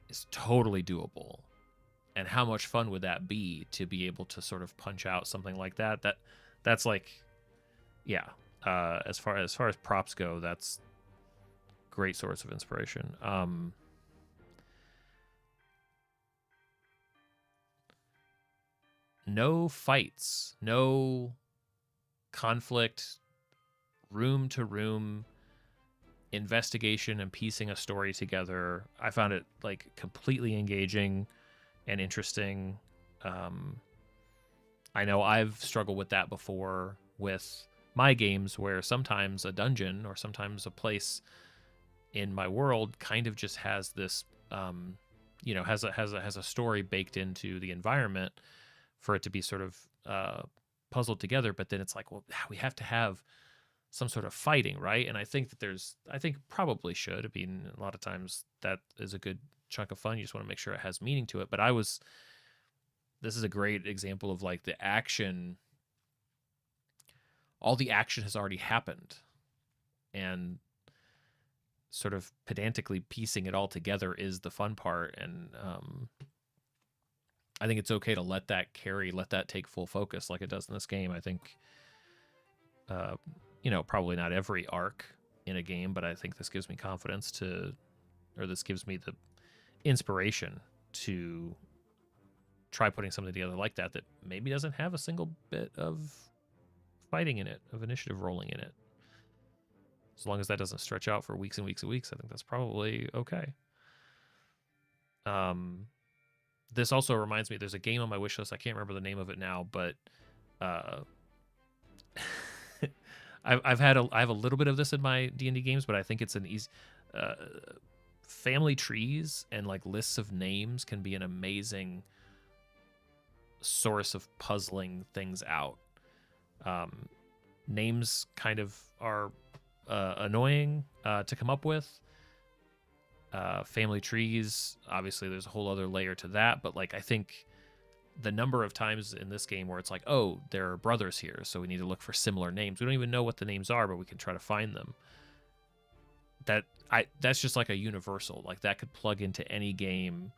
is totally doable. And how much fun would that be to be able to sort of punch out something like that? That's like, yeah. As far as props go, that's great source of inspiration. No fights, no conflict, room to room investigation and piecing a story together. I found it like completely engaging and interesting. I know I've struggled with that before with my games, where sometimes a dungeon or sometimes a place in my world kind of just has this, has a story baked into the environment for it to be sort of puzzled together. But then it's like, well, we have to have some sort of fighting, right? And I think probably should. I mean, a lot of times that is a good chunk of fun. You just want to make sure it has meaning to it. But this is a great example of like the action. All the action has already happened, and sort of pedantically piecing it all together is the fun part. And I think it's okay to let that take full focus like it does in this game. I think, probably not every arc in a game, but I think this gives me confidence this gives me the inspiration to try putting something together like that maybe doesn't have a single bit of fighting in it, of initiative rolling in it. As long as that doesn't stretch out for weeks and weeks and weeks, I think that's probably okay. This also reminds me, there's a game on my wish list. I can't remember the name of it now, but I have a little bit of this in my D&D games, but I think it's an easy family trees and like lists of names can be an amazing source of puzzling things out. Names kind of are annoying to come up with. Family trees, obviously there's a whole other layer to that, but like I think the number of times in this game where it's like, oh, there are brothers here, so we need to look for similar names. We don't even know what the names are, but we can try to find them. That's just like a universal. Like that could plug into any game,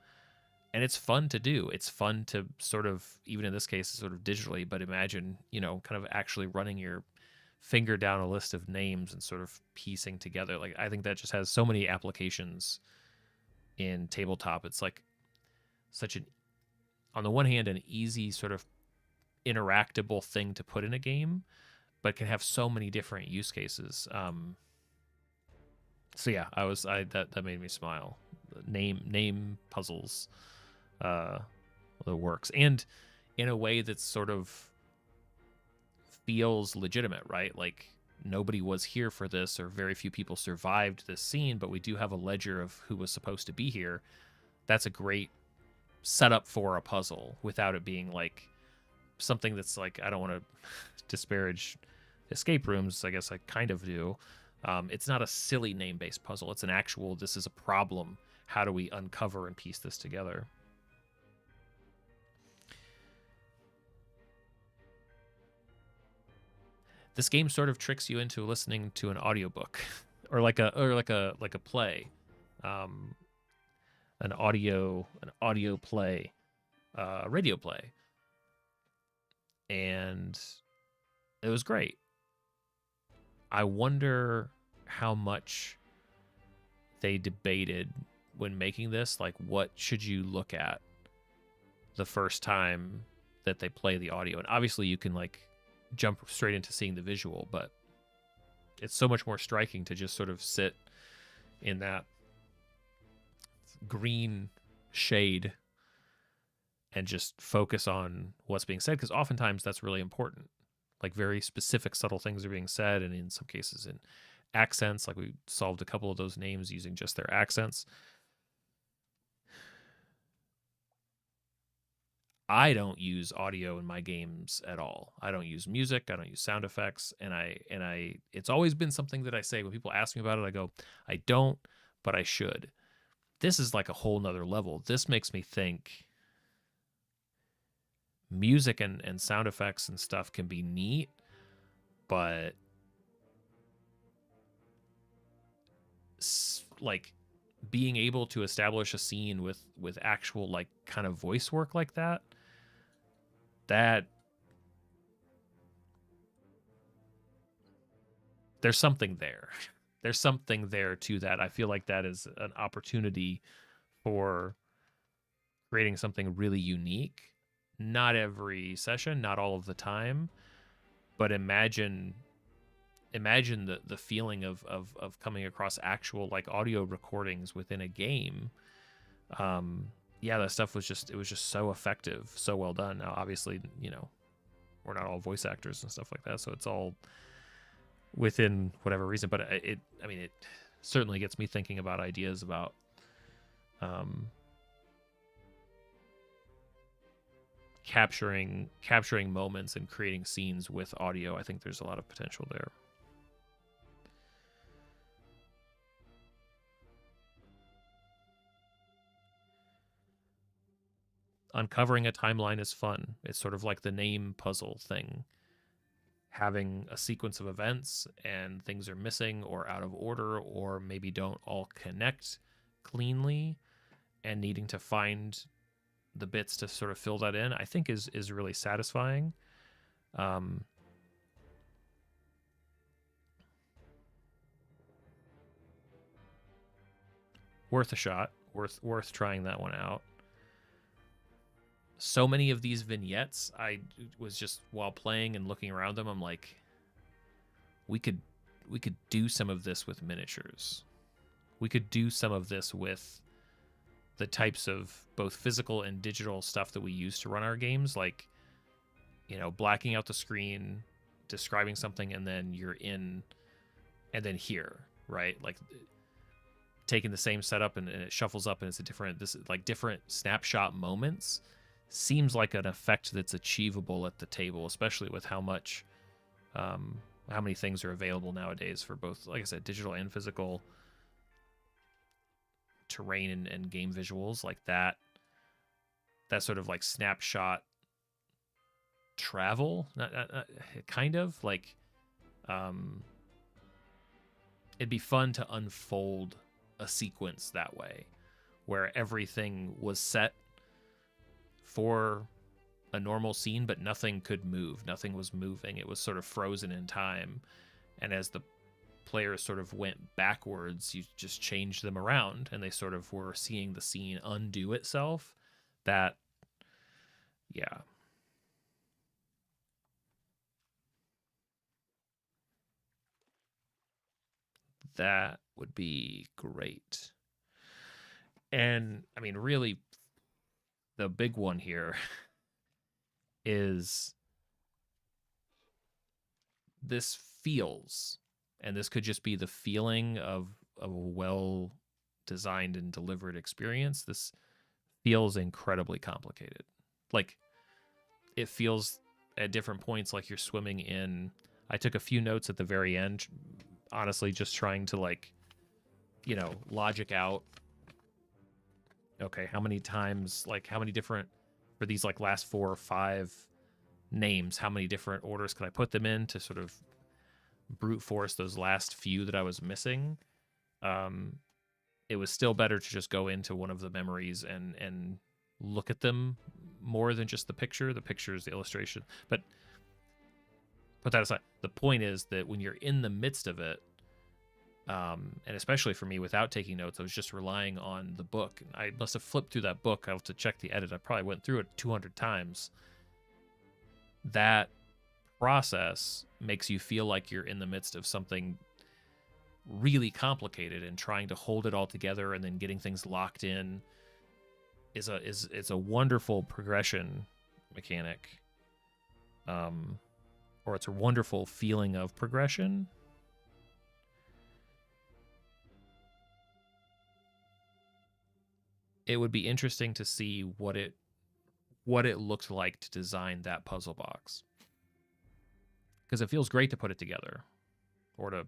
and it's fun to do. It's fun to sort of, even in this case, sort of digitally, but imagine, you know, kind of actually running your finger down a list of names and sort of piecing together. Like I think that just has so many applications in tabletop. It's like such an, on the one hand, an easy sort of interactable thing to put in a game, but can have so many different use cases. So yeah, that made me smile. Name puzzles, the works, and in a way that's sort of feels legitimate, right? Like nobody was here for this, or very few people survived this scene, but we do have a ledger of who was supposed to be here. That's a great setup for a puzzle without it being like something that's like, I don't want to disparage escape rooms. I guess I kind of do. It's not a silly name-based puzzle. It's an actual, this is a problem. How do we uncover and piece this together? This game sort of tricks you into listening to an audiobook or like a play. An audio play, radio play. And it was great. I wonder how much they debated when making this. Like, what should you look at the first time that they play the audio? And obviously you can like jump straight into seeing the visual, but it's so much more striking to just sort of sit in that green shade and just focus on what's being said, because oftentimes that's really important. Like very specific, subtle things are being said, and in some cases in accents. Like we solved a couple of those names using just their accents. I don't use audio in my games at all. I don't use music. I don't use sound effects. And it's always been something that I say when people ask me about it, I go, I don't, but I should. This is like a whole nother level. This makes me think music and sound effects and stuff can be neat, but like being able to establish a scene with actual like kind of voice work like that there's something there. There's something there to that. I feel like that is an opportunity for creating something really unique. Not every session, not all of the time, but imagine the feeling of coming across actual like audio recordings within a game. Yeah, that stuff was just so effective, so well done. Now, obviously, you know, we're not all voice actors and stuff like that, so it's all within whatever reason. But it certainly gets me thinking about ideas about capturing moments and creating scenes with audio. I think there's a lot of potential there. Uncovering a timeline is fun. It's sort of like the name puzzle thing. Having a sequence of events and things are missing or out of order or maybe don't all connect cleanly, and needing to find the bits to sort of fill that in, I think is really satisfying. Worth a shot. Worth trying that one out. So many of these vignettes, I was just, while playing and looking around them, I'm like, we could do some of this with miniatures. We could do some of this with the types of both physical and digital stuff that we use to run our games, like, you know, blacking out the screen, describing something, and then you're in, and then here, right? Like taking the same setup and it shuffles up and it's different snapshot moments. Seems like an effect that's achievable at the table, especially with how many things are available nowadays for both, like I said, digital and physical terrain and game visuals like that. that sort of like snapshot travel, kind of like, it'd be fun to unfold a sequence that way, where everything was set for a normal scene, but nothing could move. Nothing was moving. It was sort of frozen in time. And as the players sort of went backwards, you just changed them around, and they sort of were seeing the scene undo itself. That, yeah. That would be great. And I mean, really, the big one here is this feels, and this could just be the feeling of a well designed and delivered experience. This feels incredibly complicated. Like, it feels at different points like you're swimming in. I took a few notes at the very end, honestly, just trying to, like, you know, logic out, okay, how many times, like, how many different, for these, like, last 4 or 5 names, how many different orders could I put them in to sort of brute force those last few that I was missing? It was still better to just go into one of the memories and look at them more than just the picture. The picture is the illustration. But put that aside. The point is that when you're in the midst of it, and especially for me, without taking notes, I was just relying on the book. I must have flipped through that book. I'll have to check the edit. I probably went through it 200 times. That process makes you feel like you're in the midst of something really complicated, and trying to hold it all together and then getting things locked in is a wonderful progression mechanic. Or it's a wonderful feeling of progression. It would be interesting to see what it looked like to design that puzzle box, because it feels great to put it together or to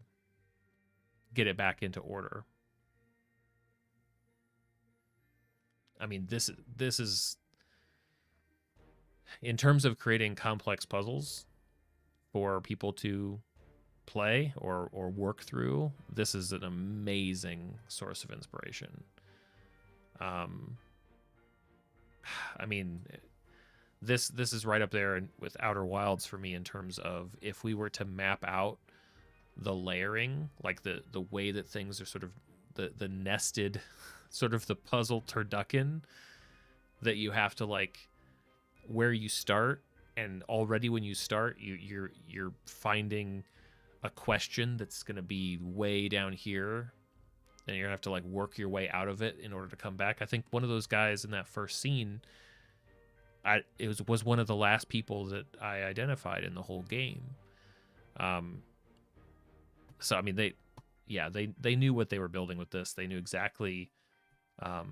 get it back into order. I mean, this is, in terms of creating complex puzzles for people to play or work through, this is an amazing source of inspiration. I mean, this is right up there with Outer Wilds for me in terms of, if we were to map out the layering, like the way that things are sort of the nested, sort of the puzzle turducken that you have to, like, where you start, and already when you start, you're finding a question that's going to be way down here, and you're gonna have to, like, work your way out of it in order to come back. I think one of those guys in that first scene, it was one of the last people that I identified in the whole game. So I mean, they knew what they were building with this. They knew exactly how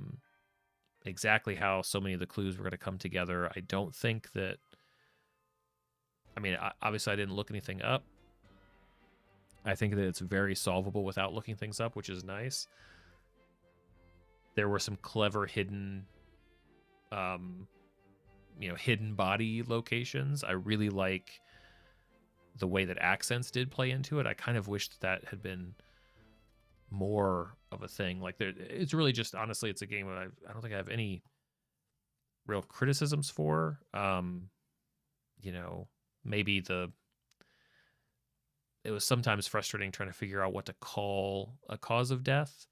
so many of the clues were going to come together. I don't think that, I mean, obviously I didn't look anything up. I think that it's very solvable without looking things up, which is nice. There were some clever hidden hidden body locations. I really like the way that accents did play into it. I kind of wished that had been more of a thing. Like, it's really just, honestly, it's a game that I don't think I have any real criticisms for. Maybe it was sometimes frustrating trying to figure out what to call a cause of death.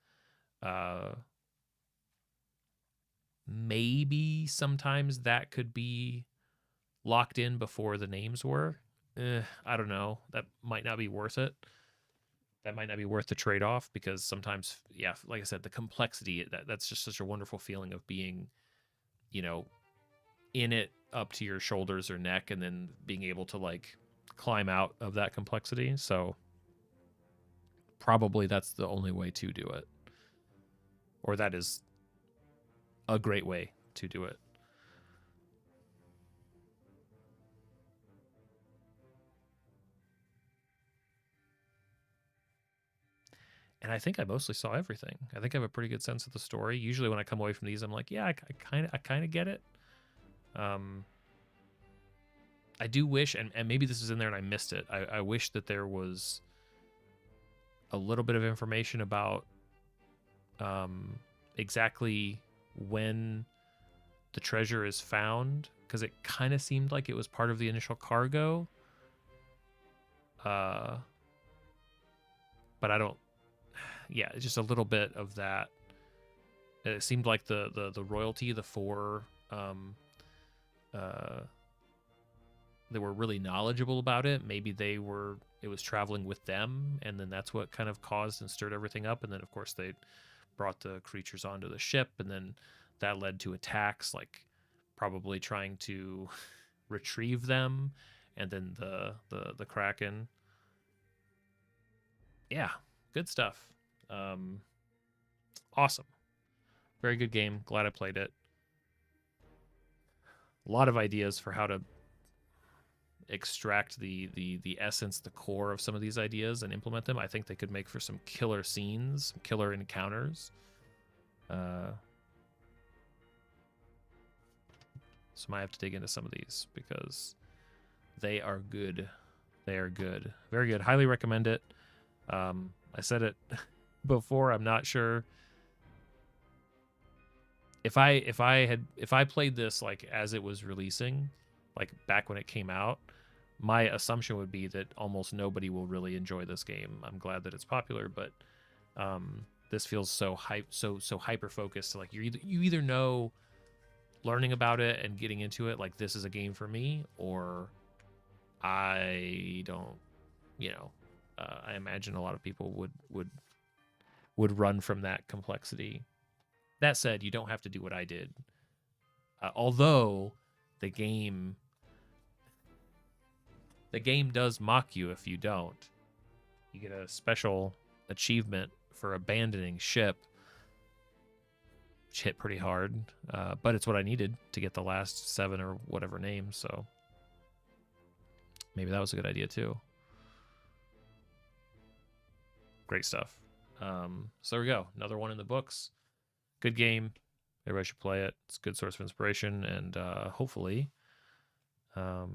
Maybe sometimes that could be locked in before the names were. I don't know. That might not be worth it. That might not be worth the trade-off, because sometimes, yeah, like I said, the complexity, that's just such a wonderful feeling of being, in it up to your shoulders or neck, and then being able to, like, climb out of that complexity. So probably that's the only way to do it. Or that is a great way to do it. And I think I mostly saw everything. I think I have a pretty good sense of the story. Usually when I come away from these, I'm like, yeah, I kind of get it. I do wish, and maybe this is in there and I missed it. I wish that there was a little bit of information about exactly when the treasure is found, because it kind of seemed like it was part of the initial cargo. But I don't. Yeah, just a little bit of that. It seemed like the royalty, the four, they were really knowledgeable about it. Maybe it was traveling with them, and then that's what kind of caused and stirred everything up. And then, of course, they brought the creatures onto the ship, and then that led to attacks, like probably trying to retrieve them, and then the Kraken. Yeah, good stuff. Awesome. Very good game. Glad I played it. A lot of ideas for how to extract the essence, the core of some of these ideas and implement them. I think they could make for some killer scenes, some killer encounters. So I might have to dig into some of these because they are good. They are good. Very good. Highly recommend it. I said it before. I'm not sure if I played this like as it was releasing, like back when it came out, my assumption would be that almost nobody will really enjoy this game. I'm glad that it's popular, but this feels so hyper focused. Like you either know, learning about it and getting into it, like this is a game for me, or I don't. I imagine a lot of people would run from that complexity. That said, you don't have to do what I did. Although the game does mock you if you don't. You get a special achievement for abandoning ship, which hit pretty hard, but it's what I needed to get the last 7 or whatever names, so maybe that was a good idea too. Great stuff. So there we go. Another one in the books. Good game. Everybody should play it. It's a good source of inspiration, and hopefully I'll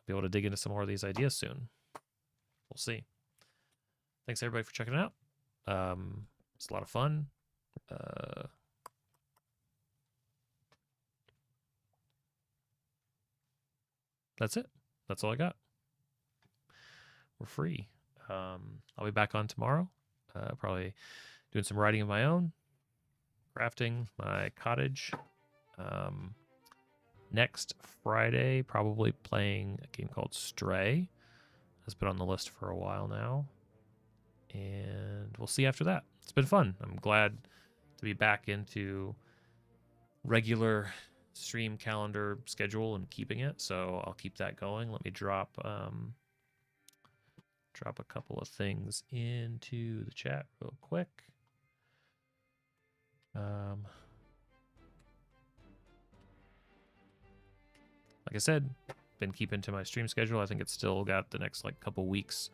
be able to dig into some more of these ideas soon. We'll see. Thanks everybody for checking it out. It's a lot of fun. That's it. That's all I got. We're free. I'll be back on tomorrow. Probably doing some writing of my own, crafting my cottage. Next Friday, probably playing a game called Stray. Has been on the list for a while now. And we'll see after that. It's been fun. I'm glad to be back into regular stream calendar schedule and keeping it. So I'll keep that going. Let me drop a couple of things into the chat real quick. Like I said, been keeping to my stream schedule. I think it's still got the next couple weeks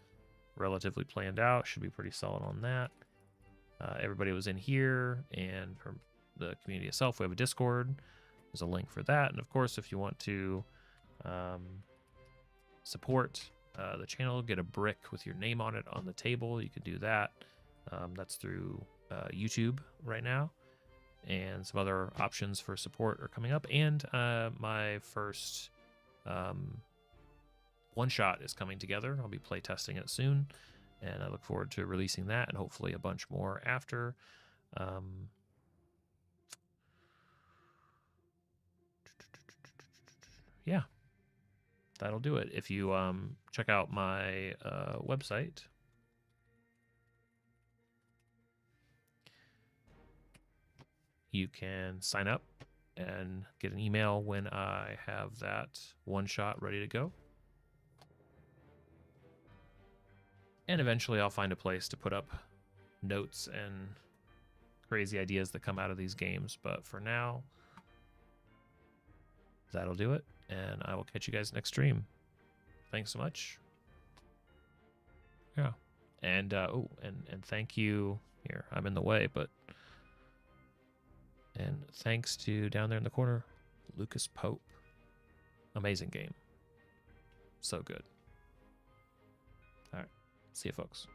relatively planned out. Should be pretty solid on that. Everybody was in here, and from the community itself, we have a Discord. There's a link for that, and of course, if you want to support the channel, get a brick with your name on it on the table, you could do that. That's through YouTube right now, and some other options for support are coming up, and my first one shot is coming together. I'll be play testing it soon, and I look forward to releasing that, and hopefully a bunch more after. Yeah, that'll do it. If you check out my website, you can sign up and get an email when I have that one shot ready to go. And eventually I'll find a place to put up notes and crazy ideas that come out of these games. But for now, that'll do it. And I will catch you guys next stream. Thanks so much. Yeah. And and thank you. Here, I'm in the way, but and thanks to down there in the corner, Lucas Pope. Amazing game. So good. All right. See you, folks.